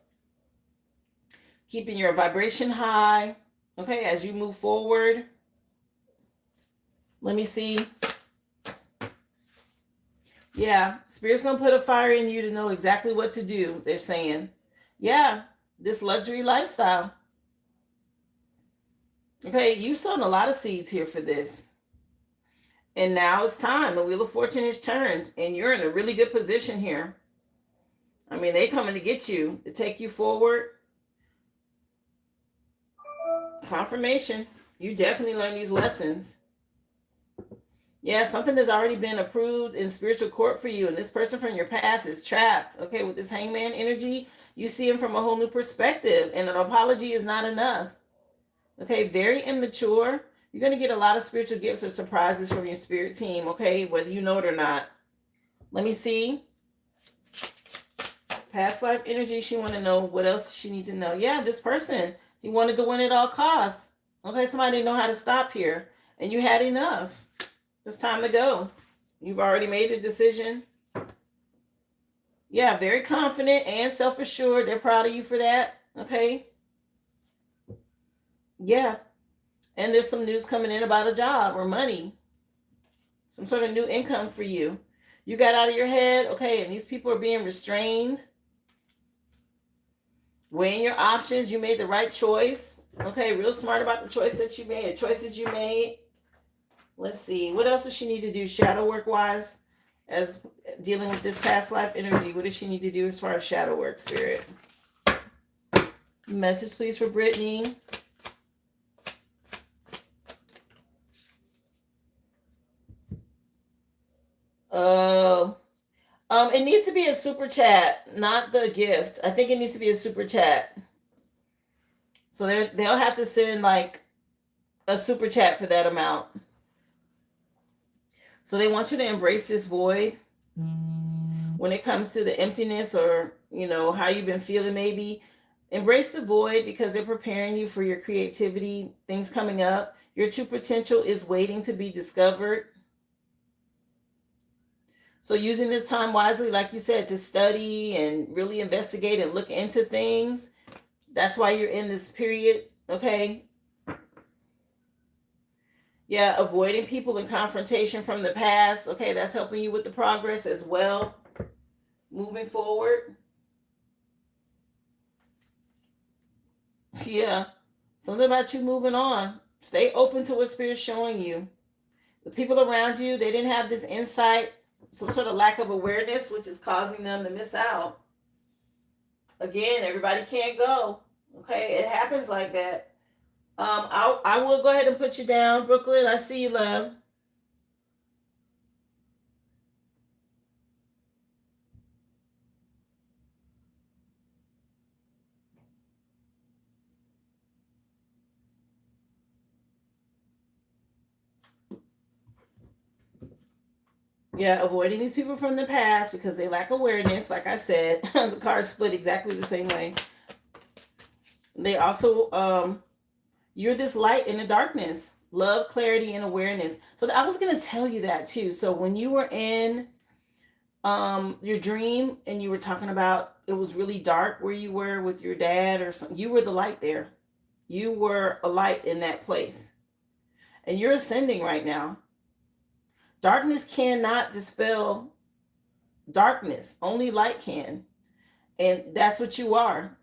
keeping your vibration high, okay, as you move forward. Let me see. Yeah, Spirit's going to put a fire in you to know exactly what to do, they're saying. Yeah. This luxury lifestyle. Okay, you've sown a lot of seeds here for this. And now it's time. The Wheel of Fortune is turned. And you're in a really good position here. I mean, they coming to get you, to take you forward. Confirmation. You definitely learned these lessons. Yeah, something has already been approved in spiritual court for you. And this person from your past is trapped. Okay, with this Hangman energy, you see him from a whole new perspective. And an apology is not enough. Okay, very immature. You're going to get a lot of spiritual gifts or surprises from your spirit team. Okay, whether you know it or not. Let me see. Past life energy. She want to know what else she need to know. Yeah, this person, he wanted to win at all costs. Okay, somebody didn't know how to stop here. And you had enough. It's time to go. You've already made the decision. Yeah, very confident and self-assured. They're proud of you for that. Okay. Yeah. And there's some news coming in about a job or money. Some sort of new income for you. You got out of your head. Okay. And these people are being restrained. Weighing your options. You made the right choice. Okay, real smart about the choice that you made, choices you made. Let's see. What else does she need to do shadow work wise as dealing with this past life energy? What does she need to do as far as shadow work, Spirit? Message, please, for Brittany. It needs to be a super chat, not the gift. I think it needs to be a super chat. So they'll have to send like a super chat for that amount. So they want you to embrace this void when it comes to the emptiness, or how you've been feeling. Maybe embrace the void because they're preparing you for your creativity, things coming up. Your true potential is waiting to be discovered. So using this time wisely, like you said, to study and really investigate and look into things. That's why you're in this period, okay? Yeah, avoiding people and confrontation from the past. Okay, that's helping you with the progress as well. Moving forward. Yeah, something about you moving on. Stay open to what Spirit's showing you. The people around you, they didn't have this insight, some sort of lack of awareness, which is causing them to miss out. Again, everybody can't go. Okay, it happens like that. I will go ahead and put you down, Brooklyn. I see you, love. Yeah, avoiding these people from the past because they lack awareness. Like I said, the cards split exactly the same way. They also, you're this light in the darkness, love, clarity, and awareness. So I was gonna tell you that too. So when you were in your dream and you were talking about it was really dark where you were with your dad or something, you were the light there. You were a light in that place, and you're ascending right now. Darkness cannot dispel darkness, only light can, and that's what you are.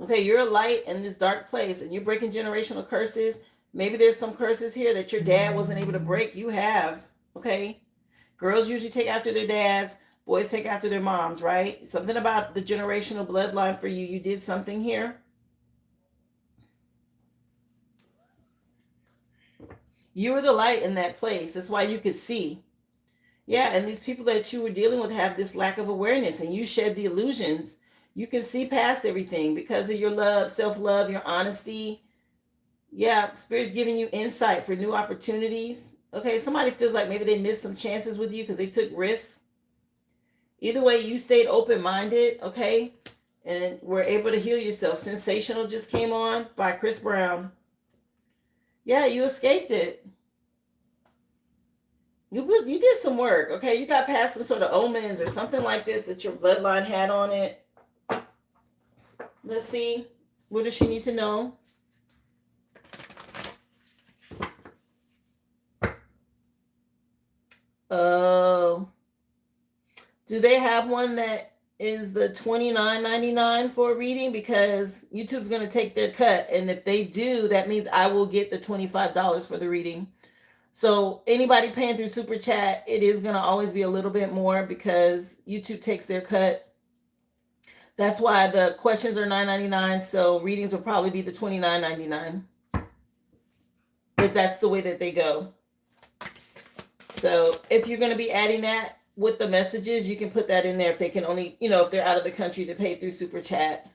Okay, you're a light in this dark place, and you're breaking generational curses. Maybe there's some curses here that your dad wasn't able to break. You have. Okay, girls usually take after their dads, boys take after their moms, right? Something about the generational bloodline for you. You did something here. You were the light in that place. That's why you could see. Yeah, and these people that you were dealing with have this lack of awareness, and you shed the illusions. You can see past everything because of your love, self love, your honesty. Yeah, Spirit's giving you insight for new opportunities. Okay, somebody feels like maybe they missed some chances with you because they took risks. Either way, you stayed open minded, okay, and were able to heal yourself. Sensational just came on by Chris Brown. Yeah, you escaped it. You did some work, okay? You got past some sort of omens or something like this that your bloodline had on it. Let's see. What does she need to know? Oh, do they have one that is the $29.99 for a reading? Because YouTube's going to take their cut, and if they do, that means I will get the $25 for the reading. So anybody paying through Super Chat, it is going to always be a little bit more because YouTube takes their cut. That's why the questions are $9.99. So readings will probably be the $29.99 if that's the way that they go. So if you're going to be adding that with the messages, you can put that in there if they can only, if they're out of the country to pay through Super Chat.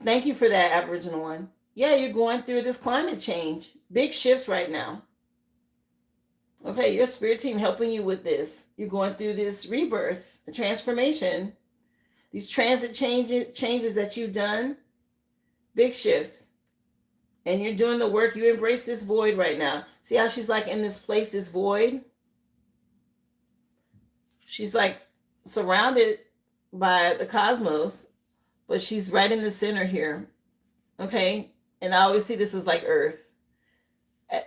Thank you for that, Aboriginal one. Yeah, you're going through this climate change. Big shifts right now. Okay, your spirit team helping you with this. You're going through this rebirth, transformation. These transit changes that you've done, big shifts. And you're doing the work. You embrace this void right now. See how she's like in this place, this void? She's like surrounded by the cosmos, but she's right in the center here. Okay? And I always see this as like Earth.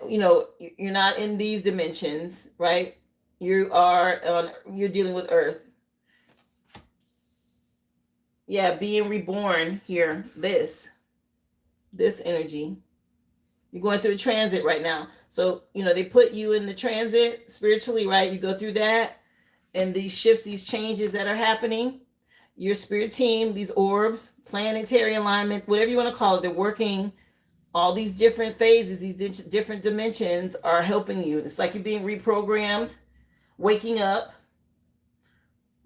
You're not in these dimensions, right? You're dealing with Earth. Yeah, being reborn here. This energy. You're going through a transit right now. So, they put you in the transit spiritually, right? You go through that, and these shifts, these changes that are happening. Your spirit team, these orbs, planetary alignment, whatever you want to call it, they're working. All these different phases, these different dimensions are helping you. It's like you're being reprogrammed, waking up.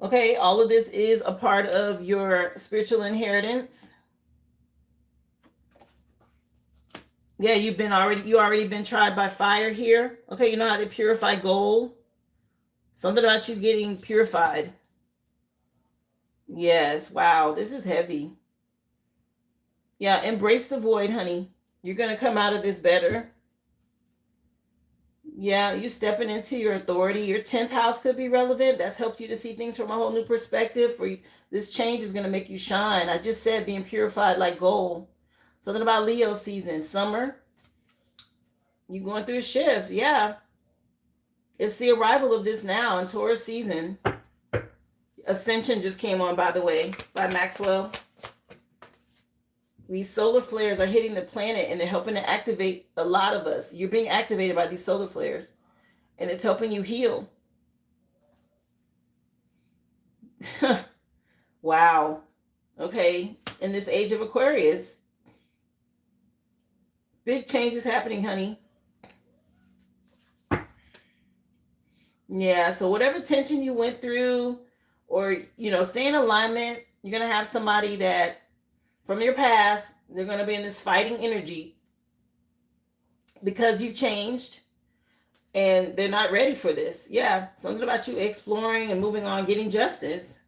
Okay, all of this is a part of your spiritual inheritance. Yeah, you already been tried by fire here. Okay, you know how they purify gold? Something about you getting purified. Yes, wow, this is heavy. Yeah, embrace the void, honey. You're going to come out of this better. Yeah, you stepping into your authority. Your 10th house could be relevant. That's helped you to see things from a whole new perspective. This change is going to make you shine. I just said being purified like gold. Something about Leo season, summer. You going through a shift. Yeah. It's the arrival of this now in Taurus season. Ascension just came on, by the way, by Maxwell. These solar flares are hitting the planet, and they're helping to activate a lot of us. You're being activated by these solar flares, and it's helping you heal. Wow. Okay. In this age of Aquarius, big changes happening, honey. Yeah. So whatever tension you went through, or, stay in alignment, you're going to have somebody that from your past, they're going to be in this fighting energy because you've changed and they're not ready for this. Yeah, something about you exploring and moving on, getting justice,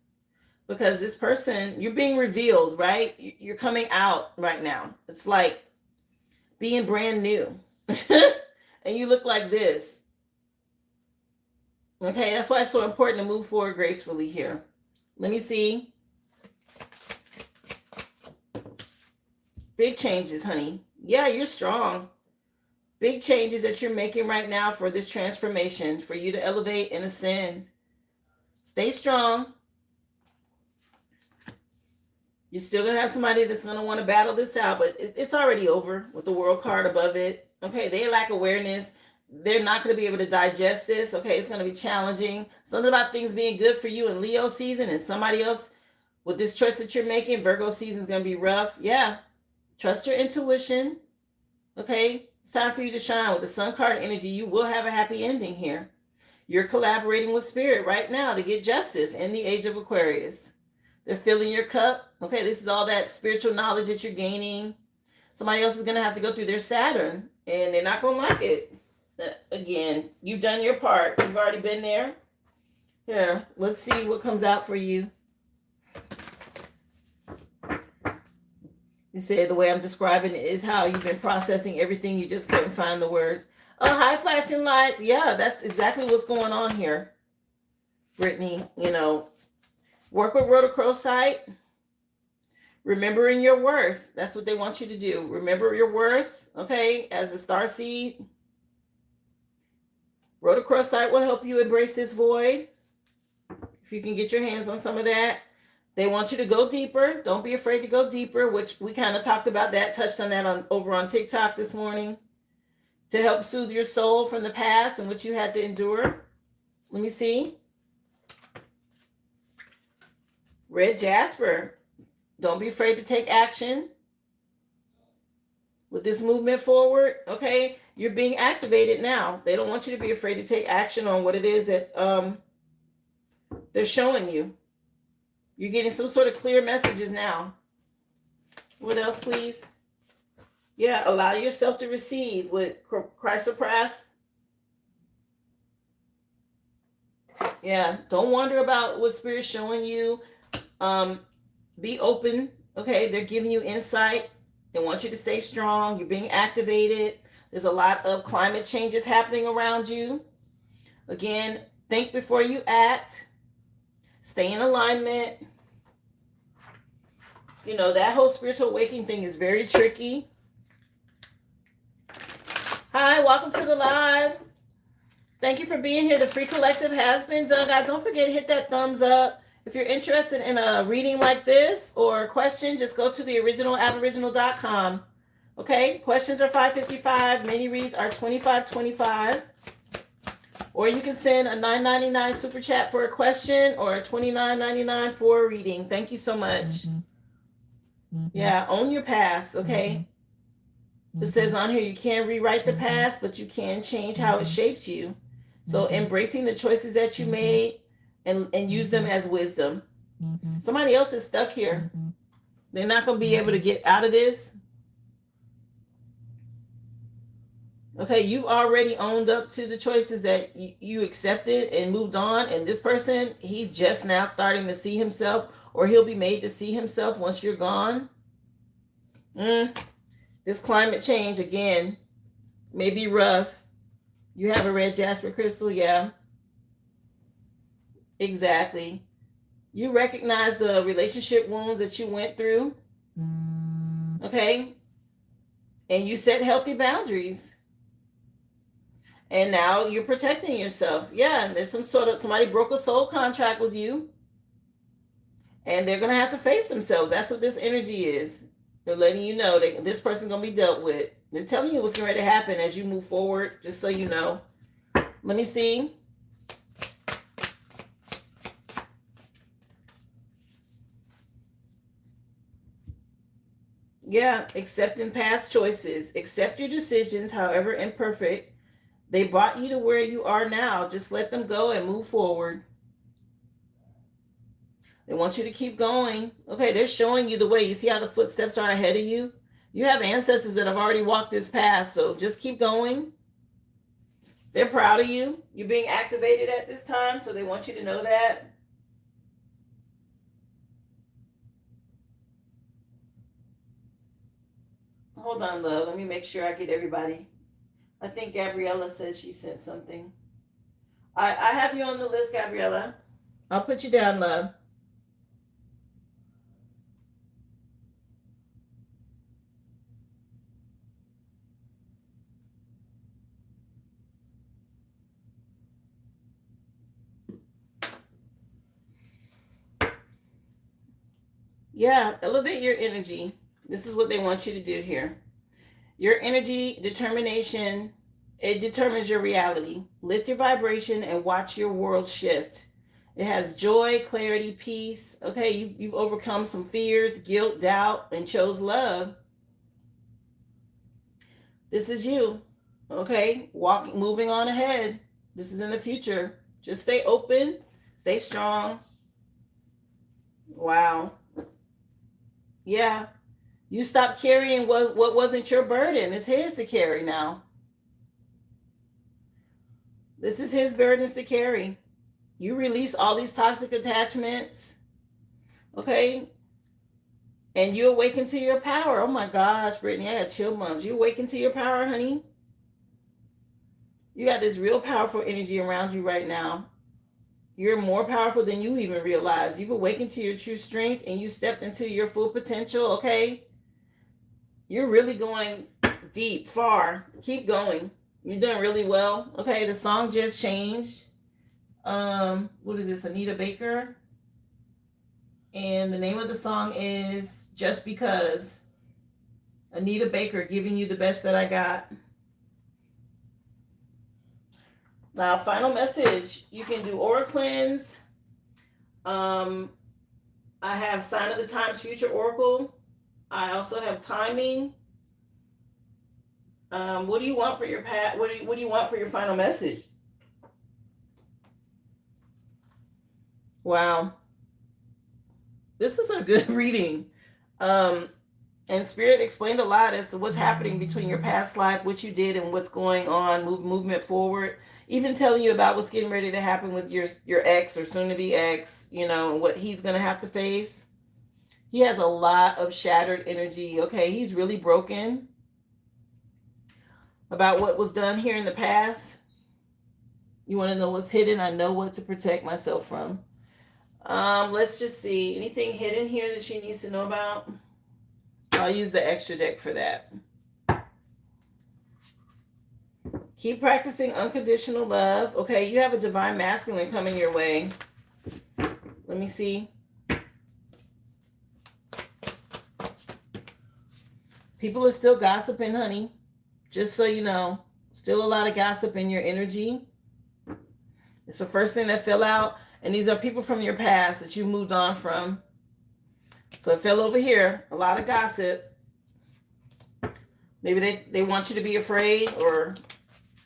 because this person, you're being revealed, right? You're coming out right now. It's like being brand new. And you look like this. Okay, that's why it's so important to move forward gracefully here. Let me see. Big changes, honey. Yeah, you're strong. Big changes that you're making right now for this transformation, for you to elevate and ascend. Stay strong. You're still going to have somebody that's going to want to battle this out, but it's already over with the world card above it. Okay, they lack awareness. They're not going to be able to digest this. Okay, it's going to be challenging. Something about things being good for you in Leo season, and somebody else with this choice that you're making, Virgo season is going to be rough. Yeah. Trust your intuition. Okay, it's time for you to shine. With the Sun card energy, you will have a happy ending here. You're collaborating with Spirit right now to get justice in the age of Aquarius. They're filling your cup. Okay, this is all that spiritual knowledge that you're gaining. Somebody else is going to have to go through their Saturn, and they're not going to like it. Again, you've done your part. You've already been there. Here, let's see what comes out for you. You said the way I'm describing it is how you've been processing everything. You just couldn't find the words. Oh, high flashing lights. Yeah, that's exactly what's going on here, Brittany. Work with rhodochrosite. Remembering your worth. That's what they want you to do. Remember your worth, okay, as a star seed. Rhodochrosite will help you embrace this void. If you can get your hands on some of that. They want you to go deeper. Don't be afraid to go deeper, which we kind of talked about that, touched on that over on TikTok this morning, to help soothe your soul from the past and what you had to endure. Let me see. Red Jasper. Don't be afraid to take action with this movement forward. Okay, you're being activated now. They don't want you to be afraid to take action on what it is that they're showing you. You're getting some sort of clear messages now. What else, please? Yeah, allow yourself to receive with chrysoprase. Yeah, don't wonder about what Spirit's showing you. Be open. Okay, they're giving you insight. They want you to stay strong. You're being activated. There's a lot of climate changes happening around you. Again, think before you act. Stay in alignment. That whole spiritual awakening thing is very tricky. Hi, welcome to the live. Thank you for being here. The free collective has been done. Guys, don't forget to hit that thumbs up If you're interested in a reading like this or a question, just go to the originalaboriginal.com. Okay, questions are $5.55. Mini reads are $25.25. Or you can send a $9.99 super chat for a question or a $29.99 for a reading. Thank you so much. Yeah, own your past, okay? It says on here you can't rewrite the past, but you can change how it shapes you. So embracing the choices that you made and use them as wisdom. Somebody else is stuck here. They're not going to be able to get out of this. Okay, you've already owned up to the choices that you accepted and moved on. And this person, he's just now starting to see himself, or he'll be made to see himself once you're gone. This climate change, again, may be rough. You have a red jasper crystal, yeah. Exactly. You recognize the relationship wounds that you went through. Okay? And you set healthy boundaries. And now you're protecting yourself. Yeah, and there's somebody broke a soul contract with you. And they're going to have to face themselves. That's what this energy is. They're letting you know that this person's going to be dealt with. They're telling you what's going to happen as you move forward, just so you know. Let me see. Yeah, accepting past choices. Accept your decisions, however imperfect. They brought you to where you are now. Just let them go and move forward. They want you to keep going. Okay, they're showing you the way. You see how the footsteps are ahead of you? You have ancestors that have already walked this path, so just keep going. They're proud of you. You're being activated at this time, so they want you to know that. Hold on, love. Let me make sure I get everybody. I think Gabriella said she sent something. I have you on the list, Gabriella. I'll put you down, love. Yeah, elevate your energy. This is what they want you to do here. Your energy, determination, it determines your reality. Lift your vibration and watch your world shift. It has joy, clarity, peace. Okay, you've overcome some fears, guilt, doubt, and chose love. This is you. Okay, moving on ahead. This is in the future. Just stay open, stay strong. Wow. Yeah. You stop carrying what wasn't your burden. It's his to carry now. This is his burdens to carry. You release all these toxic attachments. Okay? And you awaken to your power. Oh my gosh, Brittany, I got chill bumps. You awaken to your power, honey. You got this real powerful energy around you right now. You're more powerful than you even realize. You've awakened to your true strength and you stepped into your full potential, okay? You're really going deep, far. Keep going. You're doing really well. Okay, the song just changed. What is this? Anita Baker. And the name of the song is Just Because. Anita Baker, giving you the best that I got. Now, final message. You can do aura cleanse. I have Sign of the Times Future Oracle. I also have timing. What do you want for your what do you want for your final message? Wow. This is a good reading. And Spirit explained a lot as to what's happening between your past life, what you did, and what's going on, movement forward. Even telling you about what's getting ready to happen with your ex or soon-to-be ex, you know, and what he's going to have to face. He has a lot of shattered energy, okay? He's really broken about what was done here in the past. You want to know what's hidden? I know what to protect myself from. Let's just see. Anything hidden here that she needs to know about? I'll use the extra deck for that. Keep practicing unconditional love. Okay, you have a divine masculine coming your way. Let Let me see. People are still gossiping, honey. Just so you know. Still a lot of gossip in your energy. It's the first thing that fell out. And these are people from your past that you moved on from. So it fell over here. A lot of gossip. Maybe they want you to be afraid, or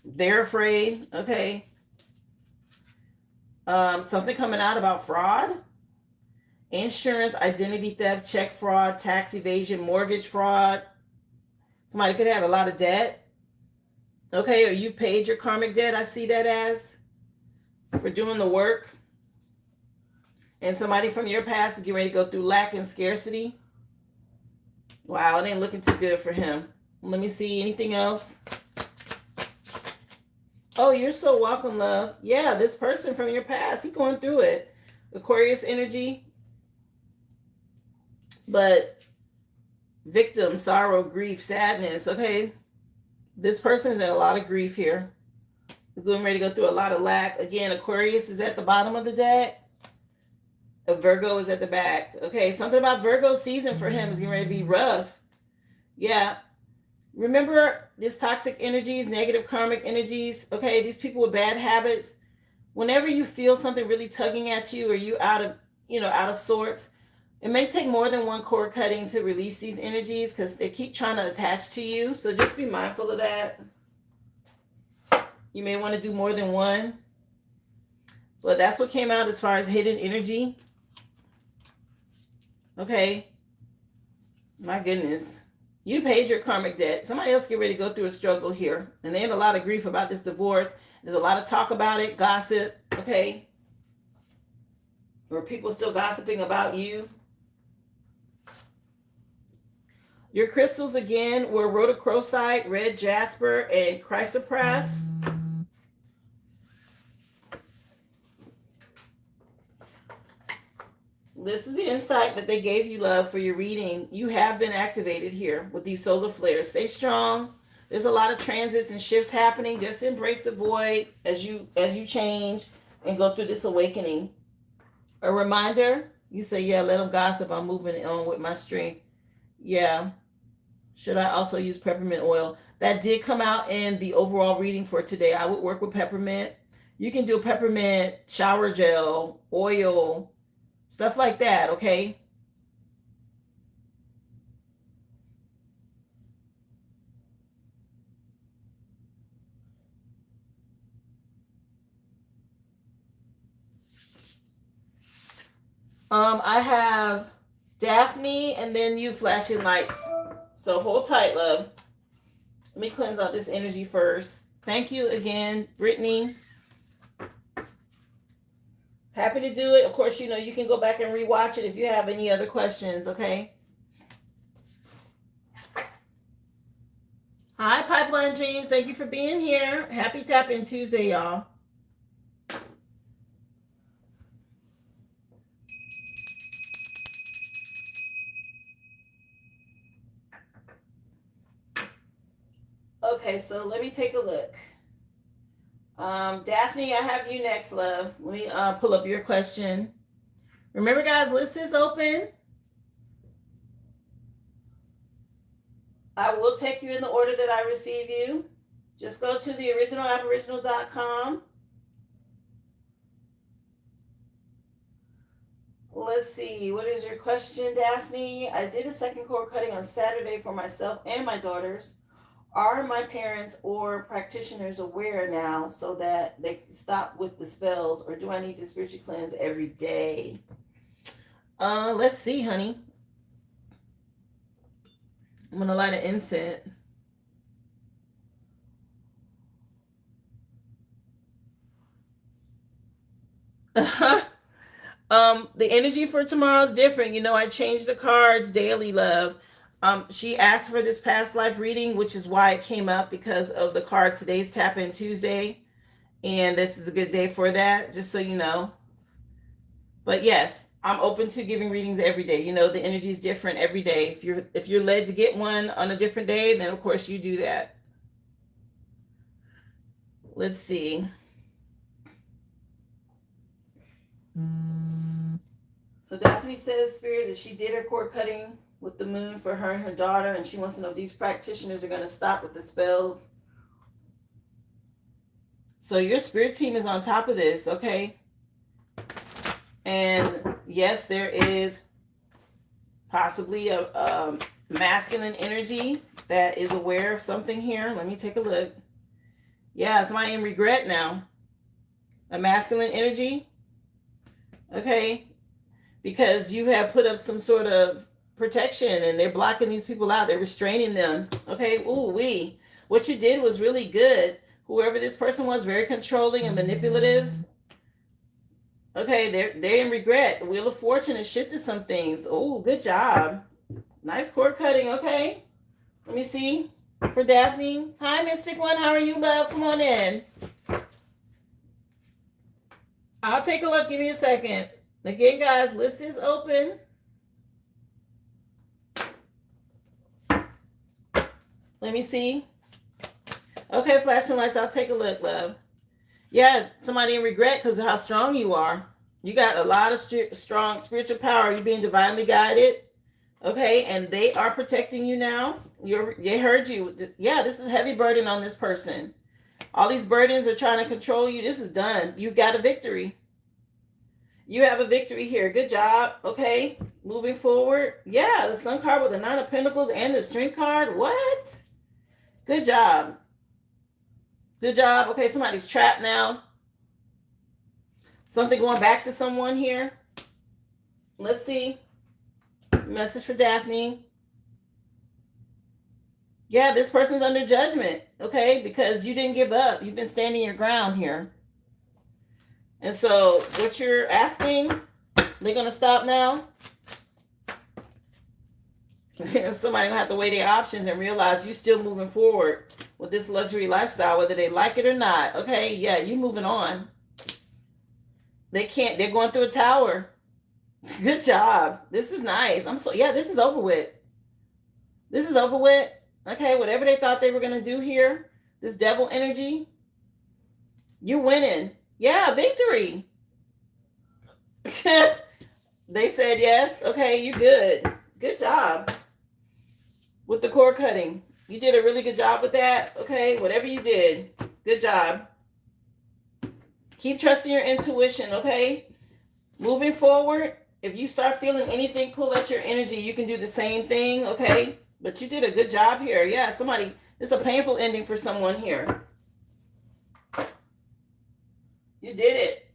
they're afraid. Okay. Something coming out about fraud. Insurance, identity theft, check fraud, tax evasion, mortgage fraud. Somebody could have a lot of debt. Okay, or you paid your karmic debt. I see that as for doing the work. And somebody from your past is getting ready to go through lack and scarcity. Wow, it ain't looking too good for him. Let me see. Anything else? Oh, you're so welcome, love. Yeah, this person from your past, he's going through it. Aquarius energy. But victim, sorrow, grief, sadness. Okay. This person is in a lot of grief here. They're getting ready to go through a lot of lack. Again, Aquarius is at the bottom of the deck. A Virgo is at the back. Okay, something about Virgo season for him is getting ready to be rough. Yeah. Remember this toxic energies, negative karmic energies. Okay, these people with bad habits. Whenever you feel something really tugging at you, or you out of sorts, it may take more than one cord cutting to release these energies, because they keep trying to attach to you. So just be mindful of that. You may want to do more than one. But that's what came out as far as hidden energy. Okay. My goodness. You paid your karmic debt. Somebody else get ready to go through a struggle here. And they have a lot of grief about this divorce. There's a lot of talk about it, gossip. Okay. Or people still gossiping about you. Your crystals again were rhodochrosite, red jasper, and chrysoprase. This is the insight that they gave you, love, for your reading. You have been activated here with these solar flares. Stay strong. There's a lot of transits and shifts happening. Just embrace the void as you change and go through this awakening. A reminder, you say, yeah, let them gossip. I'm moving on with my strength. Yeah. Should I also use peppermint oil? That did come out in the overall reading for today. I would work with peppermint. You can do peppermint, shower gel, oil, stuff like that, okay? I have Daphne and then you flashing lights. So hold tight, love. Let me cleanse out this energy first. Thank you again, Brittany. Happy to do it. Of course, you can go back and rewatch it if you have any other questions, okay? Hi, Pipeline Dreams. Thank you for being here. Happy Tap-In Tuesday, y'all. Okay, so let me take a look. Daphne, I have you next, love. Let me pull up your question. Remember, guys, list is open. I will take you in the order that I receive you. Just go to the originalaboriginal.com. Let's see. What is your question, Daphne? I did a second cord cutting on Saturday for myself and my daughters. Are my parents or practitioners aware now so that they can stop with the spells, or do I need to spiritually cleanse every day? Let's see, honey. I'm going to light an incense. The energy for tomorrow is different. I change the cards daily, love. She asked for this past life reading, which is why it came up, because of the cards. Today's Tap-In Tuesday, and this is a good day for that, just so you know. But yes, I'm open to giving readings every day. The energy is different every day. If you're led to get one on a different day, then of course you do that. Let's see. Daphne says, Spirit, that she did her cord cutting with the moon for her and her daughter, and she wants to know if these practitioners are going to stop with the spells. So your spirit team is on top of this, okay? And yes, there is possibly a masculine energy that is aware of something here. Let me take a look. Yeah, somebody in regret now. A masculine energy. Okay. Because you have put up some sort of protection and they're blocking these people out. They're restraining them. Okay. Ooh, what you did was really good. Whoever this person was, very controlling and manipulative. Okay, they're in regret. The Wheel of Fortune has shifted some things. Oh, good job. Nice cord cutting, okay? Let me see. For Daphne. Hi, Mystic One. How are you, love? Come on in. I'll take a look. Give me a second. Again, guys, list is open. Let me see. Okay, flashing lights. I'll take a look, love. Yeah, somebody in regret because of how strong you are. You got a lot of strong spiritual power. You're being divinely guided. Okay, and they are protecting you now. They heard you. Yeah, this is a heavy burden on this person. All these burdens are trying to control you. This is done. You got a victory. You have a victory here. Good job. Okay, moving forward. Yeah, the Sun card with the Nine of Pentacles and the Strength card. What? Good job. Good job. Okay, somebody's trapped now. Something going back to someone here. Let's see. Message for Daphne. Yeah, this person's under judgment, okay? Because you didn't give up. You've been standing your ground here. And so what you're asking, they're going to stop now. Somebody going to have to weigh their options and realize you're still moving forward with this luxury lifestyle, whether they like it or not. Okay, yeah, you moving on. They're going through a tower. Good job. This is nice. This is over with. This is over with. Okay, whatever they thought they were going to do here, this devil energy, you're winning. Yeah, victory. They said yes. Okay, you good. Good job with the cord cutting. You did a really good job with that. Okay, whatever you did, good job. Keep trusting your intuition, okay? Moving forward, if you start feeling anything pull at your energy, you can do the same thing, okay? But you did a good job here. Yeah, it's a painful ending for someone here. You did it.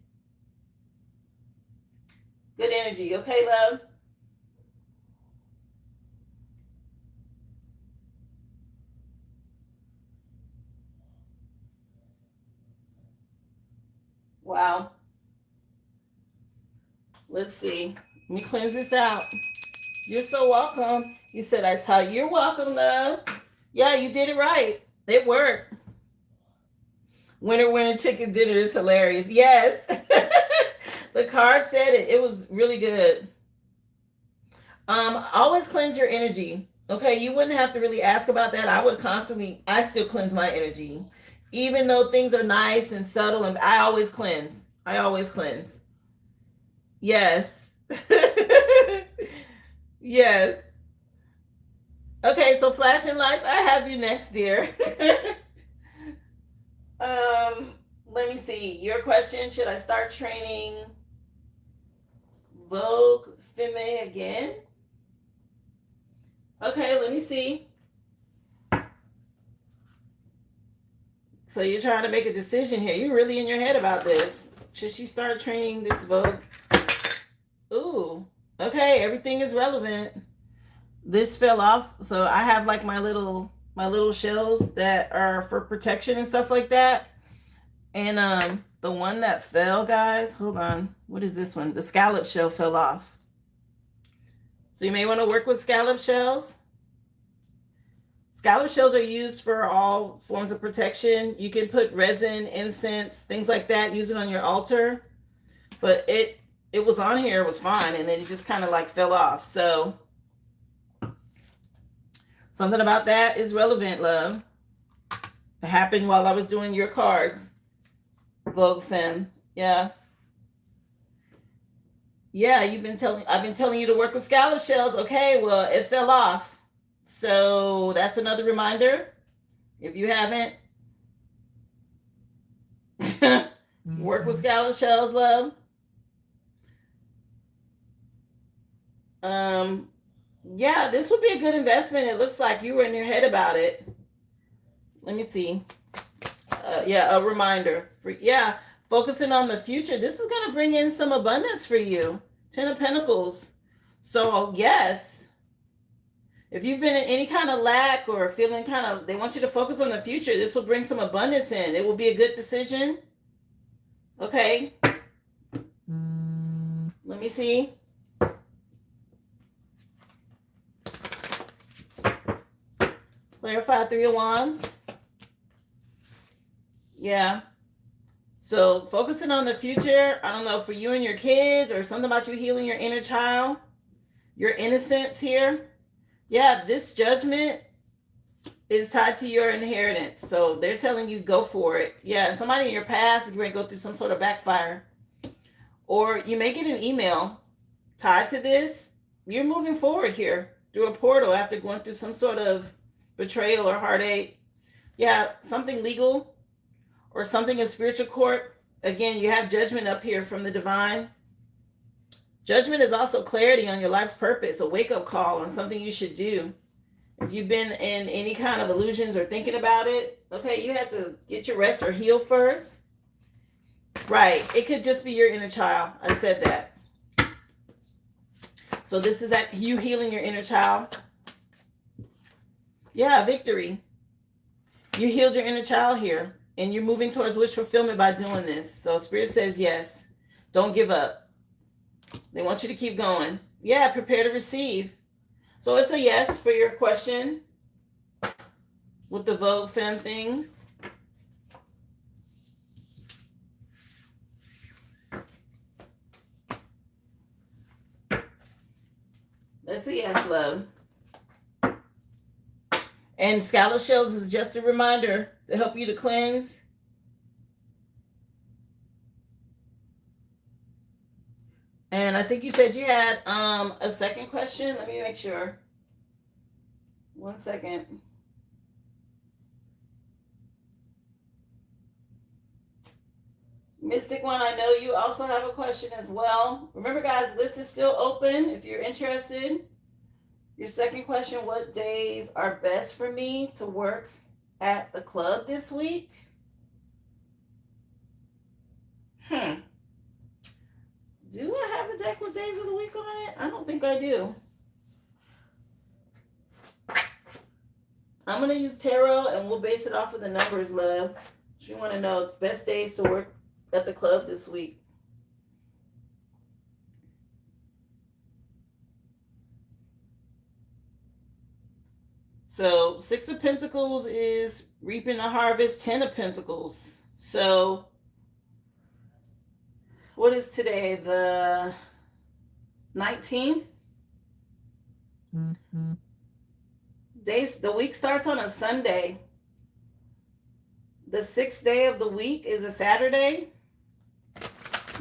Good energy, okay, love? Wow. Let's see. Let me cleanse this out. You're so welcome. You said I tell you. You're welcome, love. Yeah, you did it right. It worked. Winner chicken dinner is hilarious. Yes. The card said it. It was really good. Always cleanse your energy. Okay, you wouldn't have to really ask about that. I still cleanse my energy. Even though things are nice and subtle, and I always cleanse. Yes. Yes. Okay, so flashing lights, I have you next, dear. Let me see. Your question, should I start training Vogue Femme again? Okay, let me see. So you're trying to make a decision here. You're really in your head about this. Should she start training this Vogue? Ooh, okay, everything is relevant. This fell off, so I have like my little shells that are for protection and stuff like that. And the one that fell, guys, hold on. What is this one? The scallop shell fell off. So you may want to work with scallop shells. Scallop shells are used for all forms of protection. You can put resin, incense, things like that, use it on your altar. But it was on here, it was fine, and then it just kind of like fell off. So something about that is relevant, love. It happened while I was doing your cards, Vogue Femme. Yeah. Yeah, I've been telling you to work with scallop shells. Okay, well, it fell off. So that's another reminder. If you haven't, work with scallop shells, love. Um, yeah, this would be a good investment. It looks like you were in your head about it. Let me see. Yeah, a reminder for focusing on the future. This is going to bring in some abundance for you. 10 of Pentacles. So yes, if you've been in any kind of lack or feeling kind of, they want you to focus on the future. This will bring some abundance in. It will be a good decision. Okay. Let me see. Clarify 3 of Wands. Yeah. So focusing on the future, I don't know, for you and your kids, or something about you healing your inner child, your innocence here. Yeah, this judgment is tied to your inheritance. So they're telling you go for it. Yeah, somebody in your past is going to go through some sort of backfire. Or you may get an email tied to this. You're moving forward here through a portal after going through some sort of betrayal or heartache. Yeah, something legal or something in spiritual court. Again, you have judgment up here from the divine. Judgment is also clarity on your life's purpose, a wake-up call on something you should do. If you've been in any kind of illusions or thinking about it, okay, you have to get your rest or heal first. Right. It could just be your inner child. I said that. So this is you healing your inner child. Yeah, victory. You healed your inner child here, and you're moving towards wish fulfillment by doing this. So Spirit says yes. Don't give up. They want you to keep going. Yeah, prepare to receive. So it's a yes for your question with the Vogue Femme thing. That's a yes, love. And scallop shells is just a reminder to help you to cleanse. And I think you said you had a second question. Let me make sure. 1 second. Mystic One, I know you also have a question as well. Remember, guys, list is still open if you're interested. Your second question, what days are best for me to work at the club this week? Do I have a deck with days of the week on it? I don't think I do. I'm going to use tarot and we'll base it off of the numbers, love. You want to know best days to work at the club this week. So 6 of Pentacles is reaping a harvest. 10 of Pentacles. So what is today? The 19th? The week starts on a Sunday. The 6th day of the week is a Saturday.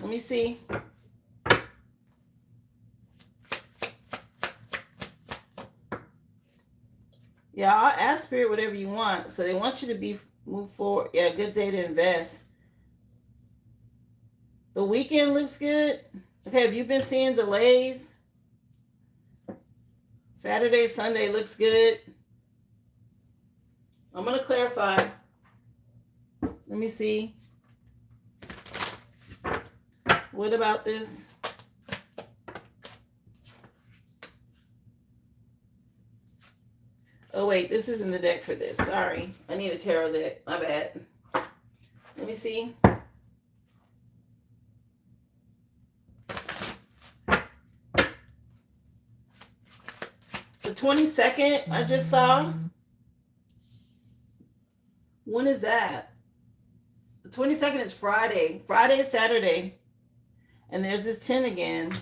Let me see. Yeah, I'll ask Spirit whatever you want. So they want you to move forward. Yeah, good day to invest. The weekend looks good. Okay, have you been seeing delays? Saturday, Sunday looks good. I'm going to clarify. Let me see. What about this? Oh, wait, this isn't the deck for this. Sorry. I need a tarot deck. My bad. Let me see. The 22nd, I just saw. When is that? The 22nd is Friday. Friday is Saturday. And there's this 10 again.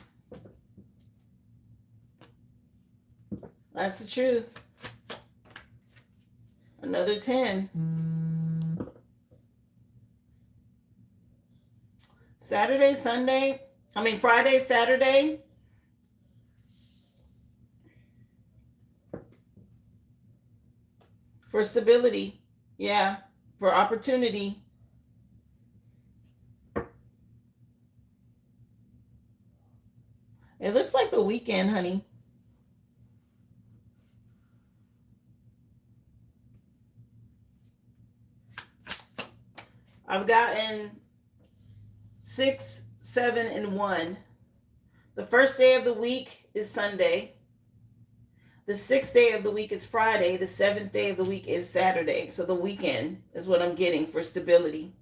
That's the truth. Another 10. Saturday, Sunday. I mean, Friday, Saturday. For stability. Yeah. For opportunity. It looks like the weekend, honey. I've gotten 6, 7, and 1. The first day of the week is Sunday. The 6th day of the week is Friday. The 7th day of the week is Saturday. So the weekend is what I'm getting for stability.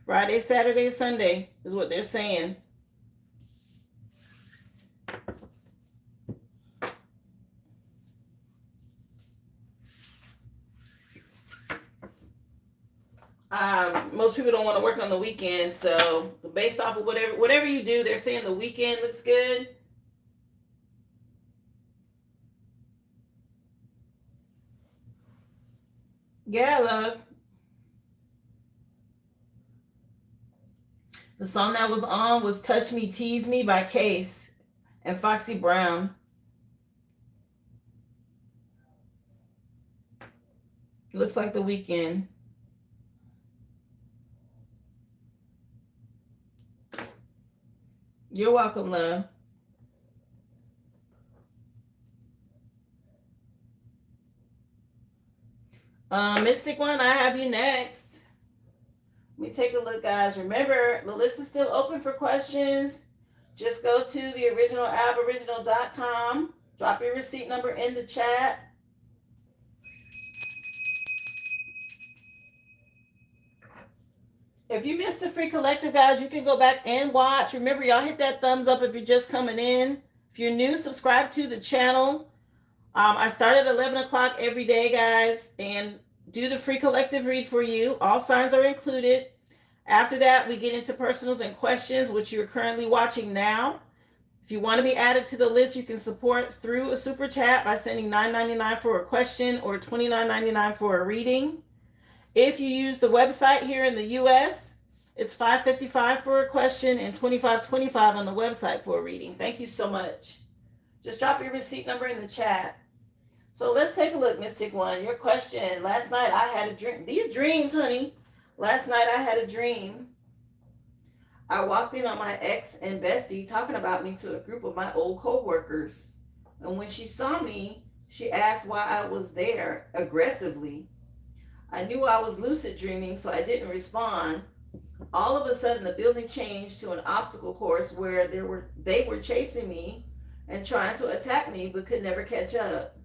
Friday, Saturday, Sunday is what they're saying. Most people don't want to work on the weekend, so based off of whatever you do, they're saying the weekend looks good. Yeah, love. The song that was on was Touch Me, Tease Me by Case and Foxy Brown. Looks like the weekend. You're welcome, love. Mystic One, I have you next. Let me take a look, guys. Remember, the list is still open for questions. Just go to the original aboriginal.com. Drop your receipt number in the chat. If you missed the free collective, guys, you can go back and watch. Remember, y'all hit that thumbs up if you're just coming in. If you're new, subscribe to the channel. I start at 11 o'clock every day, guys, and do the free collective read for you. All signs are included. After that, we get into personals and questions, which you're currently watching now. If you want to be added to the list, you can support through a super chat by sending $9.99 for a question or $29.99 for a reading. If you use the website here in the US, it's $5.55 for a question and $25.25 on the website for a reading. Thank you so much. Just drop your receipt number in the chat. So let's take a look, Mystic One. Your question. Last night I had a dream. These dreams, honey. Last night I had a dream. I walked in on my ex and bestie talking about me to a group of my old co-workers. And when she saw me, she asked why I was there aggressively. I knew I was lucid dreaming, so I didn't respond. All of a sudden, the building changed to an obstacle course where they were chasing me and trying to attack me, but could never catch up.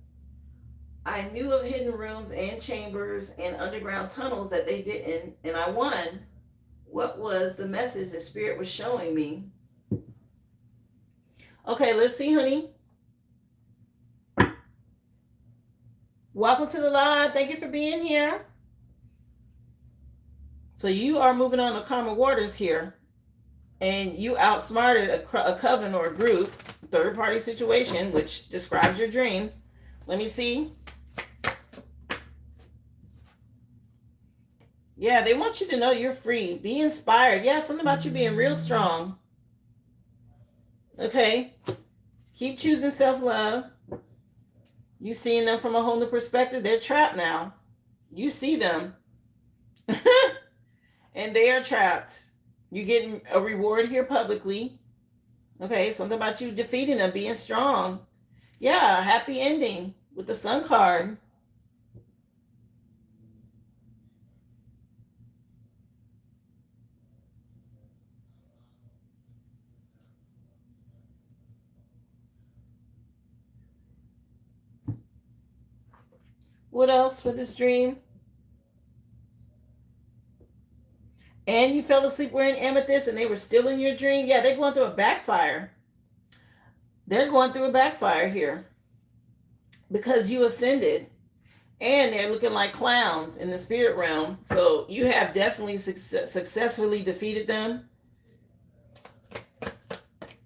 I knew of hidden rooms and chambers and underground tunnels that they didn't, and I won. What was the message the spirit was showing me? Okay, let's see, honey. Welcome to the live. Thank you for being here. So you are moving on to calmer waters here, and you outsmarted a coven or a group, third-party situation, which describes your dream. Let me see. Yeah, they want you to know you're free. Be inspired. Yeah, something about you being real strong. Okay. Keep choosing self-love. You seeing them from a whole new perspective. They're trapped now. You see them. And they are trapped. You're getting a reward here publicly. Okay, something about you defeating them, being strong. Yeah, happy ending with the Sun card. What else for this dream? And you fell asleep wearing amethyst and they were still in your dream. Yeah, they're going through a backfire. They're going through a backfire here because you ascended and they're looking like clowns in the spirit realm. So you have definitely successfully defeated them.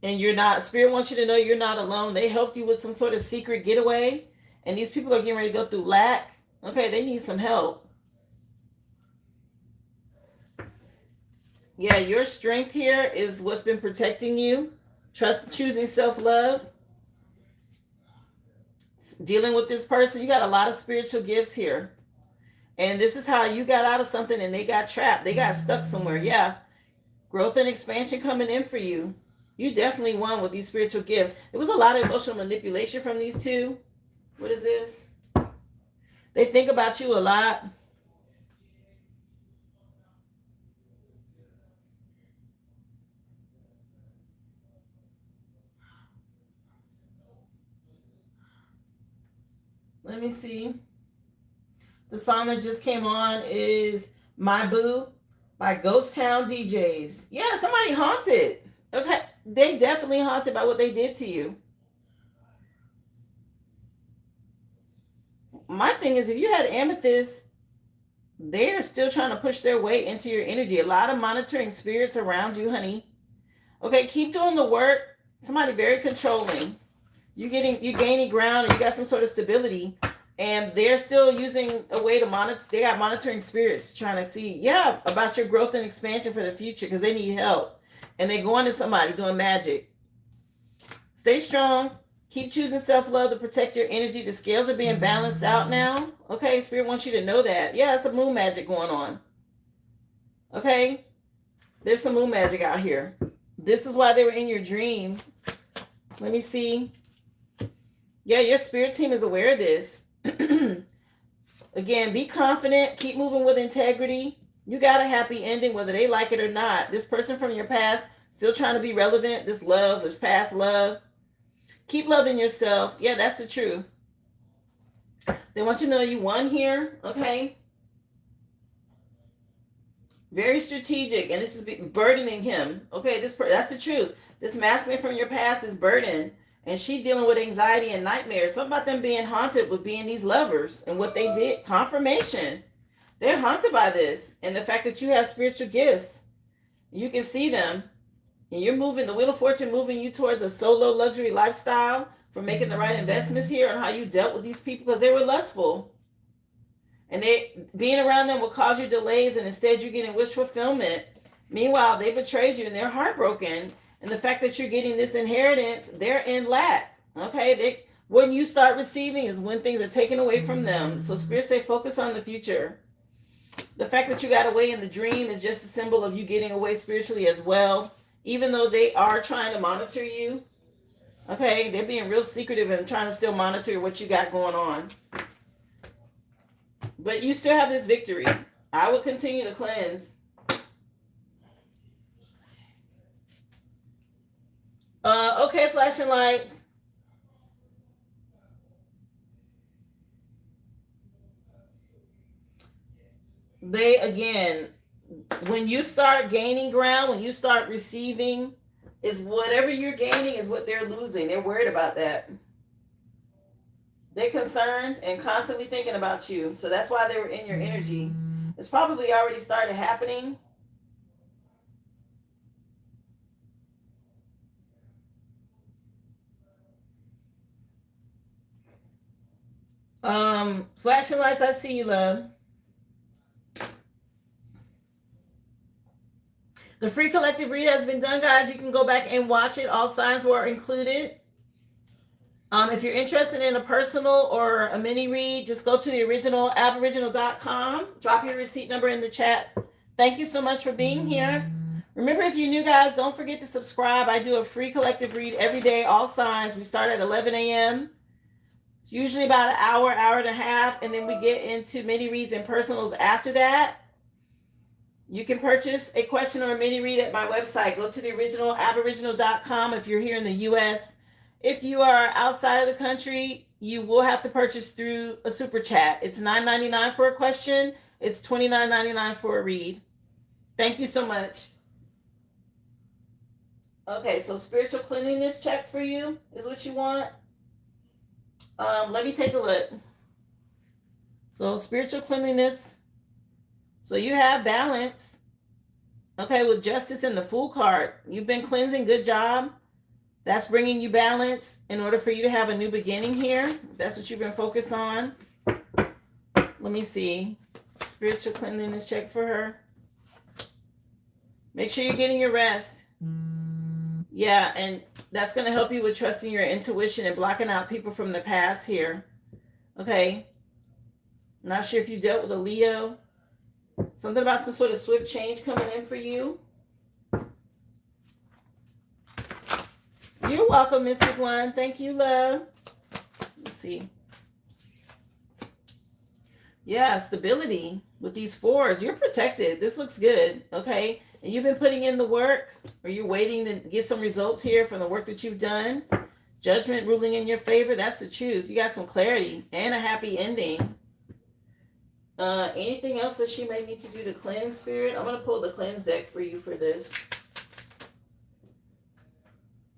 And you're not, spirit wants you to know you're not alone. They helped you with some sort of secret getaway. And these people are getting ready to go through lack. Okay, they need some help. Yeah, your strength here is what's been protecting you. Trust, choosing self-love, dealing with this person. You got a lot of spiritual gifts here. And this is how you got out of something and they got trapped. They got stuck somewhere. Yeah. Growth and expansion coming in for you. You definitely won with these spiritual gifts. There was a lot of emotional manipulation from these two. What is this? They think about you a lot. Let me see. The song that just came on is My Boo by Ghost Town DJs. Yeah, somebody haunted. Okay. They definitely haunted by what they did to you. My thing is, if you had amethyst, they're still trying to push their way into your energy. A lot of monitoring spirits around you, honey. Okay, keep doing the work. Somebody very controlling. You're gaining ground, and you got some sort of stability. And they're still using a way to monitor. They got monitoring spirits trying to see, yeah, about your growth and expansion for the future because they need help. And they're going to somebody doing magic. Stay strong. Keep choosing self-love to protect your energy. The scales are being balanced out now. Okay, Spirit wants you to know that. Yeah, it's some moon magic going on. Okay? There's some moon magic out here. This is why they were in your dream. Let me see. Yeah, your spirit team is aware of this. Again, be confident. Keep moving with integrity. You got a happy ending, whether they like it or not. This person from your past still trying to be relevant. This love, this past love. Keep loving yourself. Yeah, that's the truth. They want you to know you won here. Okay. Very strategic, and this is burdening him. Okay, that's the truth. This masculine from your past is burdened, and she dealing with anxiety and nightmares. Something about them being haunted with being these lovers and what they did. Confirmation. They're haunted by this, and the fact that you have spiritual gifts. You can see them, and you're moving, the Wheel of Fortune moving you towards a solo luxury lifestyle for making the right investments here on how you dealt with these people because they were lustful. And being around them will cause you delays, and instead you're getting wish fulfillment. Meanwhile, they betrayed you and they're heartbroken. And the fact that you're getting this inheritance, they're in lack. Okay, when you start receiving is when things are taken away from them. So Spirit say focus on the future. The fact that you got away in the dream is just a symbol of you getting away spiritually as well. Even though they are trying to monitor you. Okay, they're being real secretive and trying to still monitor what you got going on. But you still have this victory. I will continue to cleanse. Okay, flashing lights. They, again, when you start gaining ground, when you start receiving, is whatever you're gaining is what they're losing. They're worried about that. They're concerned and constantly thinking about you. So that's why they were in your energy. It's probably already started happening. Flashing lights, I see you, love. The free collective read has been done, guys. You can go back and watch it. All signs were included. If you're interested in a personal or a mini read, just go to the original aboriginal.com. Drop your receipt number in the chat. Thank you so much for being here. Remember, if you're new, guys, don't forget to subscribe. I do a free collective read every day, all signs. We start at 11 a.m. It's usually about an hour, hour and a half, and then we get into mini reads and personals after that. You can purchase a question or a mini read at my website. Go to the original aboriginal.com if you're here in the U.S. If you are outside of the country, you will have to purchase through a super chat. It's $9.99 for a question. It's $29.99 for a read. Thank you so much. Okay, so spiritual cleanliness check for you is what you want. Let me take a look. So spiritual cleanliness. So you have balance. Okay, with justice and the Fool card. You've been cleansing. Good job. That's bringing you balance in order for you to have a new beginning here. That's what you've been focused on. Let me see. Spiritual cleanliness check for her. Make sure you're getting your rest. Yeah, and that's going to help you with trusting your intuition and blocking out people from the past here. Okay. Not sure if you dealt with a Leo. Something about some sort of swift change coming in for you. You're welcome, Mystic One. Thank you, love. Let's see. Yeah, stability with these fours. You're protected. This looks good. Okay. And you've been putting in the work, or you're waiting to get some results here from the work that you've done. Judgment ruling in your favor. That's the truth. You got some clarity and a happy ending. Anything else that she may need to do to cleanse, Spirit? I'm going to pull the cleanse deck for you for this.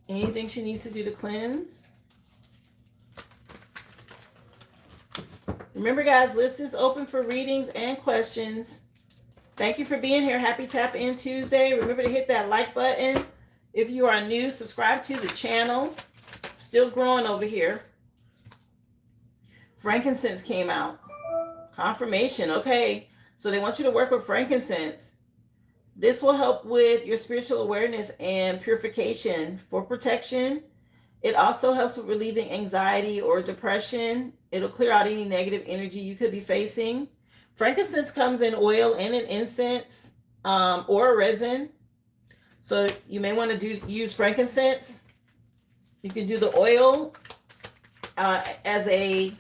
Anything she needs to do to cleanse? Remember, guys, list is open for readings and questions. Thank you for being here. Happy Tap In Tuesday. Remember to hit that like button. If you are new, subscribe to the channel. Still growing over here. Frankincense came out. Confirmation. Okay. So they want you to work with frankincense. This will help with your spiritual awareness and purification for protection. It also helps with relieving anxiety or depression. It'll clear out any negative energy you could be facing. Frankincense comes in oil and in incense or a resin. So you may want to use frankincense. You can do the oil as a,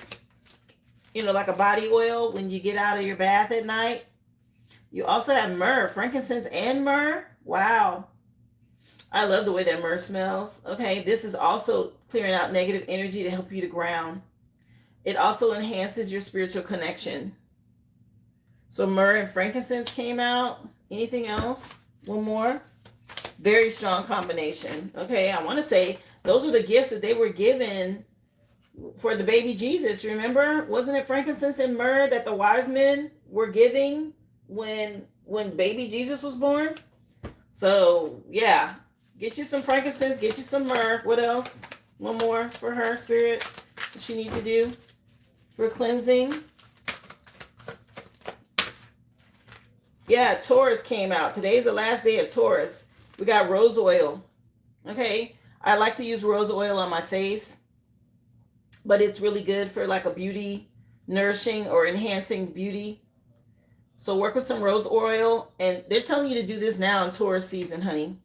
like a body oil when you get out of your bath at night. You also have myrrh, frankincense and myrrh. Wow. I love the way that myrrh smells. Okay, this is also clearing out negative energy to help you to ground. It also enhances your spiritual connection. So myrrh and frankincense came out. Anything else? One more. Very strong combination. Okay, I want to say those are the gifts that they were given for the baby Jesus. Remember? Wasn't it frankincense and myrrh that the wise men were giving when baby Jesus was born? So, yeah. Get you some frankincense. Get you some myrrh. What else? One more for her, Spirit. What she need to do for cleansing. Yeah, Taurus came out. Today's the last day of Taurus. We got rose oil. Okay. I like to use rose oil on my face, but it's really good for like a beauty, nourishing or enhancing beauty. So work with some rose oil, and they're telling you to do this now in Taurus season, honey.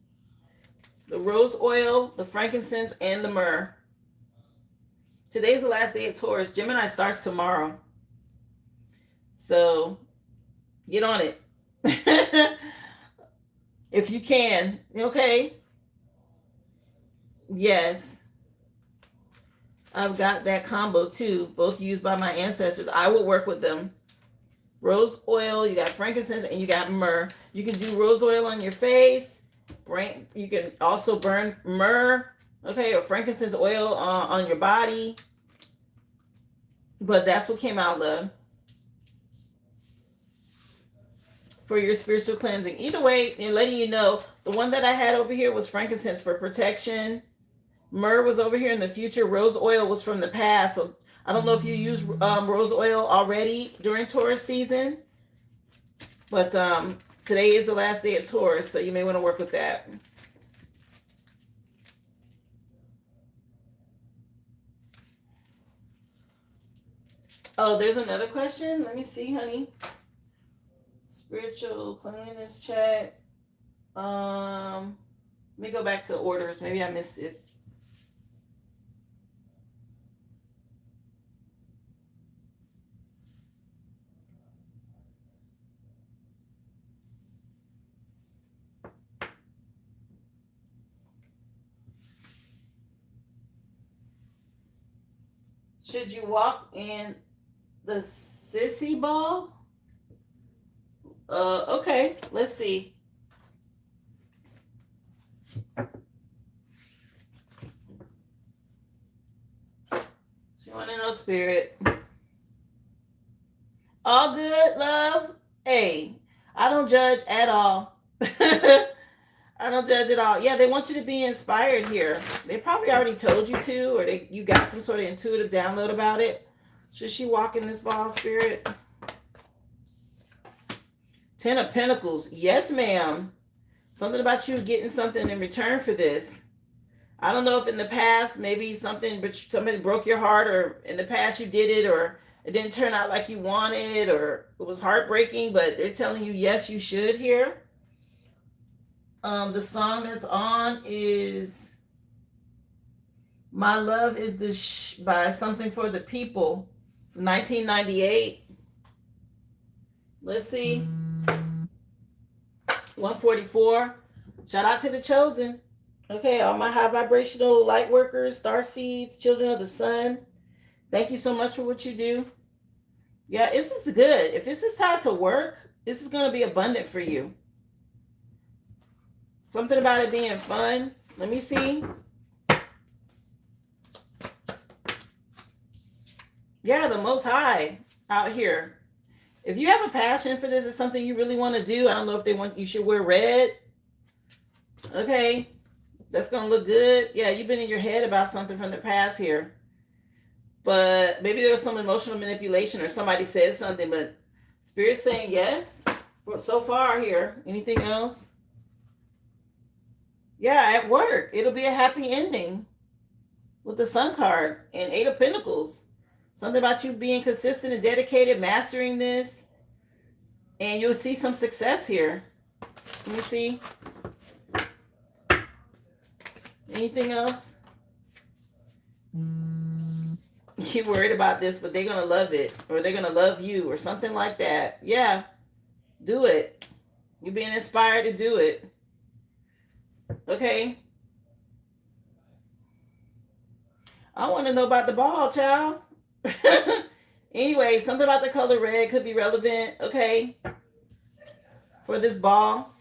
The rose oil, the frankincense, and the myrrh. Today's the last day of Taurus. Gemini starts tomorrow. So get on it. If you can. Okay. Yes. I've got that combo too. Both used by my ancestors. I will work with them. Rose oil, you got frankincense, and you got myrrh. You can do rose oil on your face. You can also burn myrrh, okay, or frankincense oil on your body. But that's what came out, love, for your spiritual cleansing. Either way, they're letting you know the one that I had over here was frankincense for protection. Myrrh was over here in the future. Rose oil was from the past. So I don't know if you use rose oil already during Taurus season, but today is the last day of Taurus, so you may want to work with that. Oh, there's another question. Let me see, honey. Spiritual cleanliness check. Let me go back to orders. Maybe I missed it. Should you walk in the sissy ball? Okay, let's see. She want to know, Spirit. All good, love? Hey, I don't judge at all. I don't judge at all. Yeah, they want you to be inspired here. They probably already told you to, or you got some sort of intuitive download about it. Should she walk in this ball, Spirit? 10 of Pentacles. Yes, ma'am. Something about you getting something in return for this. I don't know if in the past maybe somebody broke your heart, or in the past you did it, or it didn't turn out like you wanted, or it was heartbreaking, but they're telling you yes, you should here. The song that's on is My Love is by Something for the People from 1998. Let's see. 144. Shout out to the chosen. Okay, all my high vibrational light workers, star seeds, children of the sun. Thank you so much for what you do. Yeah, this is good. If this is tied to work, this is going to be abundant for you. Something about it being fun. Let me see. Yeah, the Most High out here. If you have a passion for this, it's something you really want to do. I don't know if they want you should wear red. Okay, that's going to look good. Yeah, you've been in your head about something from the past here. But maybe there was some emotional manipulation or somebody said something, but Spirit's saying yes so far here. Anything else? Yeah, at work. It'll be a happy ending with the Sun card and Eight of Pentacles. Something about you being consistent and dedicated, mastering this, and you'll see some success here. Let me see. Anything else? You're worried about this, but they're going to love it, or they're going to love you, or something like that. Yeah, do it. You're being inspired to do it. Okay. I want to know about the ball, child. Anyway, something about the color red could be relevant, okay, for this ball.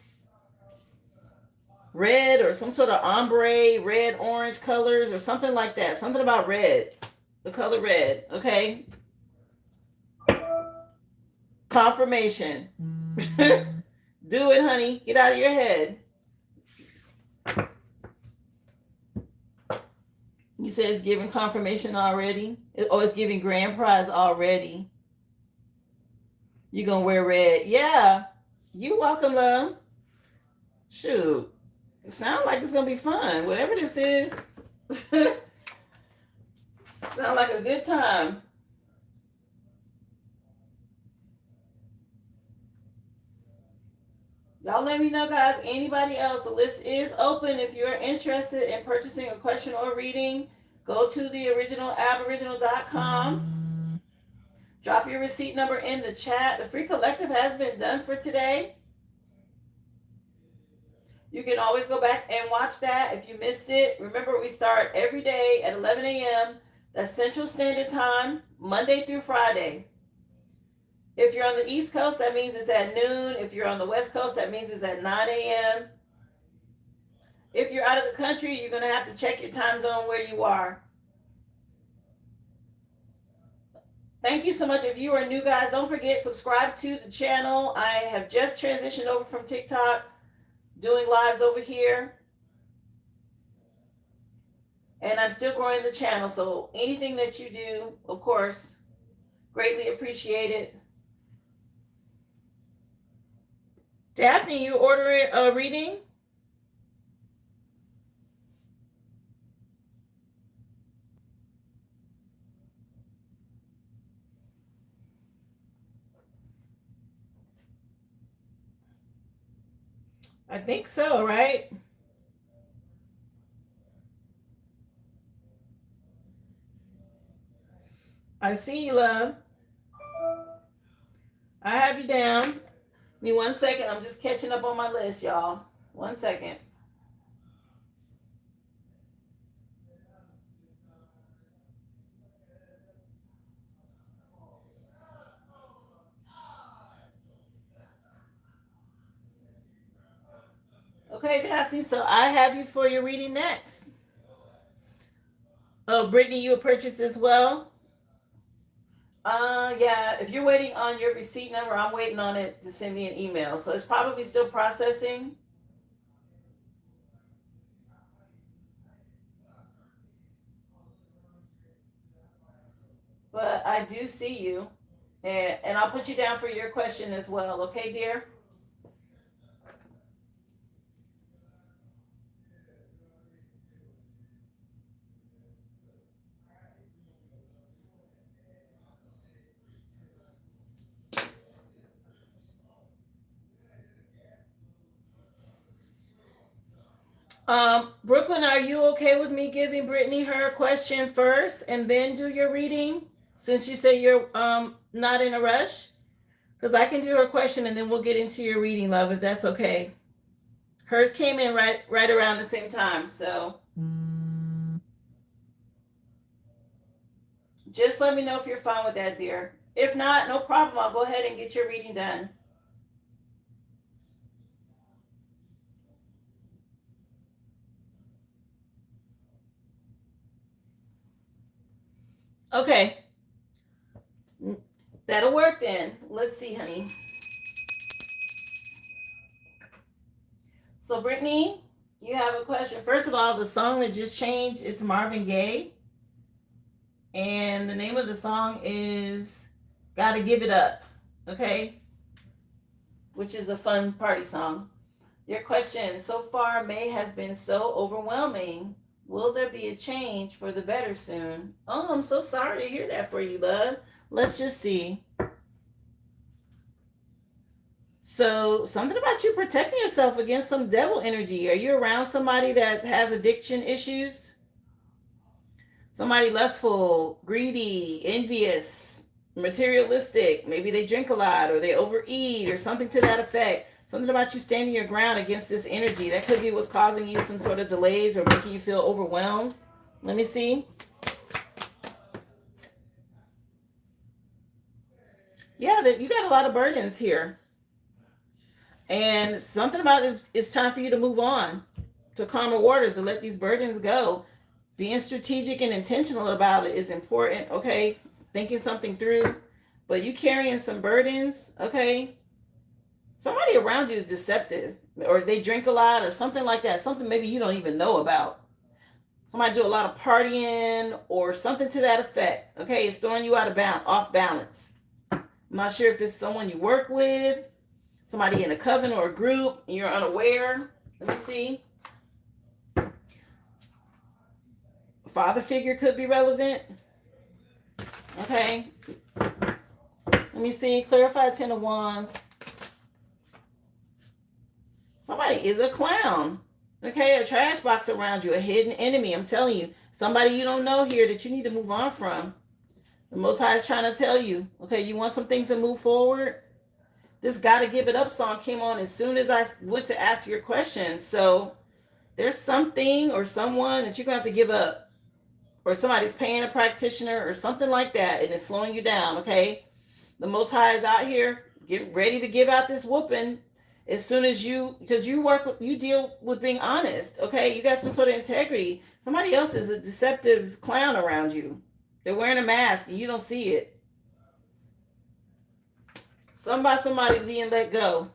Red or some sort of ombre, red, orange colors or something like that. Something about red. The color red, okay? Confirmation. Do it, honey. Get out of your head. You said it's giving confirmation already? Oh, it's giving grand prize already. You're going to wear red. Yeah. You're welcome, love. Shoot. It sounds like it's going to be fun. Whatever this is. Sound like a good time. Y'all let me know, guys. Anybody else? The list is open. If you're interested in purchasing a question or reading, go to the original aboriginal.com. Drop your receipt number in the chat. The free collective has been done for today. You can always go back and watch that if you missed it. Remember, we start every day at 11 a.m. That's Central Standard Time, Monday through Friday. If you're on the East Coast, that means it's at noon. If you're on the West Coast, that means it's at 9 a.m. If you're out of the country, you're going to have to check your time zone where you are. Thank you so much. If you are new, guys, don't forget, subscribe to the channel. I have just transitioned over from TikTok, doing lives over here. And I'm still growing the channel. So anything that you do, of course, greatly appreciate it. Daphne, you ordering a reading? I think so, right? I see you, love. I have you down. Give me 1 second. I'm just catching up on my list, y'all. 1 second. Okay, Daphne, so I have you for your reading next. Oh, Brittany, you purchased as well? Yeah, if you're waiting on your receipt number, I'm waiting on it to send me an email. So it's probably still processing. But I do see you. And I'll put you down for your question as well. Okay, dear? Brooklyn, are you okay with me giving Brittany her question first and then do your reading? Since you say you're not in a rush? Because I can do her question and then we'll get into your reading, love, if that's okay. Hers came in right around the same time, so just let me know if you're fine with that, dear. If not, no problem. I'll go ahead and get your reading done. Okay. That'll work then. Let's see, honey. So, Brittany, you have a question. First of all, the song that just changed, it's Marvin Gaye. And the name of the song is Gotta Give It Up. Okay? Which is a fun party song. Your question, so far May has been so overwhelming. Will there be a change for the better soon? Oh, I'm so sorry to hear that for you, love. Let's just see. So, something about you protecting yourself against some devil energy. Are you around somebody that has addiction issues? Somebody lustful, greedy, envious, materialistic. Maybe they drink a lot or they overeat or something to that effect. Something about you standing your ground against this energy. That could be what's causing you some sort of delays or making you feel overwhelmed. Let me see. Yeah, you got a lot of burdens here. And something about it's time for you to move on to calmer waters and let these burdens go. Being strategic and intentional about it is important, okay? Thinking something through. But you carrying some burdens, okay? Somebody around you is deceptive, or they drink a lot or something like that. Something maybe you don't even know about. Somebody do a lot of partying or something to that effect, okay? It's throwing you off balance. I'm not sure if it's someone you work with, somebody in a coven or a group, and you're unaware. Let me see. Father figure could be relevant. Okay. Let me see. Clarify 10 of Wands. Somebody is a clown. Okay. A trash box around you. A hidden enemy. I'm telling you. Somebody you don't know here that you need to move on from. The Most High is trying to tell you. Okay. You want some things to move forward? This Gotta Give It Up song came on as soon as I went to ask your question. So there's something or someone that you're going to have to give up. Or somebody's paying a practitioner or something like that, and it's slowing you down, okay? The Most High is out here getting ready to give out this whooping as soon as because you deal with being honest, okay? You got some sort of integrity. Somebody else is a deceptive clown around you. They're wearing a mask and you don't see it. Somebody being let go.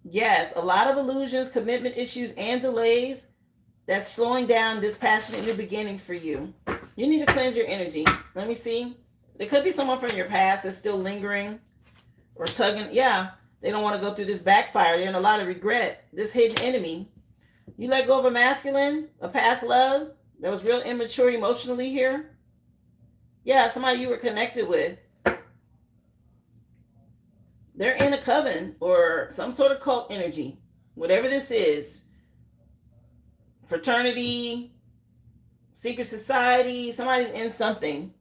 Yes, a lot of illusions, commitment issues, and delays. That's slowing down this passionate new beginning for you. You need to cleanse your energy. Let me see. There could be someone from your past that's still lingering or tugging. Yeah, they don't want to go through this backfire. They're in a lot of regret. This hidden enemy. You let go of a masculine, a past love that was real immature emotionally here. Yeah, somebody you were connected with. They're in a coven or some sort of cult energy. Whatever this is. Fraternity, secret society, somebody's in something.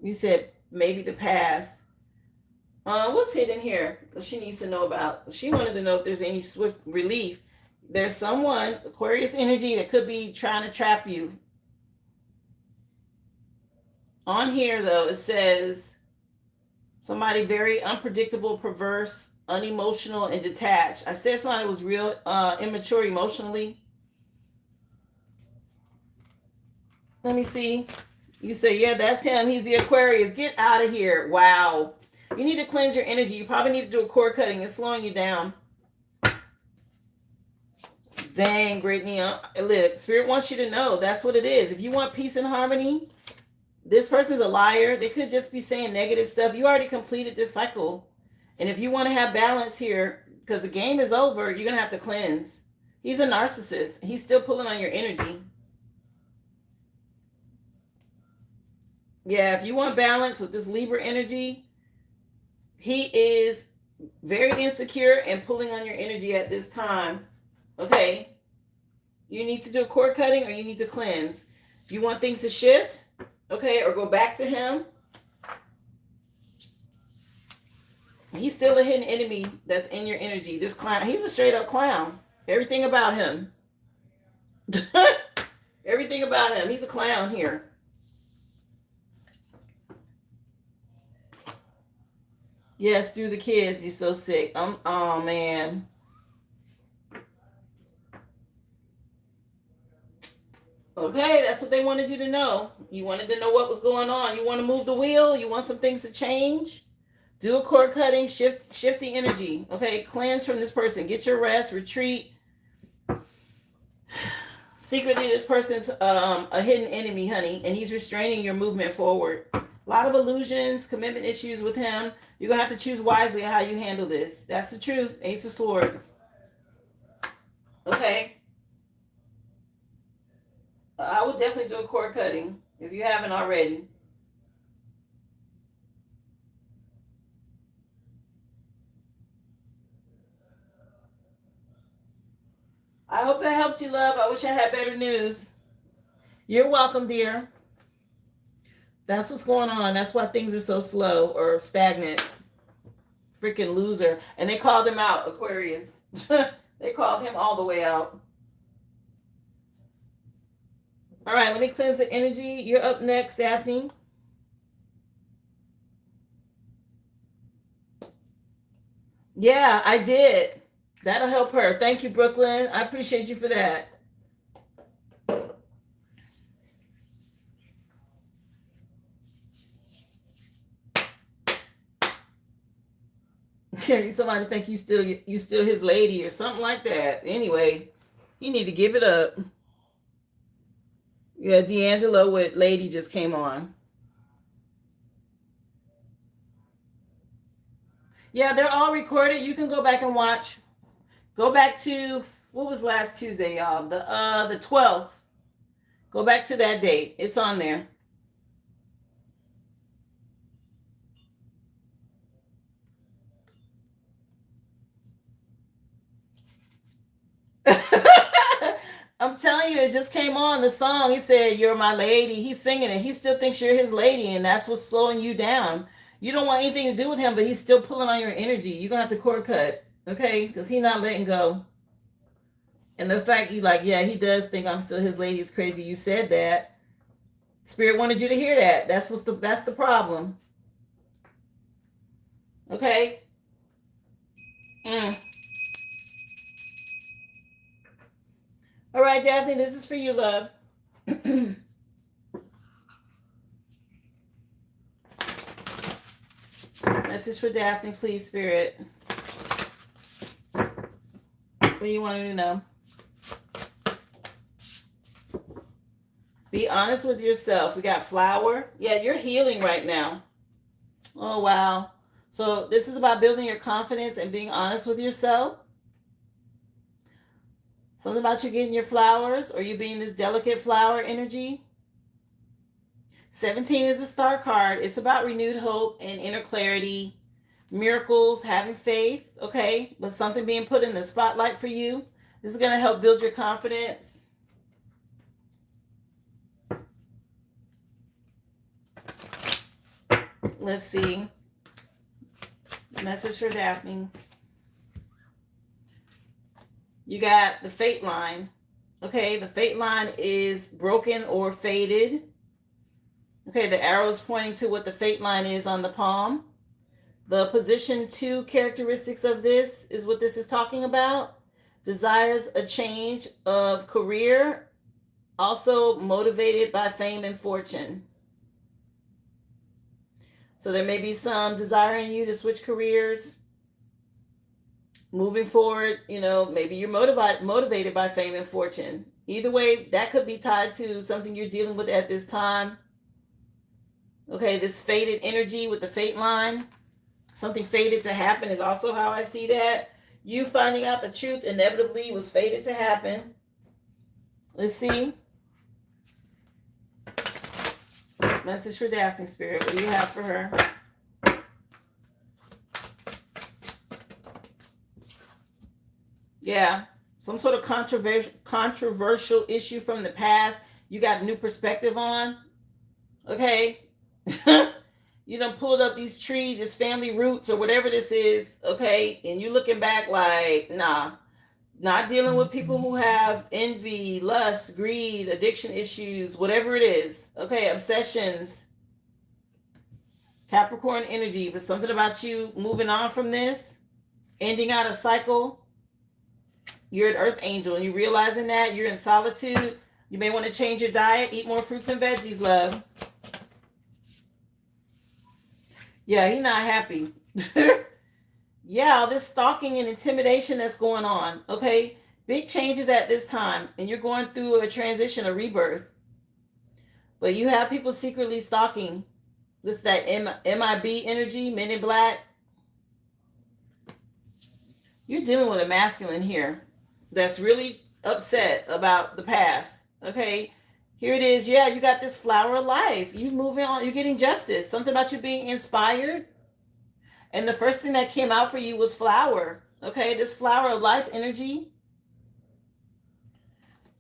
You said maybe the past. What's hidden here that she needs to know about? She wanted to know if there's any swift relief. There's someone, Aquarius energy, that could be trying to trap you. On here, though, it says somebody very unpredictable, perverse, unemotional, and detached. I said somebody was real immature emotionally. Let me see. You say, yeah, that's him. He's the Aquarius. Get out of here. Wow. You need to cleanse your energy. You probably need to do a cord cutting. It's slowing you down. Dang, Brittany. Look, Spirit wants you to know that's what it is. If you want peace and harmony, this person's a liar. They could just be saying negative stuff. You already completed this cycle. And if you want to have balance here, because the game is over, you're going to have to cleanse. He's a narcissist. He's still pulling on your energy. Yeah, if you want balance with this Libra energy, he is very insecure and pulling on your energy at this time. Okay. You need to do a cord cutting or you need to cleanse. If you want things to shift, okay, or go back to him, he's still a hidden enemy that's in your energy. This clown, he's a straight up clown. Everything about him. Everything about him. He's a clown here. Yes, through the kids. You're so sick. Oh man. Okay, that's what they wanted you to know. You wanted to know what was going on. You want to move the wheel. You want some things to change. Do a cord cutting. Shift the energy. Okay, cleanse from this person. Get your rest. Retreat. Secretly, this person's a hidden enemy, honey, and he's restraining your movement forward. A lot of illusions, commitment issues with him. You're going to have to choose wisely how you handle this. That's the truth. Ace of Swords. Okay. I would definitely do a cord cutting if you haven't already. I hope that helped you, love. I wish I had better news. You're welcome, dear. That's what's going on. That's why things are so slow or stagnant. Freaking loser. And they called him out, Aquarius. They called him all the way out. All right, let me cleanse the energy. You're up next, Daphne. Yeah, I did. That'll help her. Thank you, Brooklyn. I appreciate you for that. Somebody think you still his lady or something like that. Anyway, you need to give it up. Yeah, D'Angelo with Lady just came on. Yeah, they're all recorded. You can go back and watch. Go back to what was last Tuesday, y'all? The 12th. Go back to that date. It's on there. I'm telling you, it just came on the song. He said, "You're my lady." He's singing it. He still thinks you're his lady, and that's what's slowing you down. You don't want anything to do with him, but he's still pulling on your energy. You're gonna have to cord cut, okay? Because he's not letting go. And the fact you like, yeah, he does think I'm still his lady is crazy. You said that. Spirit wanted you to hear that. That's the problem. Okay. Mm. All right, Daphne, this is for you, love. Message for Daphne, please, Spirit. What do you want her to know? Be honest with yourself. We got flower. Yeah, you're healing right now. Oh, wow. So this is about building your confidence and being honest with yourself. Something about you getting your flowers or you being this delicate flower energy. 17 is a star card. It's about renewed hope and inner clarity, miracles, having faith, okay? But something being put in the spotlight for you. This is going to help build your confidence. Let's see. Message for Daphne. You got the fate line. Okay, the fate line is broken or faded. Okay, the arrow is pointing to what the fate line is on the palm. The position 2 characteristics of this is what this is talking about. Desires a change of career, also motivated by fame and fortune. So there may be some desire in you to switch careers. Moving forward, maybe you're motivated by fame and fortune. Either way, that could be tied to something you're dealing with at this time. Okay, this fated energy with the fate line. Something fated to happen is also how I see that. You finding out the truth inevitably was fated to happen. Let's see. Message for Daphne, Spirit. What do you have for her? Yeah. some sort of controversial issue from the past you got a new perspective on. Okay. You done pulled up these trees, this family roots or whatever this is, okay, and you looking back like, nah, not dealing with people who have envy, lust, greed, addiction issues, whatever it is, okay, obsessions, Capricorn energy, but something about you moving on from this, ending out a cycle. You're an earth angel and you realizing that you're in solitude. You may want to change your diet, eat more fruits and veggies, love. Yeah, he's not happy. Yeah, all this stalking and intimidation that's going on. Okay, big changes at this time, and you're going through a transition, a rebirth. But you have people secretly stalking. This that MIB energy, Men in Black. You're dealing with a masculine here that's really upset about the past. Okay, here it is. Yeah, you got this flower of life. You moving on. You're getting justice. Something about you being inspired. And the first thing that came out for you was flower. Okay, this flower of life energy.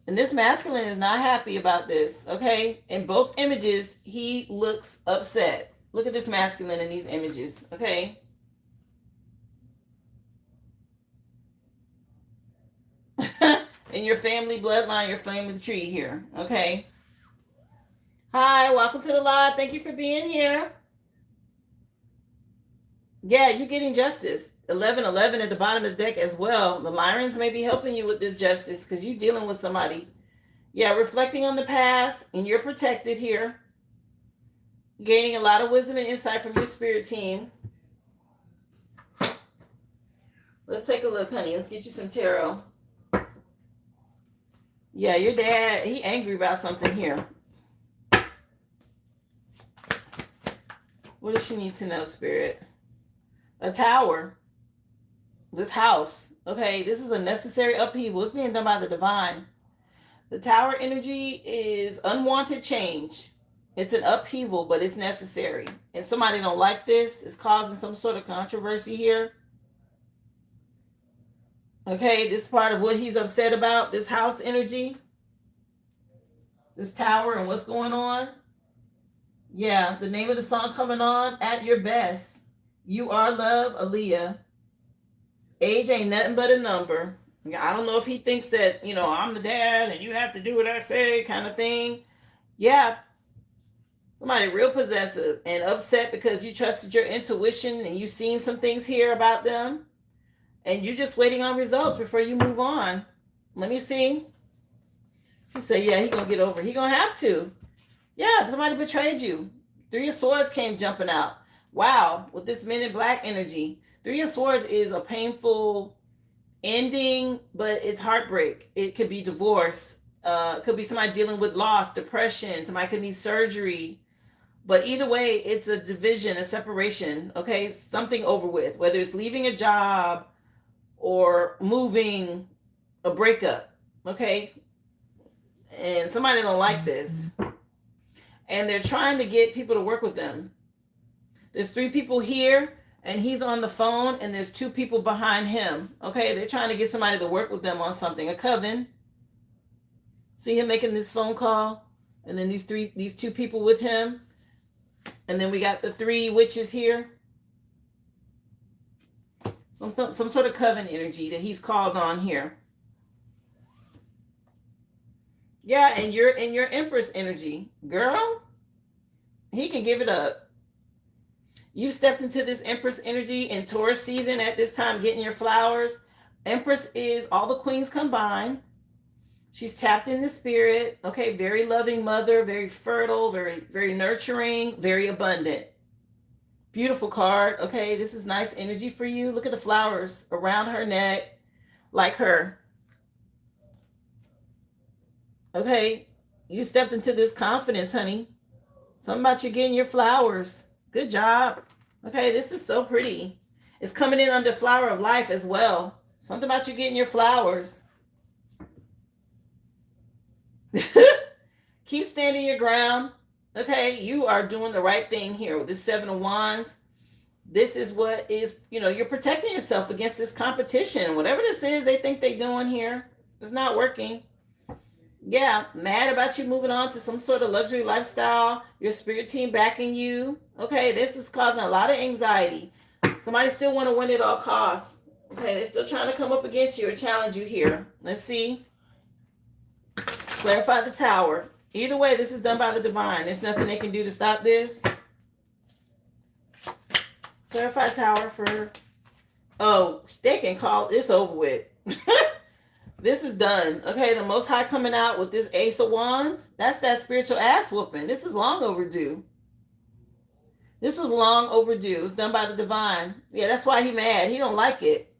And this masculine is not happy about this. Okay, in both images, he looks upset. Look at this masculine in these images. Okay. In your family bloodline, your family tree here. Okay. Hi, welcome to the live. Thank you for being here. Yeah, you're getting justice. 1111 at the bottom of the deck as well. The Lyrans may be helping you with this justice because you're dealing with somebody. Yeah, reflecting on the past, and you're protected here. Gaining a lot of wisdom and insight from your spirit team. Let's take a look, honey. Let's get you some tarot. Yeah, your dad, he angry about something here. What does she need to know, Spirit? A tower. This house. Okay, this is a necessary upheaval. It's being done by the divine. The tower energy is unwanted change. It's an upheaval, but it's necessary. And somebody don't like this. It's causing some sort of controversy here. Okay, this is part of what he's upset about. This house energy. This tower and what's going on. Yeah, the name of the song coming on, At Your Best. You Are Love, Aaliyah. Age ain't nothing but a number. I don't know if he thinks that, you know, I'm the dad and you have to do what I say kind of thing. Yeah. Somebody real possessive and upset because you trusted your intuition and you've seen some things here about them. And you're just waiting on results before you move on. Let me see. He said, yeah, he's going to get over it. He's going to have to. Yeah, somebody betrayed you. 3 of Swords came jumping out. Wow, with this Men in Black energy. 3 of Swords is a painful ending, but it's heartbreak. It could be divorce. It could be somebody dealing with loss, depression. Somebody could need surgery. But either way, it's a division, a separation. Okay, something over with. Whether it's leaving a job or moving, a breakup. Okay, and somebody don't like this. And they're trying to get people to work with them. There's 3 people here, and he's on the phone, and there's 2 people behind him. Okay, they're trying to get somebody to work with them on something. A coven. See him making this phone call, and then these 2 people with him, and then we got the 3 witches here. Some sort of coven energy that he's called on here. Yeah, and you're in your Empress energy. Girl, he can give it up. You stepped into this Empress energy in Taurus season at this time, getting your flowers. Empress is all the queens combined. She's tapped in the spirit. Okay, very loving mother, very fertile, very, very nurturing, very abundant. Beautiful card. Okay, this is nice energy for you. Look at the flowers around her neck, like her. Okay, you stepped into this confidence, honey. Something about you getting your flowers. Good job. Okay, this is so pretty. It's coming in under flower of life as well. Something about you getting your flowers. Keep standing your ground. Okay, you are doing the right thing here with this 7 of Wands. This is what is, you're protecting yourself against this competition. Whatever this is they think they're doing here. It's not working. Yeah, mad about you moving on to some sort of luxury lifestyle, your spirit team backing you. Okay, this is causing a lot of anxiety. Somebody still want to win at all costs. Okay, they're still trying to come up against you or challenge you here. Let's see. Clarify the tower. Either way, this is done by the divine. There's nothing they can do to stop this. Clarify tower for... Oh, they can call this over with. This is done. Okay, the Most High coming out with this Ace of Wands. That's that spiritual ass whooping. This is long overdue. This was long overdue. It's done by the divine. Yeah, that's why he mad. He don't like it.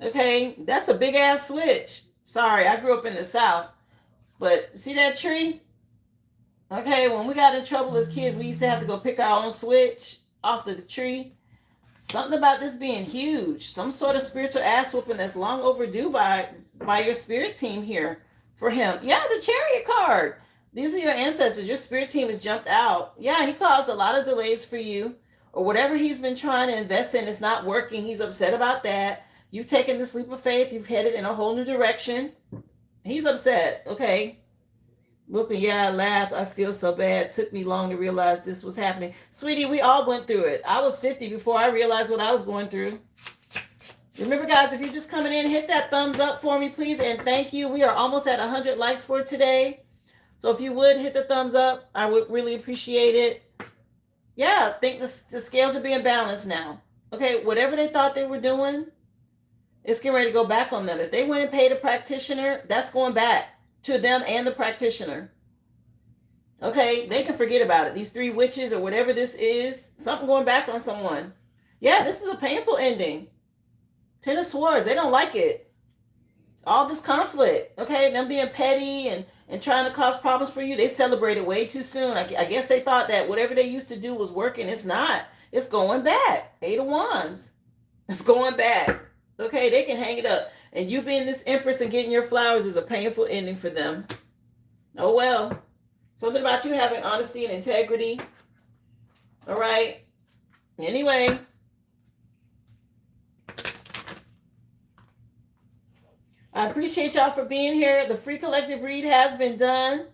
Okay, that's a big ass switch. Sorry, I grew up in the South. But see that tree? Okay, when we got in trouble as kids, we used to have to go pick our own switch off the tree. Something about this being huge. Some sort of spiritual ass whooping that's long overdue by your spirit team here for him. Yeah, the Chariot card. These are your ancestors. Your spirit team has jumped out. Yeah, he caused a lot of delays for you, or whatever he's been trying to invest in is not working. He's upset about that. You've taken this leap of faith. You've headed in a whole new direction. He's upset. Okay. Looking, yeah, I laughed. I feel so bad. It took me long to realize this was happening. Sweetie, we all went through it. I was 50 before I realized what I was going through. Remember, guys, if you're just coming in, hit that thumbs up for me, please. And thank you. We are almost at 100 likes for today. So if you would hit the thumbs up, I would really appreciate it. Yeah, I think the scales are being balanced now. Okay, whatever they thought they were doing, it's getting ready to go back on them. If they went and paid a practitioner, that's going back to them and the practitioner. Okay, they can forget about it. These three witches or whatever this is, something going back on someone. Yeah, this is a painful ending. Ten of Swords, they don't like it. All this conflict, okay, them being petty and trying to cause problems for you, they celebrated way too soon. I guess they thought that whatever they used to do was working. It's not. It's going back. 8 of Wands. It's going back. Okay, they can hang it up. And you being this empress and getting your flowers is a painful ending for them. Oh, well. Something about you having honesty and integrity. All right. Anyway. I appreciate y'all for being here. The free collective read has been done.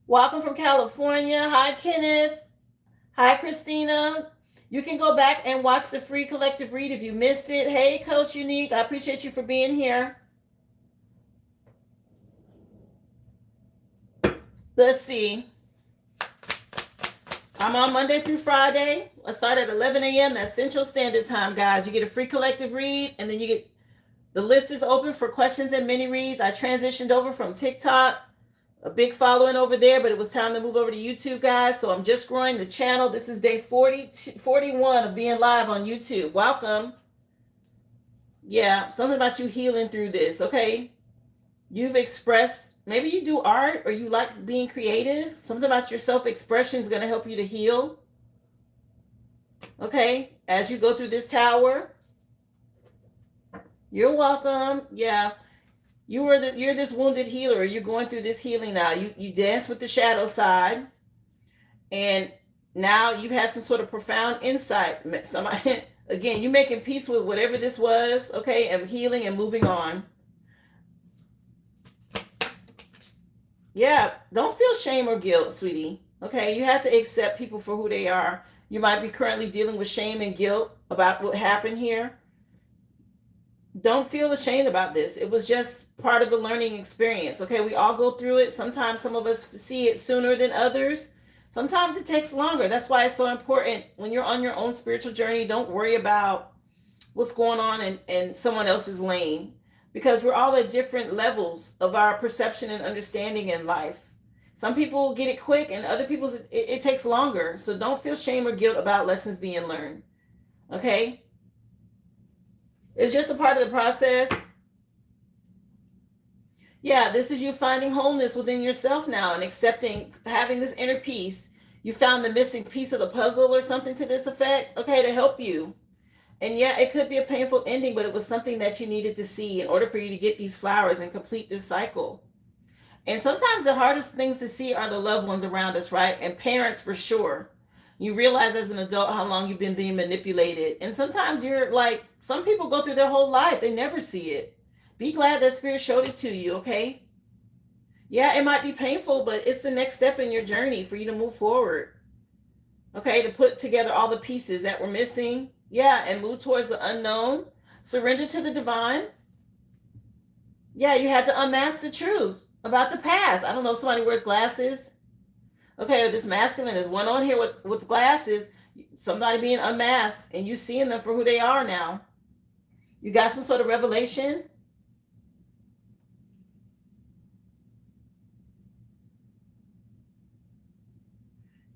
Welcome from California. Hi, Kenneth. Hi, Christina. You can go back and watch the free collective read if you missed it. Hey, Coach Unique. I appreciate you for being here. Let's see. I'm on Monday through Friday. I start at 11 a.m. That's Central Standard Time, guys. You get a free collective read, and then you get the list is open for questions and mini reads. I transitioned over from TikTok. A big following over there, but it was time to move over to YouTube, guys. So I'm just growing the channel. This is day 41 of being live on YouTube. Welcome. Yeah, something about you healing through this, okay? You've expressed, maybe you do art or you like being creative. Something about your self-expression is going to help you to heal. Okay, as you go through this tower. You're welcome. Yeah. You're this wounded healer. You're going through this healing now. You dance with the shadow side, and now you've had some sort of profound insight. Somebody, again, you're making peace with whatever this was, okay, and healing and moving on. Yeah, don't feel shame or guilt, sweetie. Okay, you have to accept people for who they are. You might be currently dealing with shame and guilt about what happened here. Don't feel ashamed about this. It was just part of the learning experience. Okay, we all go through it. Sometimes some of us see it sooner than others. Sometimes it takes longer. That's why it's so important when you're on your own spiritual journey. Don't worry about what's going on in someone else's lane, because we're all at different levels of our perception and understanding in life. Some people get it quick and other people's it takes longer. So don't feel shame or guilt about lessons being learned. Okay? It's just a part of the process. Yeah, this is you finding wholeness within yourself now and accepting, having this inner peace. You found the missing piece of the puzzle or something to this effect, okay, to help you. And yeah, it could be a painful ending, but it was something that you needed to see in order for you to get these flowers and complete this cycle. And sometimes the hardest things to see are the loved ones around us, right? And parents for sure. You realize as an adult how long you've been being manipulated. And sometimes you're like, some people go through their whole life, they never see it. Be glad that Spirit showed it to you, okay? Yeah, it might be painful, but it's the next step in your journey for you to move forward. Okay, to put together all the pieces that were missing. Yeah, and move towards the unknown. Surrender to the divine. Yeah, you had to unmask the truth about the past. I don't know if somebody wears glasses. Okay, this masculine is one on here with glasses. Somebody being unmasked and you seeing them for who they are now. You got some sort of revelation.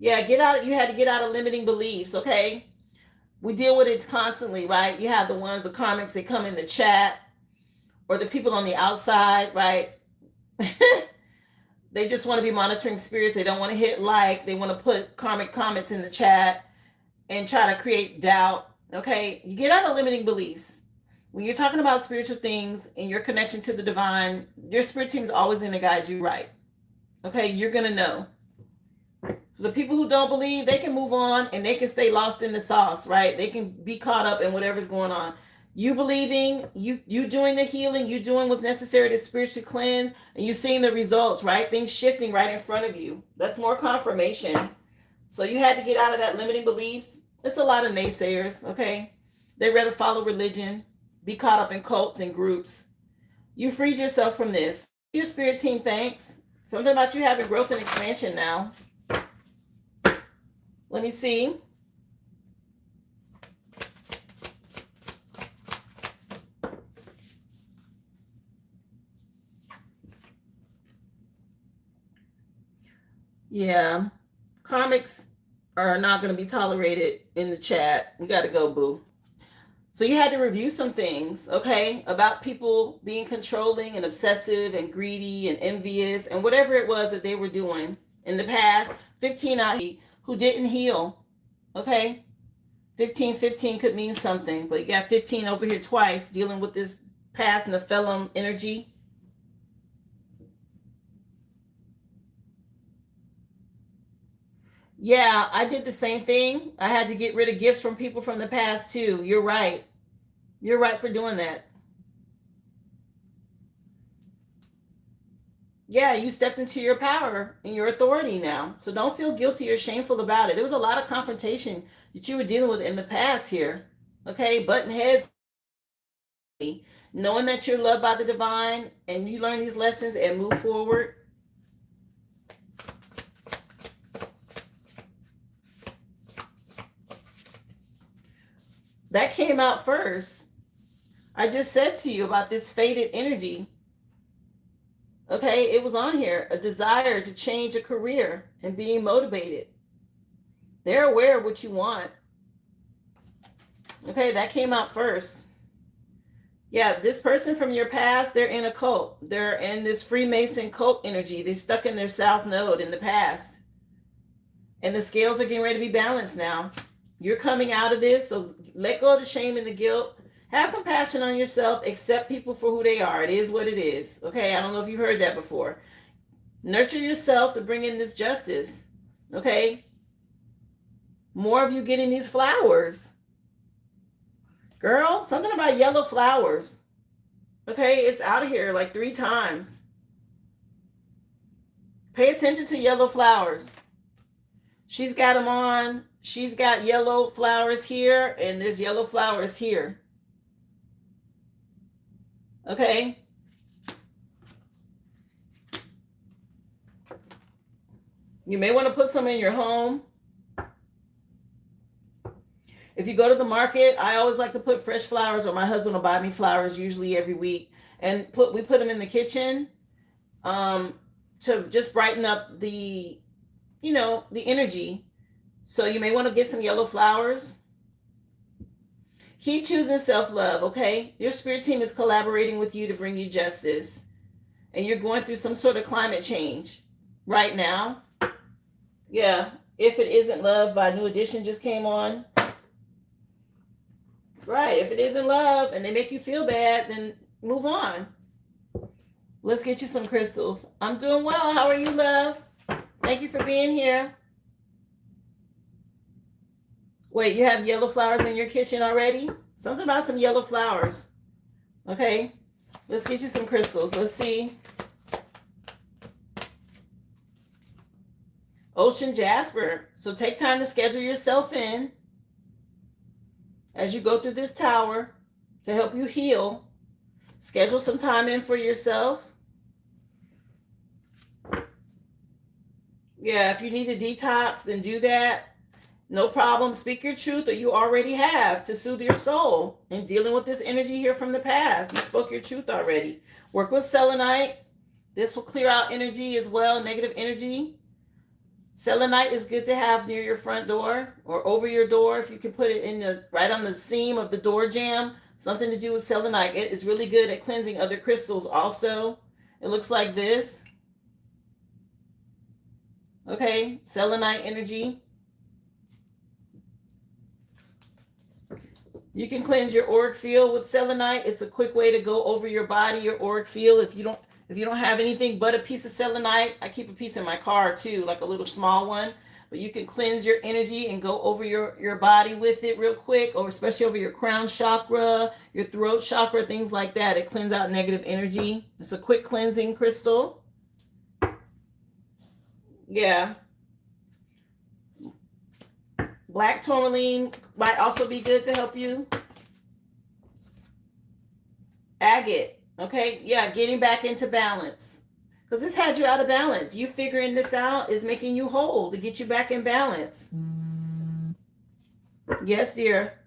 Yeah, get out. You had to get out of limiting beliefs, okay? We deal with it constantly, right? You have the ones, the karmics, they come in the chat, or the people on the outside, right? They just want to be monitoring spirits. They don't want to hit like. They want to put karmic comments in the chat and try to create doubt, okay? You get out of limiting beliefs. When you're talking about spiritual things and your connection to the divine, your spirit team is always going to guide you right, okay? You're going to know. The people who don't believe, they can move on and they can stay lost in the sauce, right? They can be caught up in whatever's going on. You believing, you doing the healing, you doing what's necessary to spiritually cleanse, and you seeing the results, right? Things shifting right in front of you. That's more confirmation. So you had to get out of that limiting beliefs. It's a lot of naysayers, okay? They rather follow religion, be caught up in cults and groups. You freed yourself from this. Your spirit team, thanks. Something about you having growth and expansion now. Let me see. Yeah. Comics are not going to be tolerated in the chat. You got to go, boo. So you had to review some things, okay, about people being controlling and obsessive and greedy and envious and whatever it was that they were doing in the past. 15 out who didn't heal, okay? 15 could mean something, but you got 15 over here twice dealing with this past Nephilim energy. Yeah, I did the same thing. I had to get rid of gifts from people from the past too. You're right. You're right for doing that. Yeah, you stepped into your power and your authority now. So don't feel guilty or shameful about it. There was a lot of confrontation that you were dealing with in the past here. Okay, button heads, knowing that you're loved by the divine and you learn these lessons and move forward. That came out first. I just said to you about this faded energy. Okay, it was on here, a desire to change a career and being motivated. They're aware of what you want. Okay, that came out first. Yeah, this person from your past, they're in a cult. They're in this Freemason cult energy. They're stuck in their South Node in the past. And the scales are getting ready to be balanced now. You're coming out of this, so let go of the shame and the guilt. Have compassion on yourself. Accept people for who they are. It is what it is. Okay, I don't know if you've heard that before. Nurture yourself to bring in this justice. Okay? More of you getting these flowers. Girl, something about yellow flowers. Okay, it's out of here like 3 times. Pay attention to yellow flowers. She's got them on. She's got yellow flowers here, and there's yellow flowers here. Okay? You may want to put some in your home. If you go to the market, I always like to put fresh flowers, or my husband will buy me flowers usually every week. And we put them in the kitchen to just brighten up the energy. So you may want to get some yellow flowers. Keep choosing self-love, okay? Your spirit team is collaborating with you to bring you justice. And you're going through some sort of climate change right now. Yeah, If It Isn't Love by New Edition just came on. Right, if it isn't love and they make you feel bad, then move on. Let's get you some crystals. I'm doing well. How are you, love? Thank you for being here. Wait, you have yellow flowers in your kitchen already? Something about some yellow flowers. Okay. Let's get you some crystals. Let's see. Ocean jasper. So take time to schedule yourself in as you go through this tower to help you heal. Schedule some time in for yourself. Yeah, if you need to detox, then do that. No problem. Speak your truth, or you already have, to soothe your soul in dealing with this energy here from the past. You spoke your truth already. Work with selenite. This will clear out energy as well, negative energy. Selenite is good to have near your front door or over your door. If you can put it in the right on the seam of the door jamb, something to do with selenite. It is really good at cleansing other crystals also. It looks like this. Okay, selenite energy. You can cleanse your auric field with selenite. It's a quick way to go over your body, your auric field. If you don't have anything but a piece of selenite, I keep a piece in my car too, like a little small one. But you can cleanse your energy and go over your body with it real quick, or especially over your crown chakra, your throat chakra, things like that. It cleans out negative energy. It's a quick cleansing crystal. Yeah. Black tourmaline might also be good to help you. Agate. Okay, yeah, getting back into balance. Because this had you out of balance. You figuring this out is making you whole to get you back in balance. Yes, dear.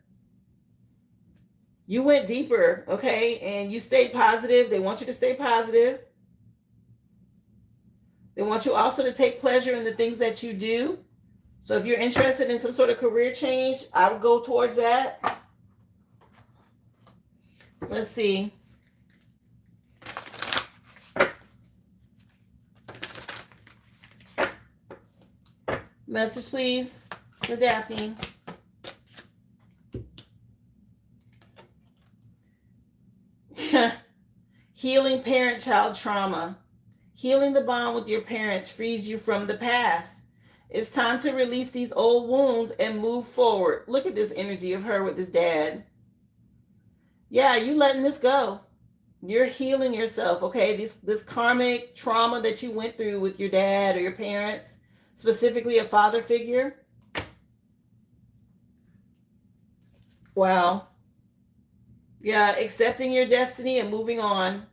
You went deeper, okay? And you stayed positive. They want you to stay positive. They want you also to take pleasure in the things that you do. So if you're interested in some sort of career change, I would go towards that. Let's see. Message, please, for Daphne. Healing parent-child trauma. Healing the bond with your parents frees you from the past. It's time to release these old wounds and move forward. Look at this energy of her with this dad. Yeah, you letting this go. You're healing yourself, okay? This karmic trauma that you went through with your dad or your parents, specifically a father figure. Wow. Yeah, accepting your destiny and moving on.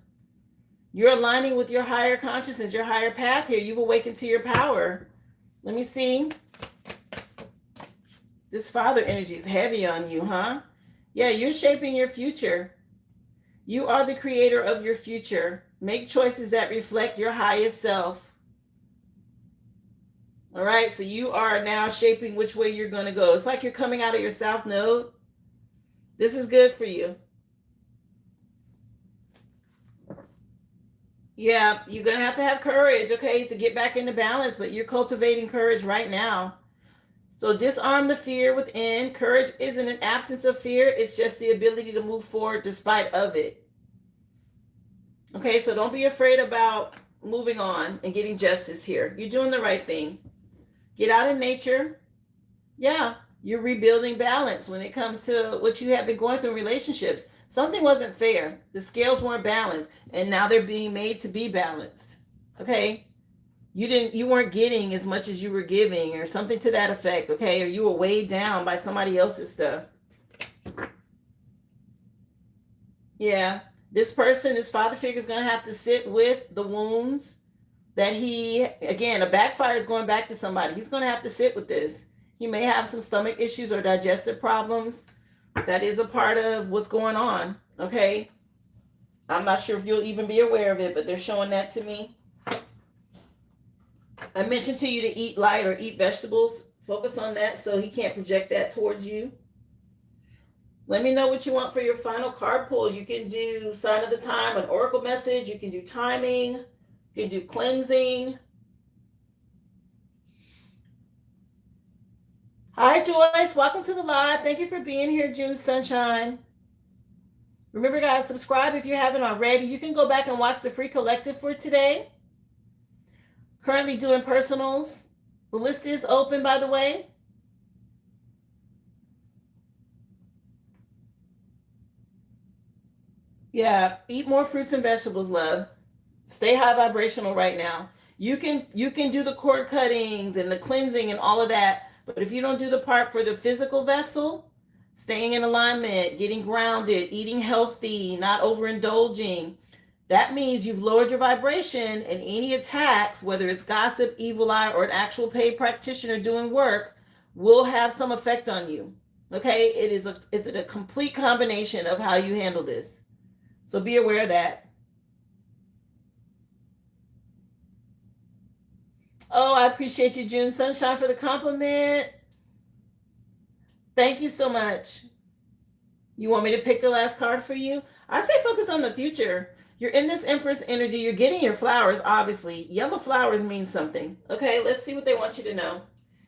You're aligning with your higher consciousness, your higher path here. You've awakened to your power. Let me see. This father energy is heavy on you, huh? Yeah, you're shaping your future. You are the creator of your future. Make choices that reflect your highest self. All right, so you are now shaping which way you're going to go. It's like you're coming out of your south node. This is good for you. Yeah, you're going to have courage, okay, to get back into balance, but you're cultivating courage right now. So disarm the fear within. Courage isn't an absence of fear. It's just the ability to move forward despite of it. Okay, so don't be afraid about moving on and getting justice here. You're doing the right thing. Get out in nature. Yeah, you're rebuilding balance when it comes to what you have been going through in relationships. Something wasn't fair. The scales weren't balanced, and now they're being made to be balanced. Okay? You weren't getting as much as you were giving, or something to that effect, okay? Or you were weighed down by somebody else's stuff. Yeah. This father figure is going to have to sit with the wounds that again, a backfire is going back to somebody. He's going to have to sit with this. He may have some stomach issues or digestive problems. That is a part of what's going on, okay? I'm not sure if you'll even be aware of it, but they're showing that to me. I mentioned to you to eat light or eat vegetables. Focus on that so he can't project that towards you. Let me know what you want for your final card pull. You can do sign of the time, an oracle message. You can do timing. You can do cleansing. Hi, Joyce. Welcome to the live. Thank you for being here, June Sunshine. Remember, guys, subscribe if you haven't already. You can go back and watch the free collective for today. Currently doing personals. The list is open, by the way. Yeah, eat more fruits and vegetables, love. Stay high vibrational right now. You can do the cord cuttings and the cleansing and all of that, but if you don't do the part for the physical vessel, staying in alignment, getting grounded, eating healthy, not overindulging, that means you've lowered your vibration, and any attacks, whether it's gossip, evil eye, or an actual paid practitioner doing work, will have some effect on you. Okay, it's a complete combination of how you handle this. So be aware of that. Oh, I appreciate you, June Sunshine, for the compliment. Thank you so much. You want me to pick the last card for you? I say focus on the future. You're in this Empress energy. You're getting your flowers, obviously. Yellow flowers mean something. Okay, let's see what they want you to know.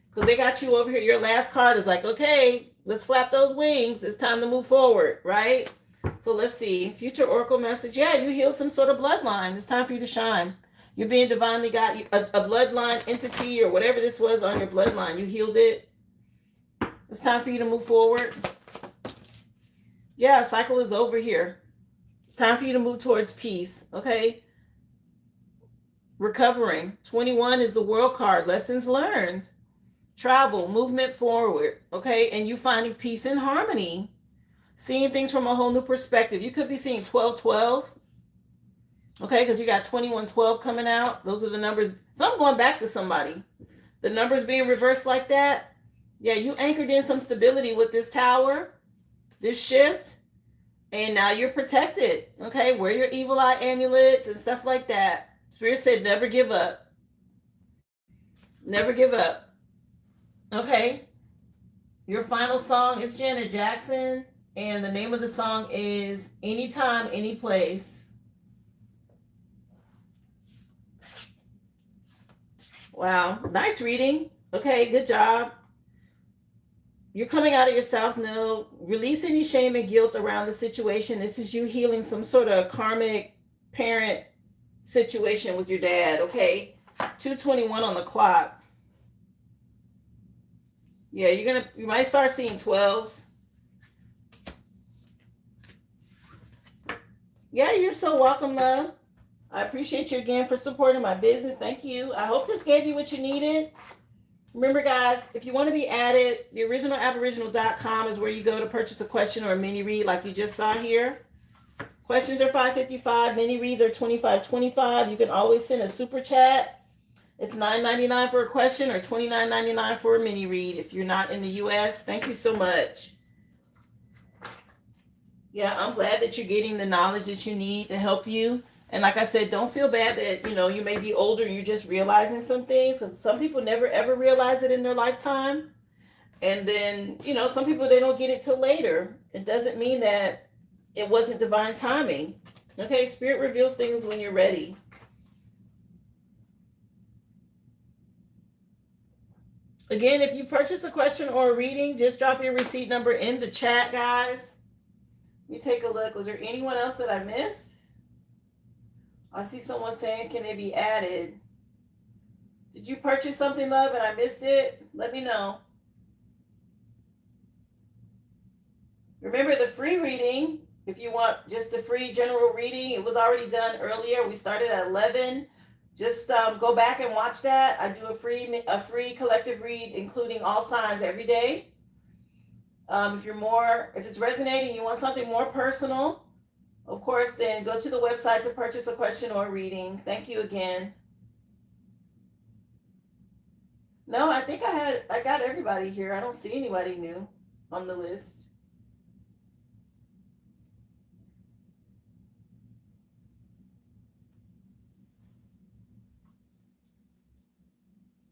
Because they got you over here. Your last card is like, okay, let's flap those wings. It's time to move forward, right? So let's see. Future Oracle message. Yeah, you heal some sort of bloodline. It's time for you to shine. You're being divinely got a bloodline entity or whatever this was on your bloodline. You healed it. It's time for you to move forward. Yeah, cycle is over here. It's time for you to move towards peace. Okay. Recovering. 21 is the world card. Lessons learned. Travel, movement forward. Okay. And you finding peace and harmony. Seeing things from a whole new perspective. You could be seeing 1212. Okay, because you got 2112 coming out. Those are the numbers. So I'm going back to somebody. The numbers being reversed like that. Yeah, you anchored in some stability with this tower, this shift, and now you're protected. Okay, wear your evil eye amulets and stuff like that. Spirit said never give up. Never give up. Okay, your final song is Janet Jackson, and the name of the song is Anytime, Any Place. Wow, nice reading. Okay, good job. You're coming out of yourself now. Release any shame and guilt around the situation. This is you healing some sort of karmic parent situation with your dad. Okay, 2:21 on the clock. Yeah, you might start seeing 12s. Yeah, you're so welcome, love. I appreciate you again for supporting my business. Thank you. I hope this gave you what you needed. Remember, guys, if you want to be added, the originalaboriginal.com is where you go to purchase a question or a mini read like you just saw here. Questions are $5.55. Mini reads are $25.25. You can always send a super chat. It's $9.99 for a question or $29.99 for a mini read if you're not in the U.S. Thank you so much. Yeah, I'm glad that you're getting the knowledge that you need to help you. And like I said, don't feel bad that, you may be older and you're just realizing some things, because some people never ever realize it in their lifetime. And then, some people, they don't get it till later. It doesn't mean that it wasn't divine timing. Okay, Spirit reveals things when you're ready. Again, if you purchase a question or a reading, just drop your receipt number in the chat, guys. Let me take a look. Was there anyone else that I missed? I see someone saying, can they be added? Did you purchase something, love, and I missed it? Let me know. Remember the free reading, if you want just a free general reading, it was already done earlier. We started at 11. Just go back and watch that. I do a free collective read, including all signs every day. If it's resonating, you want something more personal, of course, then go to the website to purchase a question or a reading. Thank you again. No, I think I got everybody here. I don't see anybody new on the list.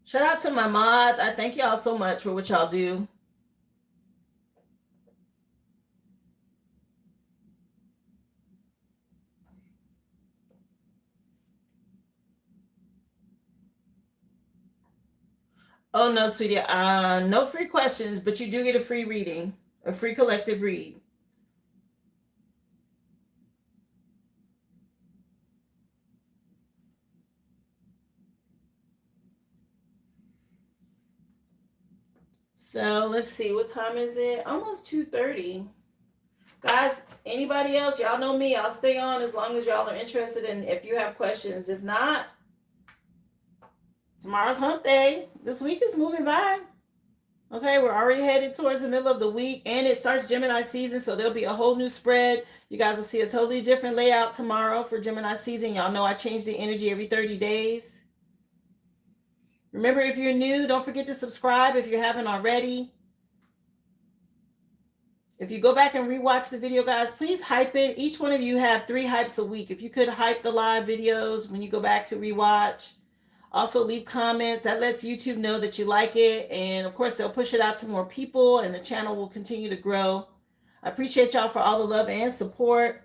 Shout out to my mods. I thank y'all so much for what y'all do. Oh no, sweetie. No free questions, but you do get a free reading, a free collective read. So let's see, what time is it? Almost 2:30. Guys, Anybody else? Y'all know me. I'll stay on as long as y'all are interested in if you have questions. If not, tomorrow's hump day. This week is moving by. Okay, we're already headed towards the middle of the week, and it starts Gemini season, so there'll be a whole new spread. You guys will see a totally different layout tomorrow for Gemini season. Y'all know I change the energy every 30 days. Remember, if you're new, don't forget to subscribe if you haven't already. If you go back and rewatch the video, guys, please hype it. Each one of you have 3 hypes a week. If you could hype the live videos when you go back to rewatch. Also, leave comments. That lets YouTube know that you like it. And, of course, they'll push it out to more people, and the channel will continue to grow. I appreciate y'all for all the love and support.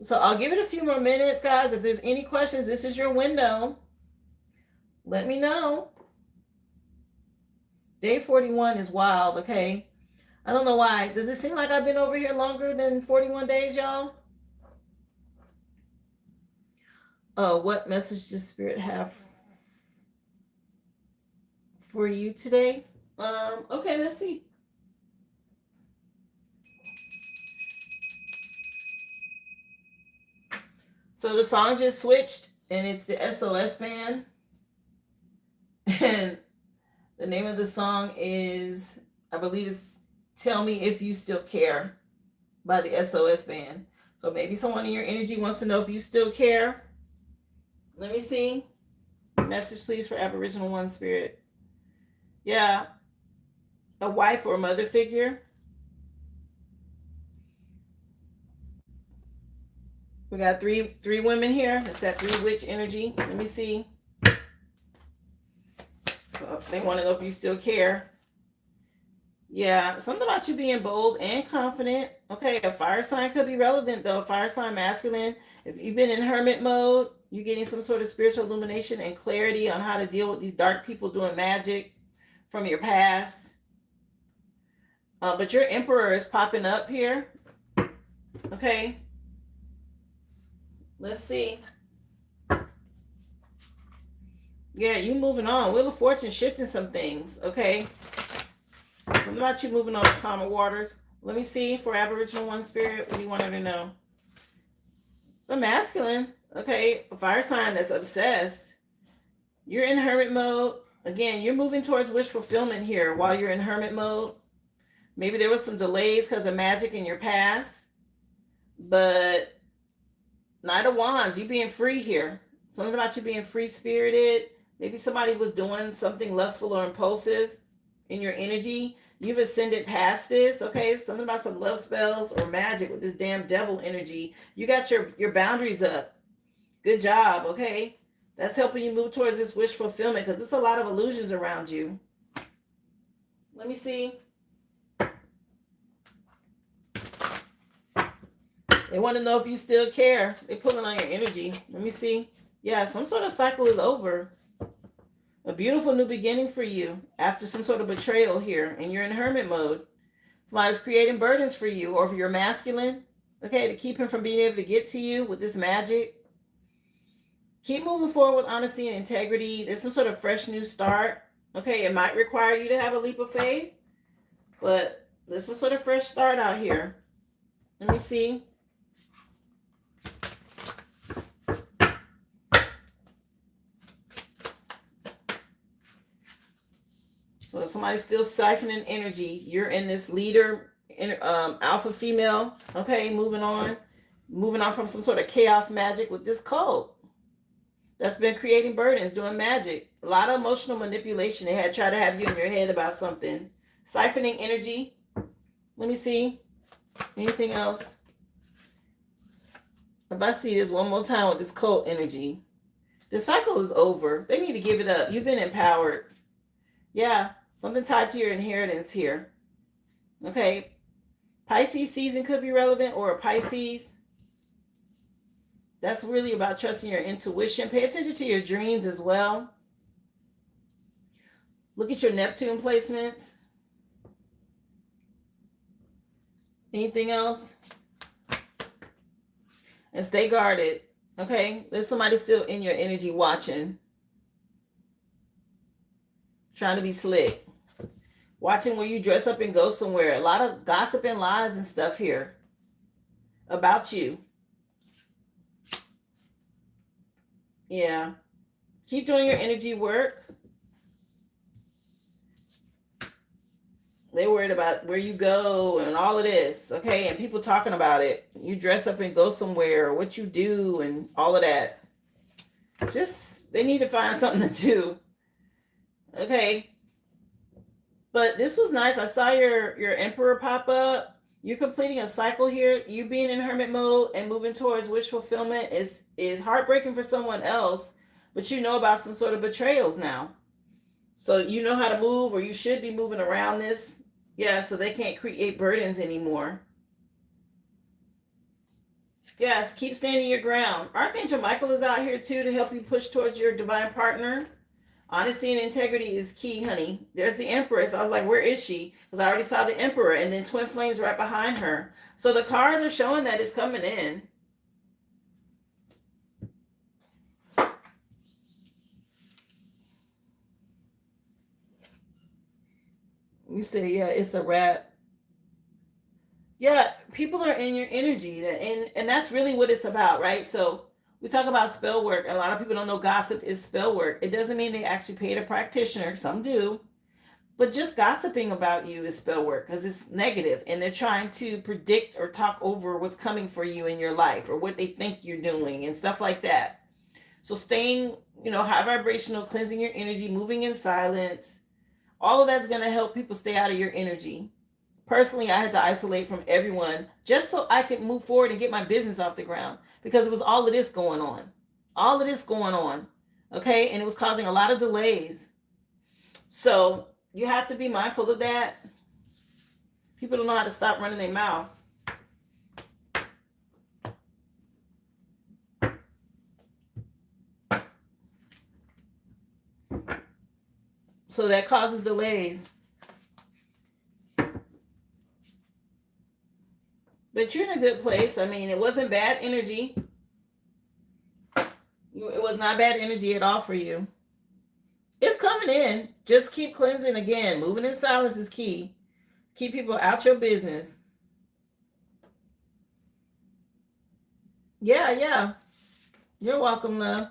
So I'll give it a few more minutes, guys. If there's any questions, this is your window. Let me know. Day 41 is wild, okay? I don't know why. Does it seem like I've been over here longer than 41 days, y'all? Oh, what message does Spirit have for you today? Okay, let's see. So the song just switched, and it's the SOS band. And the name of the song is, I believe it's Tell Me If You Still Care by the SOS band. So maybe someone in your energy wants to know if you still care. Let me see. Message, please, for Aboriginal One Spirit. Yeah. A wife or a mother figure. We got three women here. It's that 3 witch energy. Let me see. So they want to know if you still care. Yeah, something about you being bold and confident. Okay, a fire sign could be relevant, though. Fire sign masculine. If you've been in hermit mode, you're getting some sort of spiritual illumination and clarity on how to deal with these dark people doing magic from your past. But your emperor is popping up here. Okay. Let's see. Yeah, you moving on. Wheel of Fortune shifting some things. Okay. What about you moving on to calmer waters? Let me see for Aboriginal One Spirit. What do you want her to know? So masculine. Okay. A fire sign that's obsessed. You're in hermit mode. Again, you're moving towards wish fulfillment here while you're in hermit mode. Maybe there was some delays because of magic in your past. But Knight of Wands, you being free here. Something about you being free-spirited. Maybe somebody was doing something lustful or impulsive in your energy. You've ascended past this, okay? Something about some love spells or magic with this damn devil energy. You got your boundaries up. Good job, okay? That's helping you move towards this wish fulfillment because there's a lot of illusions around you. Let me see. They want to know if you still care. They're pulling on your energy. Let me see. Yeah, some sort of cycle is over. A beautiful new beginning for you after some sort of betrayal here, and you're in hermit mode. Somebody's creating burdens for you, or if you're masculine, okay, to keep him from being able to get to you with this magic. Keep moving forward with honesty and integrity. There's some sort of fresh new start. Okay, it might require you to have a leap of faith, but there's some sort of fresh start out here. Let me see. So somebody's still siphoning energy. You're in this leader, alpha female. Okay, moving on from some sort of chaos magic with this cult that's been creating burdens, doing magic. A lot of emotional manipulation. They had tried to have you in your head about something. Siphoning energy. Let me see. Anything else? If I see this one more time with this cult energy, the cycle is over. They need to give it up. You've been empowered. Yeah, something tied to your inheritance here. Okay. Pisces season could be relevant, or a Pisces. That's really about trusting your intuition. Pay attention to your dreams as well. Look at your Neptune placements. Anything else? And stay guarded. Okay? There's somebody still in your energy watching. Trying to be slick. Watching where you dress up and go somewhere. A lot of gossip and lies and stuff here about you. Yeah. Keep doing your energy work. They worried about where you go and all of this, okay? And people talking about it. You dress up and go somewhere, what you do and all of that. Just, they need to find something to do. Okay. But this was nice. I saw your emperor pop up. You're completing a cycle here. You being in hermit mode and moving towards wish fulfillment is heartbreaking for someone else, but you know about some sort of betrayals now. So you know how to move, or you should be moving around this. Yeah, so they can't create burdens anymore. Yes, keep standing your ground. Archangel Michael is out here too to help you push towards your divine partner. Honesty and integrity is key, honey. There's the Empress. I was like, where is she? Because I already saw the Emperor and then Twin Flames right behind her. So the cards are showing that it's coming in. You say, yeah, it's a wrap. Yeah, people are in your energy, and that's really what it's about, right? So we talk about spell work. A lot of people don't know gossip is spell work. It doesn't mean they actually paid a practitioner. Some do. But just gossiping about you is spell work because it's negative, and they're trying to predict or talk over what's coming for you in your life or what they think you're doing and stuff like that. So staying, high vibrational, cleansing your energy, moving in silence, all of that's going to help people stay out of your energy. Personally, I had to isolate from everyone just so I could move forward and get my business off the ground because it was all of this going on. All of this going on. Okay. And it was causing a lot of delays. So you have to be mindful of that. People don't know how to stop running their mouth. So that causes delays. But you're in a good place. I mean, it wasn't bad energy. It was not bad energy at all for you. It's coming in. Just keep cleansing again. Moving in silence is key. Keep people out your business. Yeah. You're welcome, love.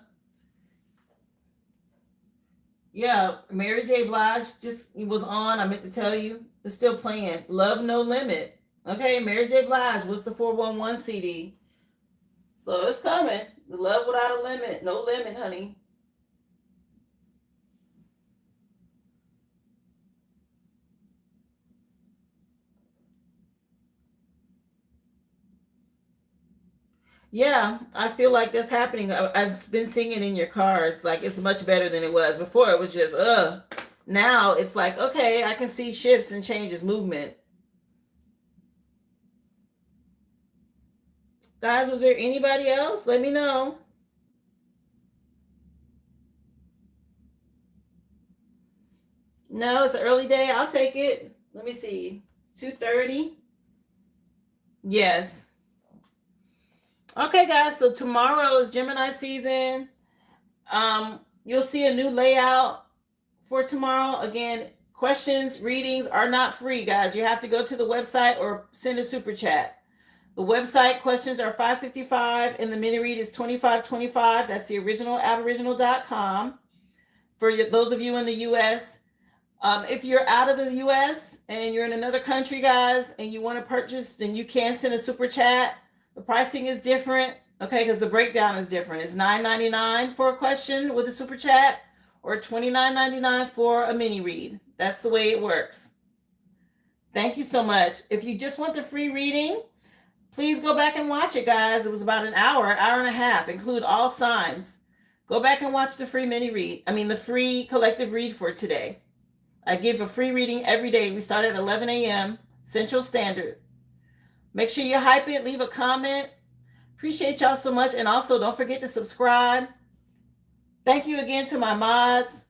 Yeah, Mary J. Blige just was on. I meant to tell you. It's still playing. Love No Limit. Okay, Mary J. Blige was the 411 CD. So it's coming. The Love Without a Limit. No limit, honey. Yeah, I feel like that's happening. I've been seeing it in your cards. Like it's much better than it was. Before it was just, ugh. Now it's like, okay, I can see shifts and changes, movement. Guys, was there anybody else? Let me know. No, it's an early day. I'll take it. Let me see. 2:30. Yes. Okay, guys. So tomorrow is Gemini season. You'll see a new layout for tomorrow. Again, questions, readings are not free, guys. You have to go to the website or send a super chat. The website questions are $5.55 and the mini read is $25.25. That's the original aboriginal.com. For those of you in the US, if you're out of the US and you're in another country, guys, and you want to purchase, then you can send a super chat. The pricing is different, okay, because the breakdown is different. It's $9.99 for a question with a super chat or $29.99 for a mini read. That's the way it works. Thank you so much. If you just want the free reading, please go back and watch it, guys. It was about an hour and a half, include all signs. Go back and watch the free mini read. The free collective read for today. I give a free reading every day. We start at 11 a.m. Central Standard. Make sure you hype it, leave a comment. Appreciate y'all so much. And also don't forget to subscribe. Thank you again to my mods.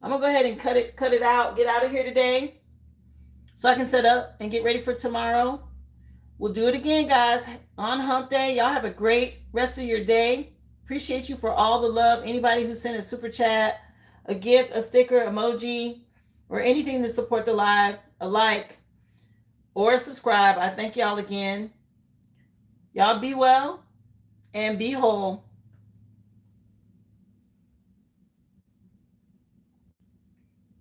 I'm gonna go ahead and cut it out, get out of here today so I can set up and get ready for tomorrow. We'll do it again, guys, on hump day. Y'all have a great rest of your day. Appreciate you for all the love. Anybody who sent a super chat, a gift, a sticker, emoji, or anything to support the live, a like or subscribe. I thank y'all again. Y'all be well and be whole.